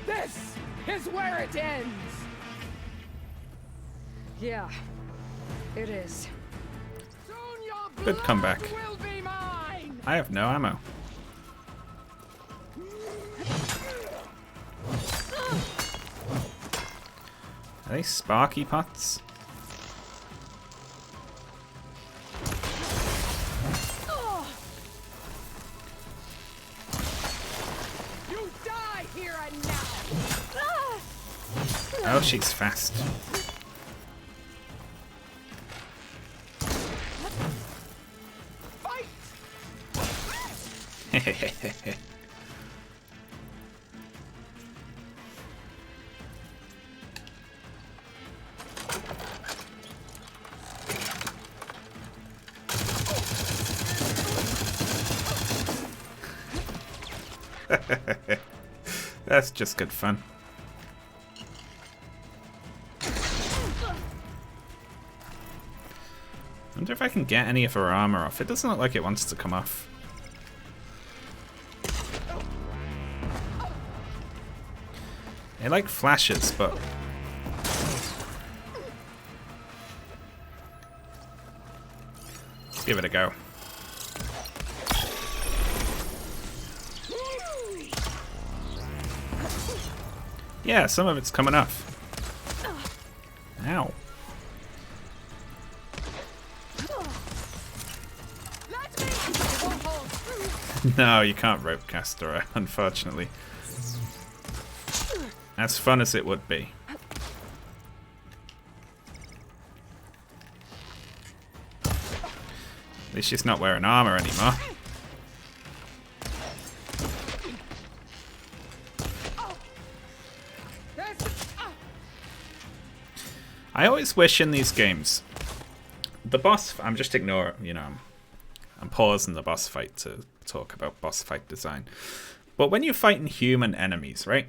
This is where it ends. Yeah, it is. Good comeback. I have no ammo. Are they sparky pots? You die here and now. Oh, she's fast. That's just good fun. I wonder if I can get any of her armor off. It doesn't look like it wants to come off. It like flashes, but let's give it a go. Yeah, some of it's coming off. Ow. No, you can't rope cast her, unfortunately. As fun as it would be. At least she's not wearing armor anymore. I always wish in these games, the boss, I'm just ignoring, you know, I'm pausing the boss fight to talk about boss fight design. But when you're fighting human enemies, right,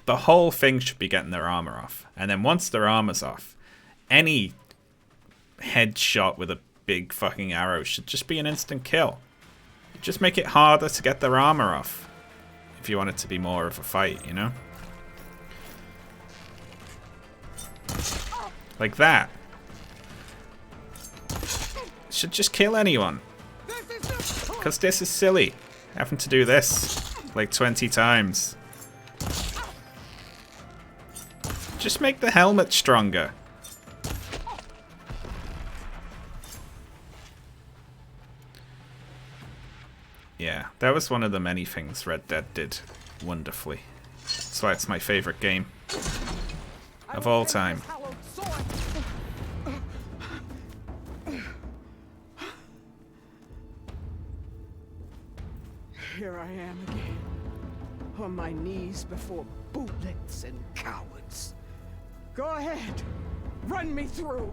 the whole thing should be getting their armor off. And then once their armor's off, any headshot with a big fucking arrow should just be an instant kill. Just make it harder to get their armor off if you want it to be more of a fight, you know? Like that. Should just kill anyone. Because this is silly. Having to do this like 20 times. Just make the helmet stronger. Yeah, that was one of the many things Red Dead did wonderfully. That's why it's my favorite game. of all time. Here I am again, on my knees before bootlets and cowards. Go ahead, run me through.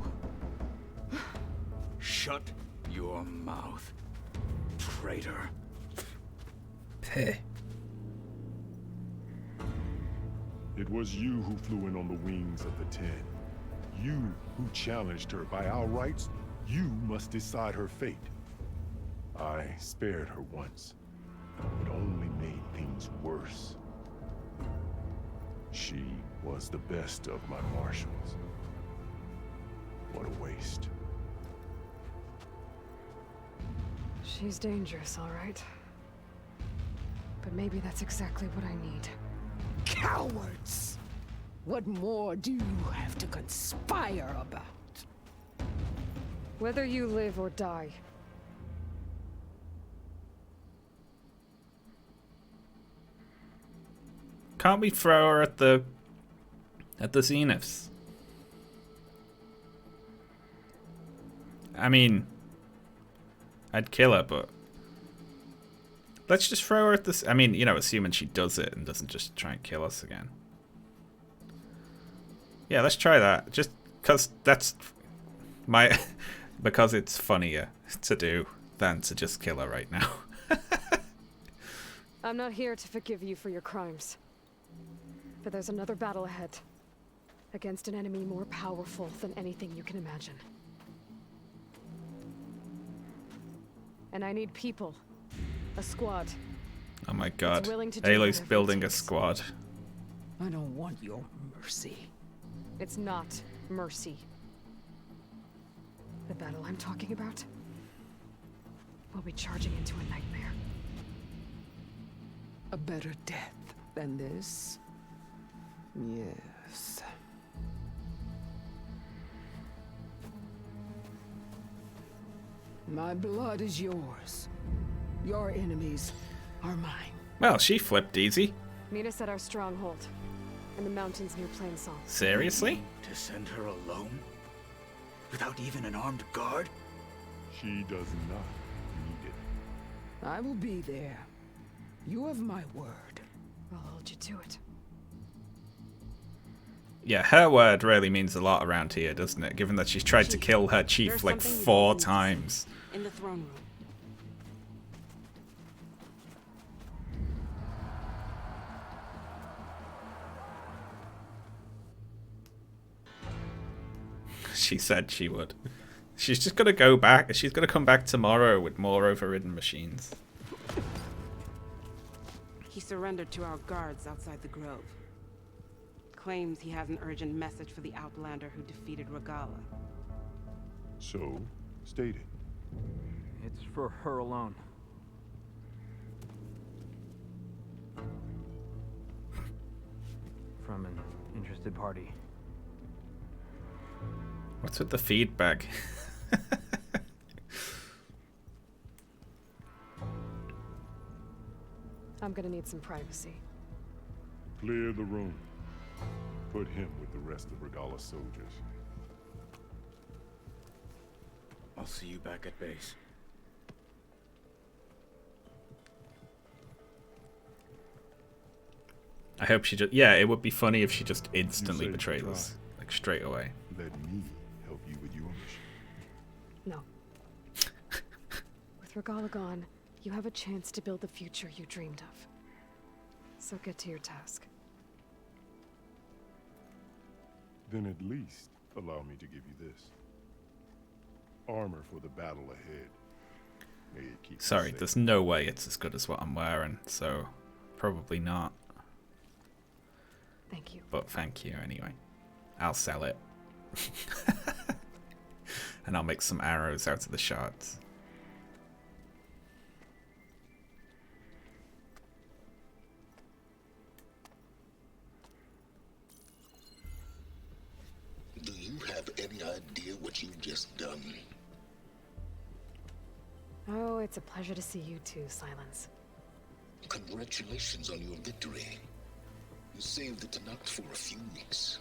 Shut your mouth, traitor. Heh. It was you who flew in on the wings of the Ten. You who challenged her. By our rights, you must decide her fate. I spared her once, but only made things worse. She was the best of my marshals. What a waste. She's dangerous, all right. But maybe that's exactly what I need. Cowards! What more do you have to conspire about? Whether you live or die. Can't we throw her at the Zeniths? I mean, I'd kill her, but let's just throw her at this. I mean, you know, assuming she does it and doesn't just try and kill us again. Yeah, let's try that. Just because that's my because it's funnier to do than to just kill her right now. I'm not here to forgive you for your crimes. But there's another battle ahead. Against an enemy more powerful than anything you can imagine. And I need people. A squad. Oh my god. willing to do Aloy's whatever it building a takes. squad. I don't want your mercy. It's not mercy. The battle I'm talking about will be charging into a nightmare. A better death than this? Yes. My blood is yours. Your enemies are mine. Well, she flipped easy. Meet us at our stronghold. In the mountains near Plainsong. Seriously? To send her alone? Without even an armed guard? She does not need it. I will be there. You have my word. I'll hold you to it. Yeah, her word really means a lot around here, doesn't it? Given that she's tried to kill her chief There's like something you 4 all need to see. times. In the throne room. She said she would. She's just gonna go back. She's gonna come back tomorrow with more overridden machines. He surrendered to our guards outside the grove. Claims he has an urgent message for the Outlander who defeated Regala. So, state it. It's for her alone. From an interested party. What's with the feedback? I'm gonna need some privacy. Clear the room. Put him with the rest of Regala's soldiers. I'll see you back at base. I hope she just... Yeah, it would be funny if she just instantly You said betrayed you us. Like, straight away. Let me help you with your mission. No. With Regala gone, you have a chance to build the future you dreamed of. So get to your task. Then at least allow me to give you this. Armor for the battle ahead. May it keep you Sorry, safe. there's no way it's as good as what I'm wearing, so probably not. Thank you. But thank you anyway. I'll sell it. And I'll make some arrows out of the shards. Do you have any idea what you've just done? Oh, it's a pleasure to see you too, Silence. Congratulations on your victory. You saved the Tenakth for a few weeks.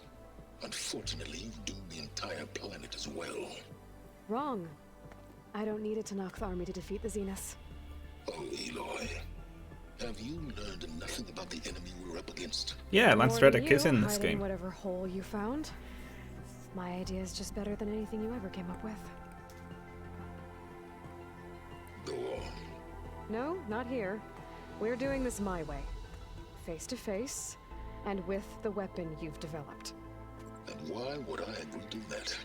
Unfortunately, you've doomed the entire planet as well. Wrong. I don't need a Tanakh army to defeat the Zeniths. Oh, Aloy. Have you learned nothing about the enemy we're up against? Yeah, Lance More than Reddick is you, in this hiding game. Whatever hole you found. My idea is just better than anything you ever came up with. Go on. No, not here. We're doing this my way. Face to face, and with the weapon you've developed. And why would I agree to that?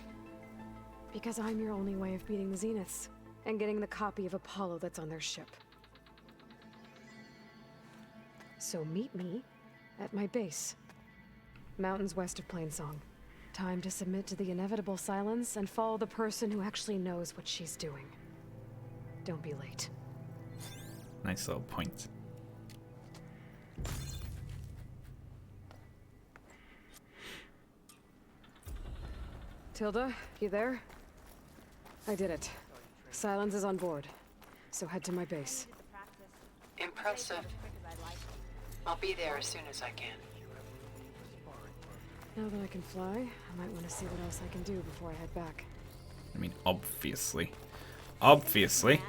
Because I'm your only way of beating the Zeniths, and getting the copy of Apollo that's on their ship. So meet me at my base. Mountains west of Plainsong. Time to submit to the inevitable silence and follow the person who actually knows what she's doing. Don't be late. Nice little point. Tilda, you there? I did it. Silence is on board. So head to my base. Impressive. I'll be there as soon as I can. Now that I can fly, I might want to see what else I can do before I head back. I mean, obviously. Obviously.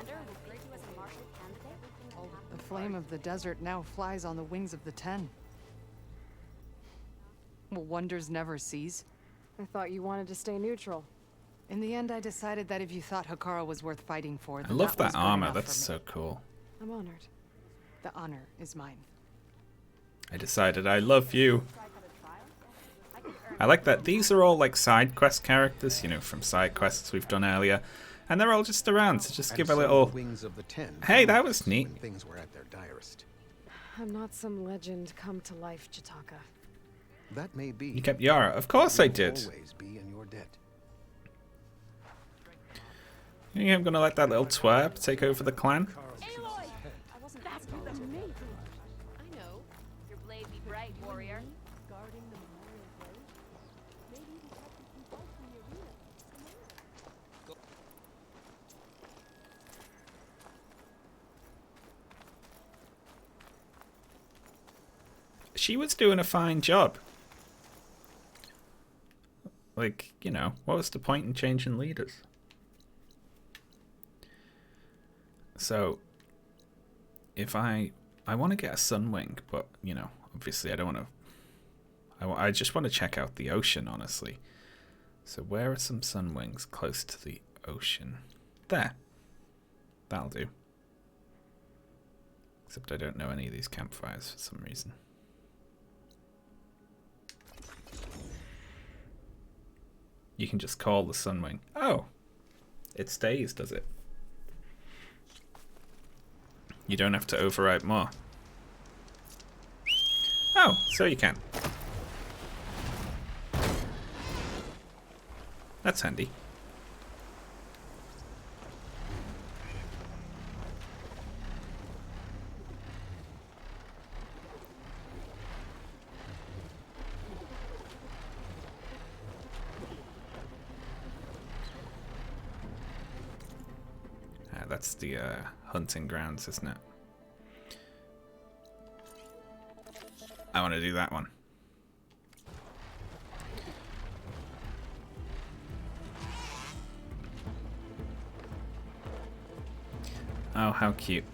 The flame of the desert now flies on the wings of the Ten. Will wonders never cease? I thought you wanted to stay neutral. In the end, I decided that if you thought Hekara was worth fighting for, I then love that was that good armor. enough That's for me. so cool. I'm honored. The honor is mine. I decided I love you. I like that these are all like side quest characters, you know, from side quests we've done earlier. And they're all just around to just give a little... Wings of the Ten. Hey, that was neat. When things were at their direst. I'm not some legend come to life, Chitaka. That may be. You kept Yara. Of course I did. Always be in your debt. You think I'm going to let that little twerp take over the clan? Aloy! I wasn't that to me. I know. Your blade be bright, warrior. Guarding the memorial blade? Maybe you detected some folks in the arena. She was doing a fine job. Like, you know, what was the point in changing leaders? So, if I want to get a Sunwing, but, you know, obviously I don't want to... I just want to check out the ocean, honestly. So where are some Sunwings close to the ocean? There. That'll do. Except I don't know any of these campfires for some reason. You can just call the Sunwing. Oh! It stays, does it? You don't have to override more. Oh, so you can. That's handy. That's the hunting grounds, isn't it? I want to do that one. Oh, how cute.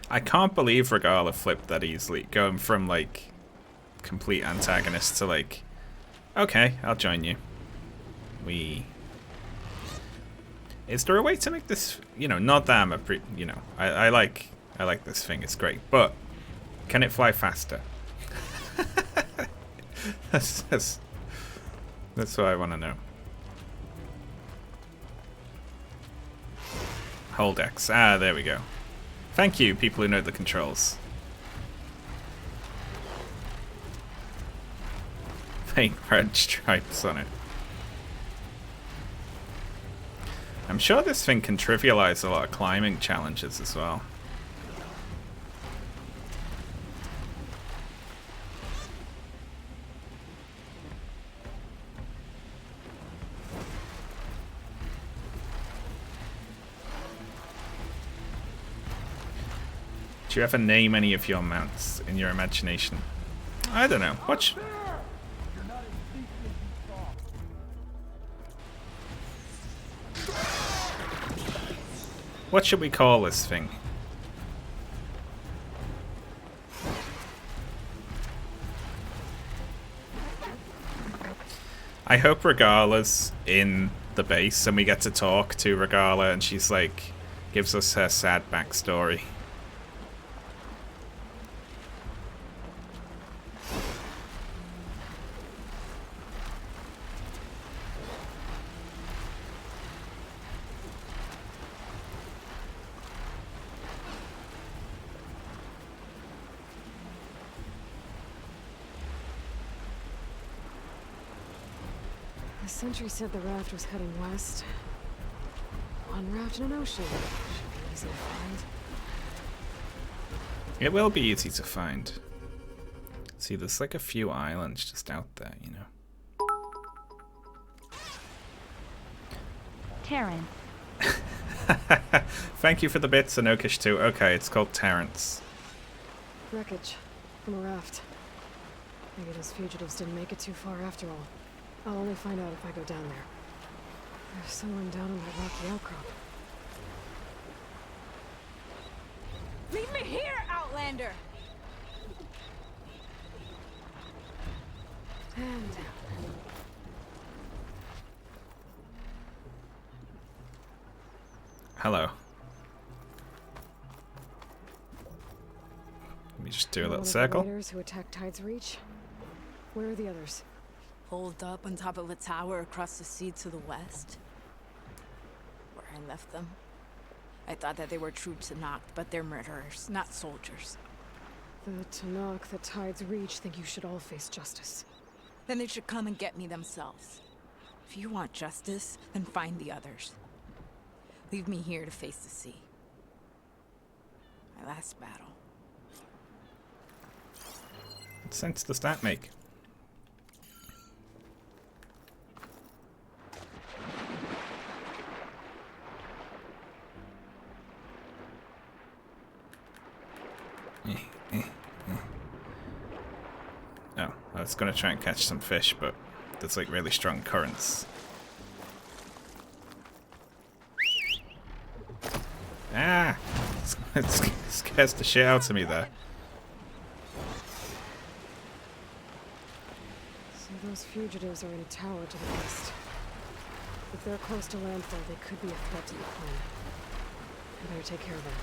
I can't believe Regala flipped that easily, going from like complete antagonist to like, okay, I'll join you. Is there a way to make this, you know, not that I'm a you know, I like this thing, it's great, but can it fly faster? that's what I want to know. Hold X. Ah, there we go. Thank you, people who know the controls. Faint red stripes on it. I'm sure this thing can trivialize a lot of climbing challenges as well. Do you ever name any of your mounts in your imagination? I don't know. What should we call this thing? I hope Regala's in the base and we get to talk to Regala and she's like, gives us her sad backstory. The sentry said the raft was heading west. One raft in an ocean. Should be easy to find. It will be easy to find. See, there's like a few islands just out there, you know. Terrence. Thank you for the bits, Anokish too. Okay, it's called Terrence. Wreckage from a raft. Maybe those fugitives didn't make it too far after all. I'll only find out if I go down there. There's someone down on that rocky outcrop. Leave me here, Outlander! And down. Hello. Let me just do a little circle. The raiders who attacked Tide's Reach. Where are the others? Holed up on top of a tower across the sea to the west. Where I left them. I thought that they were true Tenakth, but they're murderers, not soldiers. The Tenakth that Tide's Reach think you should all face justice. Then they should come and get me themselves. If you want justice, then find the others. Leave me here to face the sea. My last battle. What sense does that make? Oh, I was going to try and catch some fish, but there's like really strong currents. Ah! It scares the shit out of me there. So those fugitives are in a tower to the west. If they're close to landfall, they could be a threat to the clan. I better take care of them.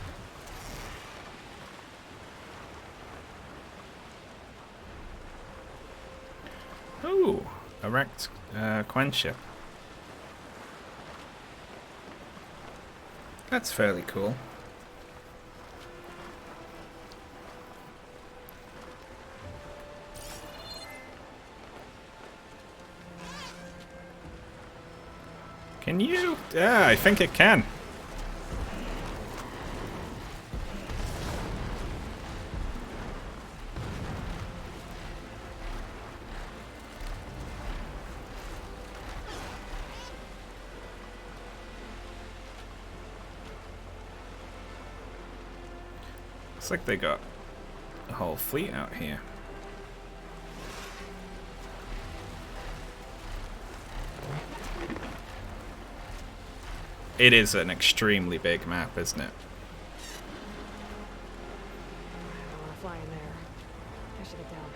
Ooh, a wrecked Quen ship. That's fairly cool. Can you? Yeah, I think it can. Looks like they got a whole fleet out here. It is an extremely big map, isn't it? I don't want to fly in there. I should get down.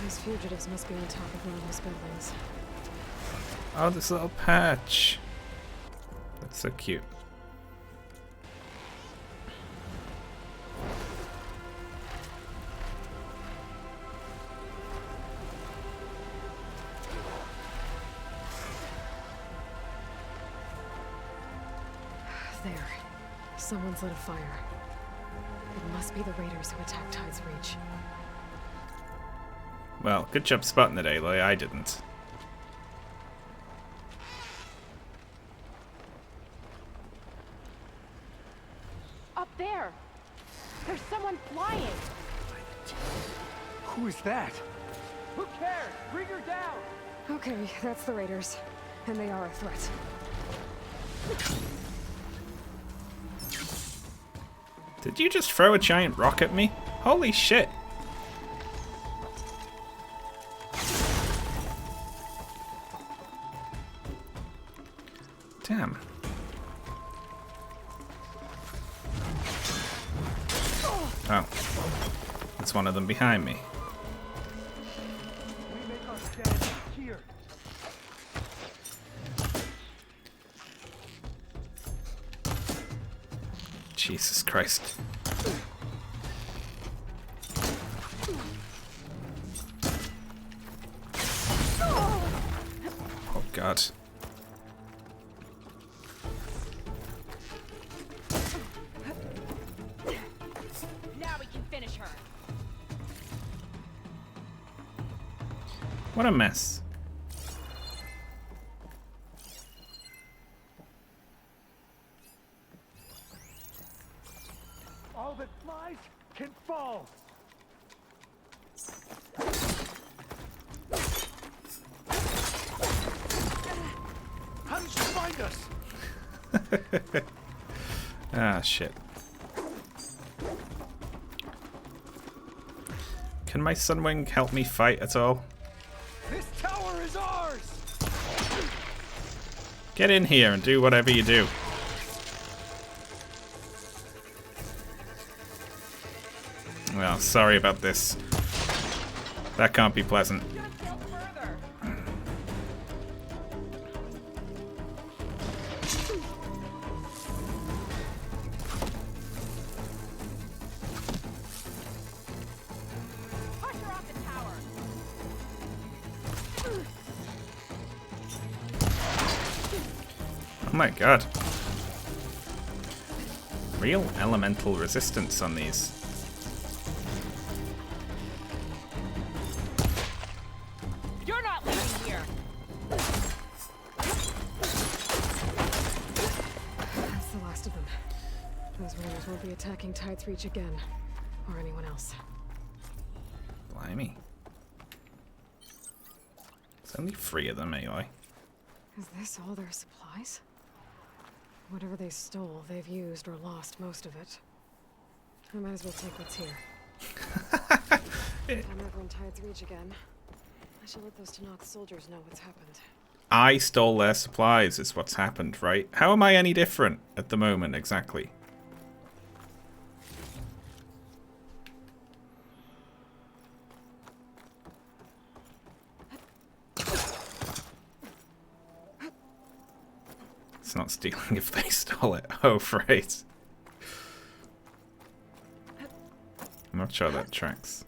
These fugitives must be on top of one of those buildings. Oh, this little patch. That's so cute. There. Someone's lit a fire. It must be the raiders who attacked Tide's Reach. Well, good job spotting it, Aloy. I didn't. Up there! There's someone flying! Who is that? Who cares? Bring her down! Okay, that's the raiders. And they are a threat. Did you just throw a giant rock at me? Holy shit. Damn. Oh. It's one of them behind me. We make our stand here. Jesus Christ. Oh God. Now we can finish her. What a mess. All that flies can fall. How did you find us? Ah, shit. Can my Sunwing help me fight at all? This tower is ours. Get in here and do whatever you do. Well, sorry about this. That can't be pleasant. Oh my god. Real elemental resistance on these. You're not leaving here. That's the last of them. Those raiders won't be attacking Tide's Reach again. Or anyone else. Blimey. There's only 3 of them, Aloy. Is this all their supplies? Whatever they stole, they've used or lost most of it. I might as well take what's here. If I'm ever in Tide's Reach again, I shall let those Tenakth soldiers know what's happened. I stole their supplies is what's happened, right? How am I any different at the moment, exactly? It's not stealing if they stole it. Oh, right. I'm not sure that tracks.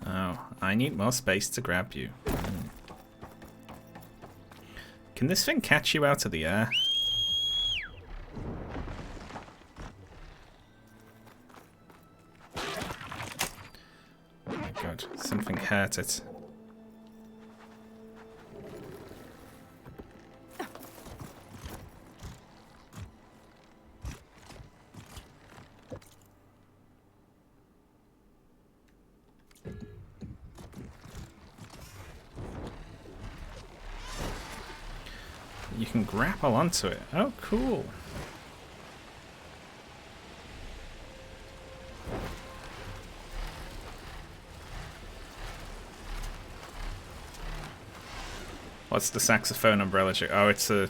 Oh, I need more space to grab you. Can this thing catch you out of the air? Oh my god, something hurt it. You can grapple onto it. Oh, cool. What's the saxophone umbrella joke? Oh, it's a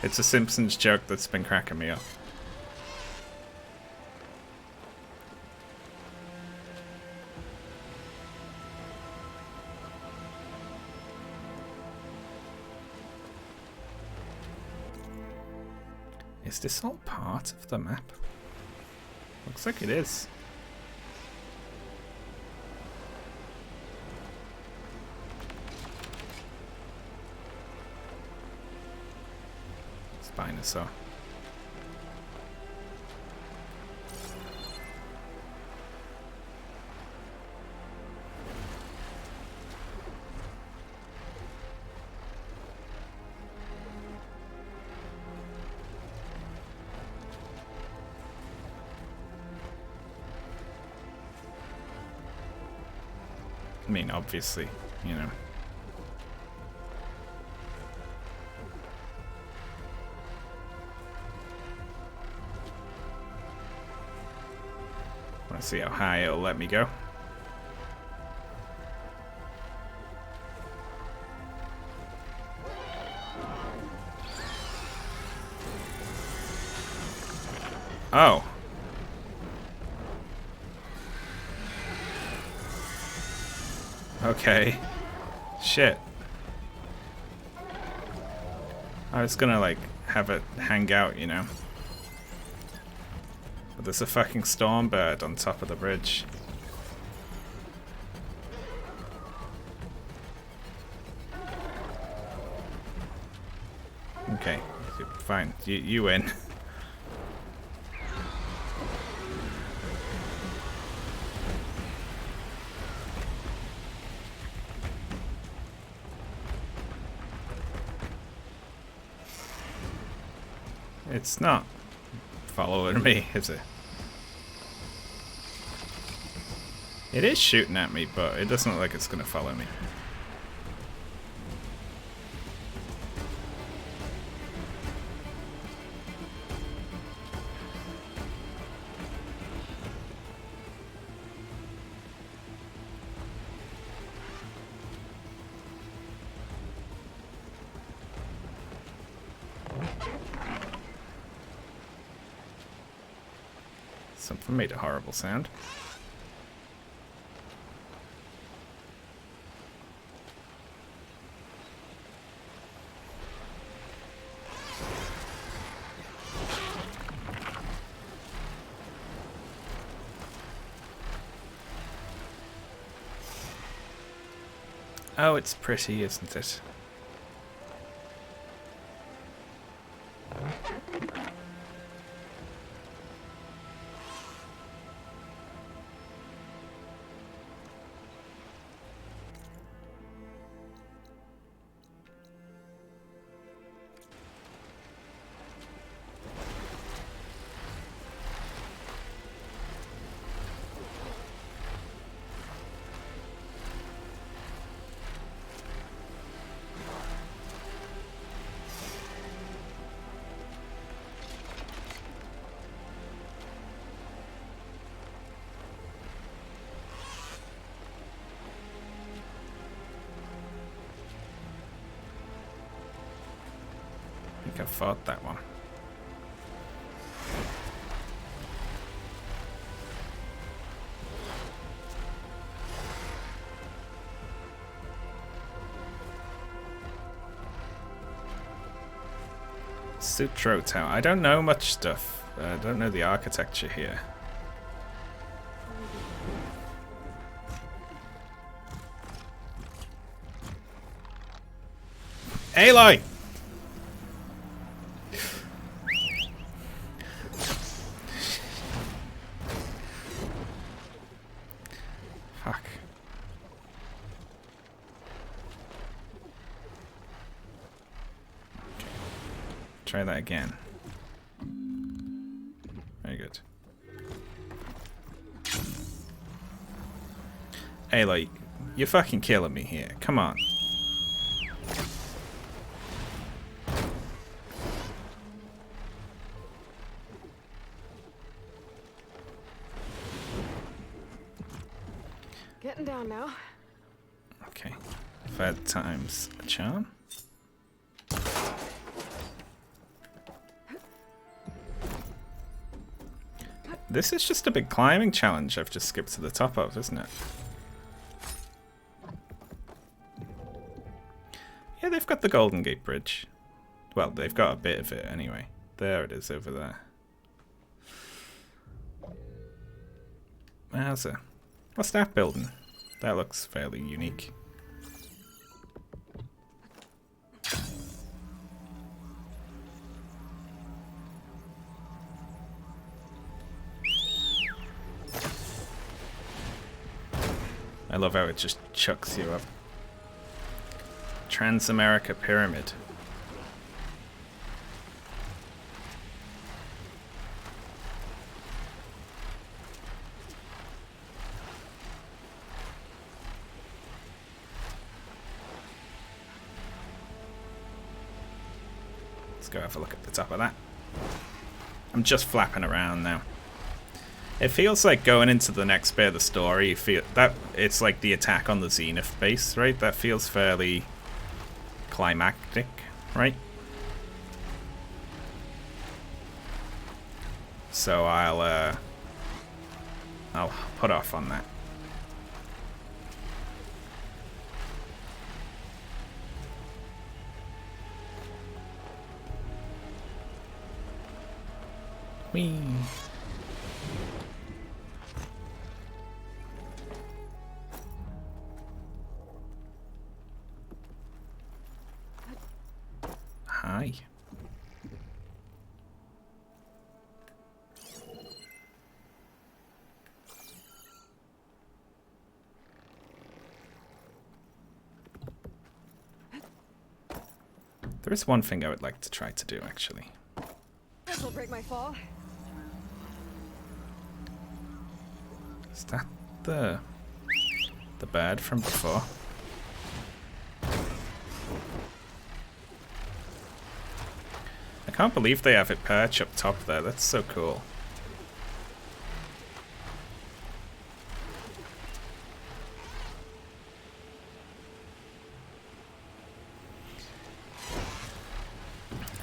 it's a Simpsons joke that's been cracking me up. Is this all part of the map? Looks like it is. Spinosaur. I mean, obviously, you know. Want to see how high it'll let me go. Oh. Okay. Shit. I was gonna, like, have it hang out, you know. But there's a fucking storm bird on top of the bridge. Okay. Fine. You win. It's not following me, is it? It is shooting at me, but it doesn't look like it's gonna follow me. Something made a horrible sound. Oh, it's pretty, isn't it? I think I fought that one. Sutro Tower. I don't know much stuff. I don't know the architecture here. Aloy! Fuck. Try that again. Very good. Aloy, you're fucking killing me here. Come on. Getting down now. Okay. Third time's a charm. This is just a big climbing challenge I've just skipped to the top of, isn't it? Yeah, they've got the Golden Gate Bridge. Well, they've got a bit of it anyway. There it is over there. Wowza. What's that building? That looks fairly unique. I love how it just chucks you up. Transamerica Pyramid. Let's go have a look at the top of that. I'm just flapping around now. It feels like going into the next bit of the story, you feel that it's like the attack on the Zenith base, right? That feels fairly climactic, right? So I'll put off on that. Whee. Hi. There is one thing I would like to try to do, actually. This will break my fall. Is that the bird from before? I can't believe they have it perch up top there. That's so cool.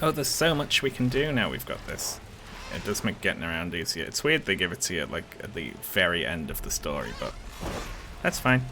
Oh, there's so much we can do now we've got this. It does make getting around easier. It's weird they give it to you like at the very end of the story, but that's fine.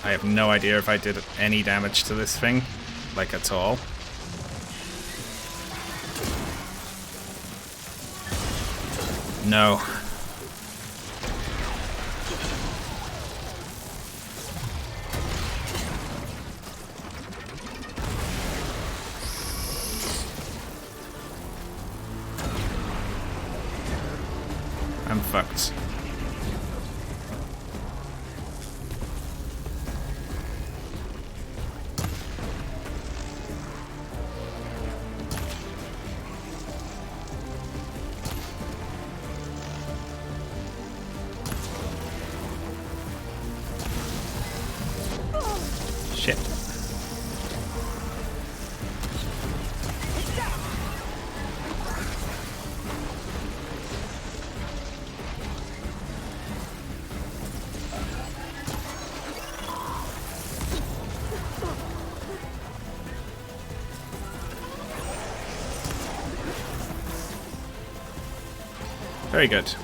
I have no idea if I did any damage to this thing, like at all. No. I'm fucked. Shit. Very good.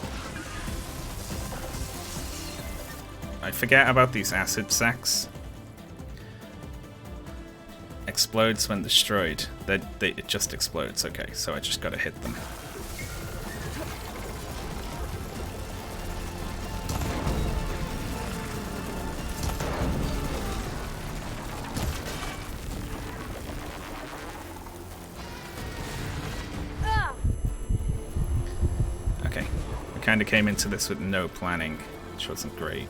I forget about these acid sacks. Explodes when destroyed. It just explodes. Okay, so I just gotta hit them. Okay, I kind of came into this with no planning, which wasn't great.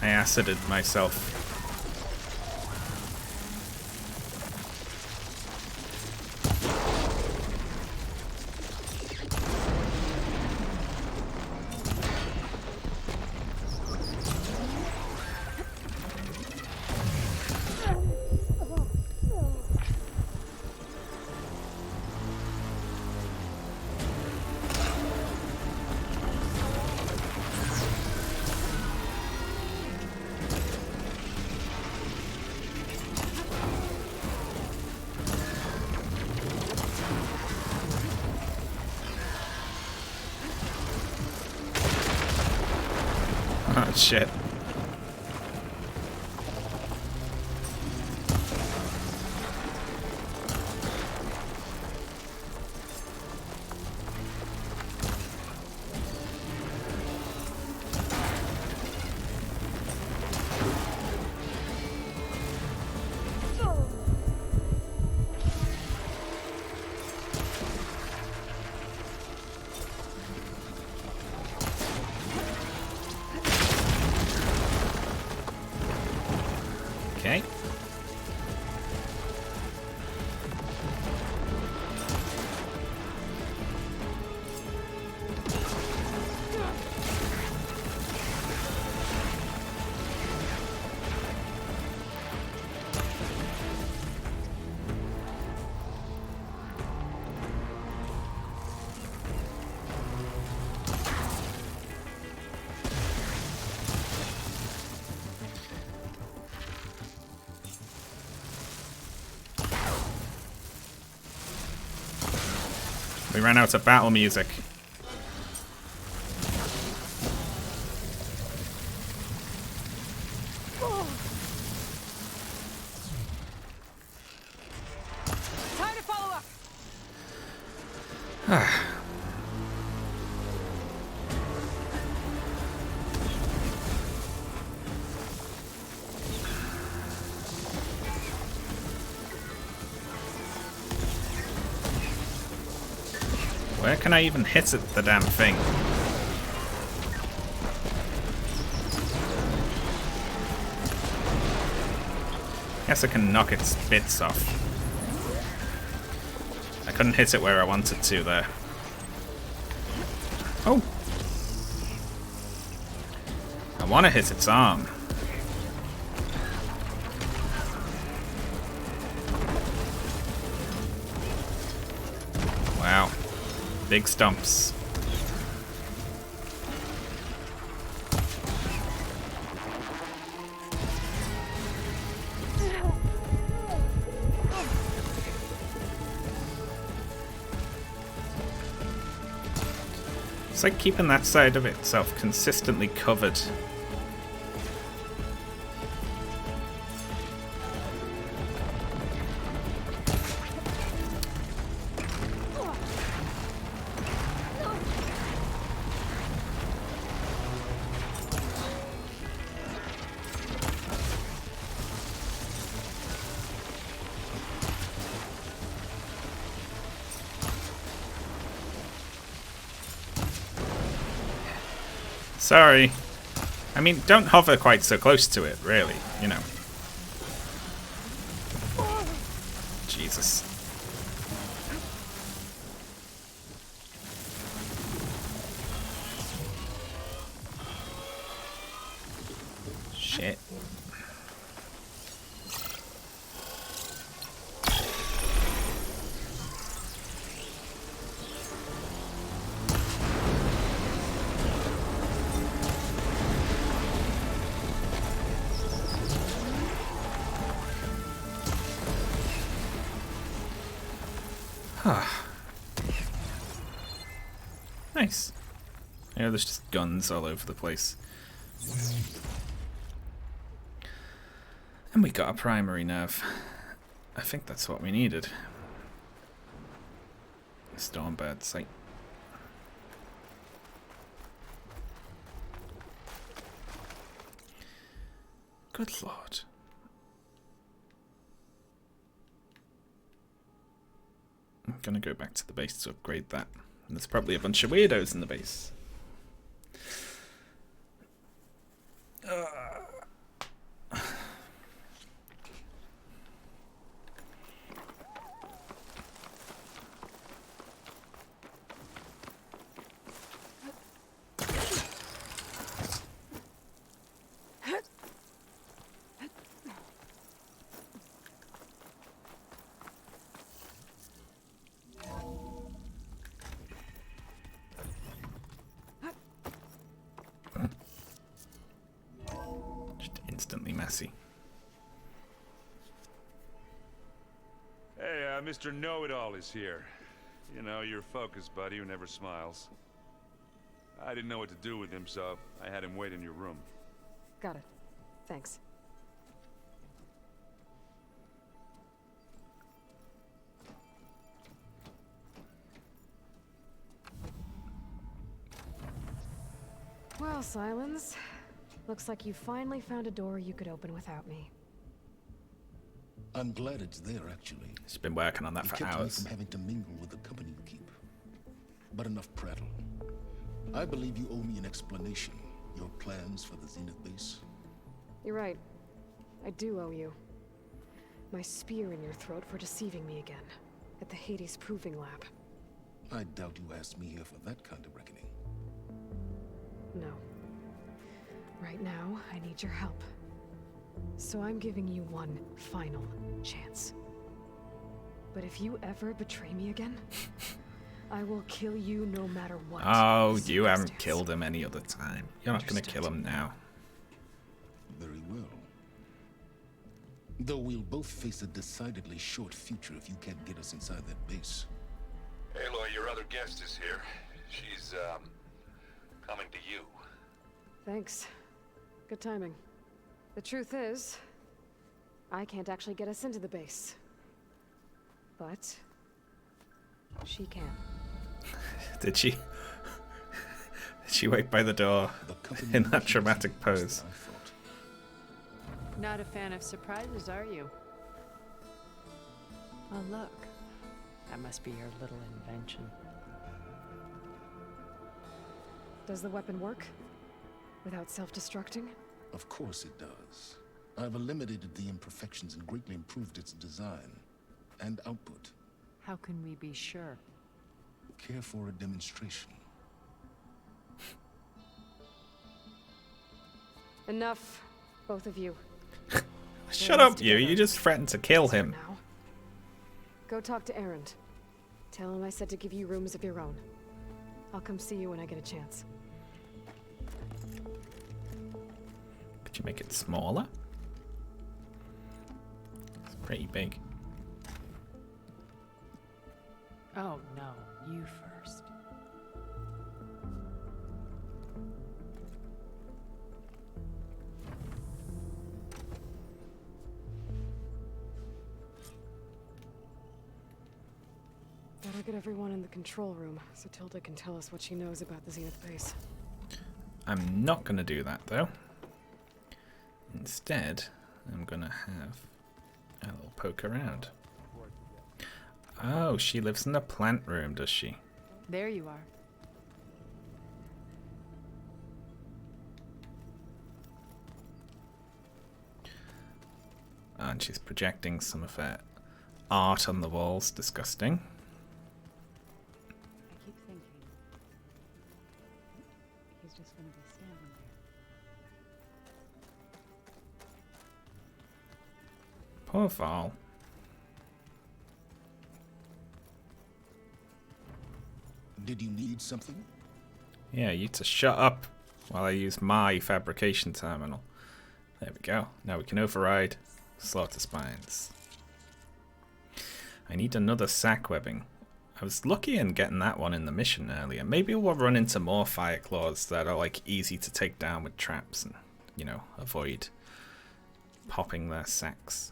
I acided myself. Oh, shit. Okay. We ran out of battle music. Time to follow up. Where can I even hit it, the damn thing? Guess I can knock its bits off. I couldn't hit it where I wanted to there. Oh! I want to hit its arm. Wow. Big stumps. It's like keeping that side of itself consistently covered. Sorry. I mean, don't hover quite so close to it, really, you know. Jesus. Shit. Nice. Yeah, there's just guns all over the place. And we got a primary nav. I think that's what we needed. Stormbird site. Good lord. I'm gonna go back to the base to upgrade that. And there's probably a bunch of weirdos in the base. instantly messy. Hey, Mr. Know-It-All is here. You know, your focus buddy who never smiles. I didn't know what to do with him, so I had him wait in your room. Got it. Thanks. Well, Silence. Looks like you finally found a door you could open without me. I'm glad it's there, actually. She's been working on that It for kept me hours. from having to mingle with the company you keep. But enough prattle. I believe you owe me an explanation. Your plans for the Zenith base. You're right. I do owe you. My spear in your throat for deceiving me again. At the Hades Proving Lab. I doubt you asked me here for that kind of reckoning. No. Right now, I need your help. So I'm giving you one final chance. But if you ever betray me again, I will kill you no matter what. Oh, you haven't killed him any other time. You're not going to kill him now. Very well. Though we'll both face a decidedly short future if you can't get us inside that base. Aloy, your other guest is here. She's, coming to you. Thanks. Good timing. The truth is, I can't actually get us into the base. But she can. Did she? Did she wait by the door in that dramatic pose? Not a fan of surprises, are you? Oh, look. That must be your little invention. Does the weapon work? Without self-destructing? Of course it does. I've eliminated the imperfections and greatly improved its design and output. How can we be sure? Care for a demonstration? Enough, both of you. Shut up, you. You just threatened to kill him. Now, go talk to Erend. Tell him I said to give you rooms of your own. I'll come see you when I get a chance. Could you make it smaller? It's pretty big. Oh, no. You first. Better get everyone in the control room so Tilda can tell us what she knows about the Zenith base. I'm not going to do that, though. Instead, I'm going to have a little poke around. Oh, she lives in the plant room, does she? There you are. And she's projecting some of her art on the walls. Disgusting. I keep thinking he's just gonna be standing there. Poor Val. Did you need something? Yeah, you to shut up while I use my fabrication terminal. There we go. Now we can override Slaughter Spines. I need another sack webbing. I was lucky in getting that one in the mission earlier. Maybe we'll run into more fire claws that are like easy to take down with traps and, you know, avoid popping their sacks.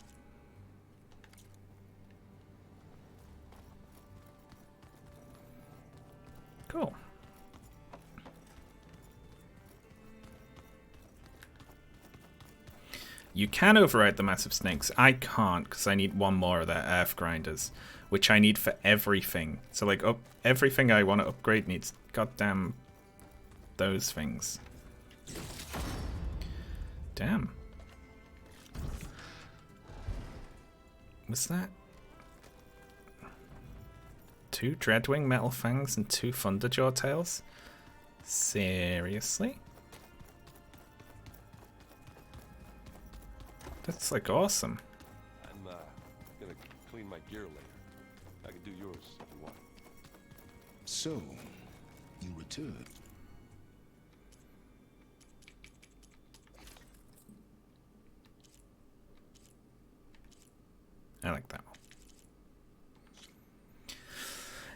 Cool. You can override the massive snakes. I can't because I need one more of their earth grinders, which I need for everything. So like everything I want to upgrade needs goddamn those things. Damn. Was that 2 Dreadwing Metal Fangs and 2 Thunderjaw Tails? Seriously? That's like awesome. I'm gonna clean my gear later. I can do yours if you want. So, you return. I like that one.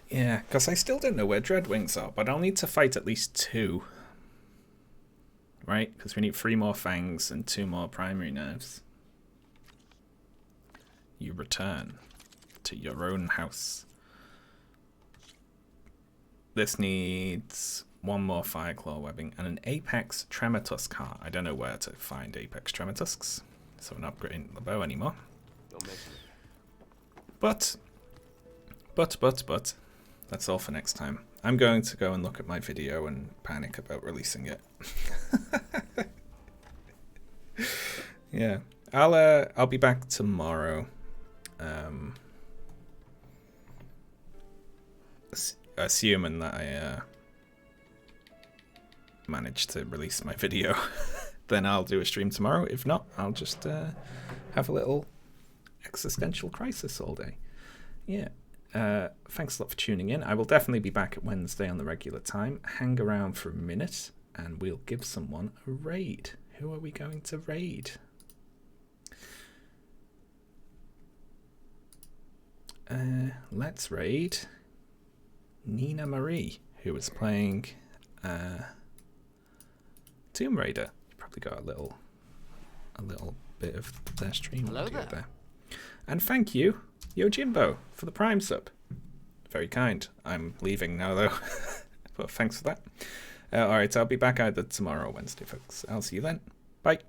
Yeah, because I still don't know where Dreadwings are, but I'll need to fight at least 2. Right? Because we need 3 more Fangs and 2 more Primary Nerves. You return to your own house. This needs 1 more Fireclaw webbing and an Apex Tremortusk heart. I don't know where to find Apex Tremortusks, so I'm not upgrading the bow anymore. Don't mention it. But, that's all for next time. I'm going to go and look at my video and panic about releasing it. Yeah, I'll be back tomorrow. Assuming that I manage to release my video, then I'll do a stream tomorrow. If not, I'll just have a little existential crisis all day. Yeah. Thanks a lot for tuning in. I will definitely be back at Wednesday on the regular time. Hang around for a minute and we'll give someone a raid. Who are we going to raid? Let's raid Nina Marie, who was playing Tomb Raider. You probably got a little bit of their stream audio there. And thank you, Yojimbo, for the Prime sub. Very kind. I'm leaving now though, but thanks for that. Alright, I'll be back either tomorrow or Wednesday, folks. I'll see you then. Bye.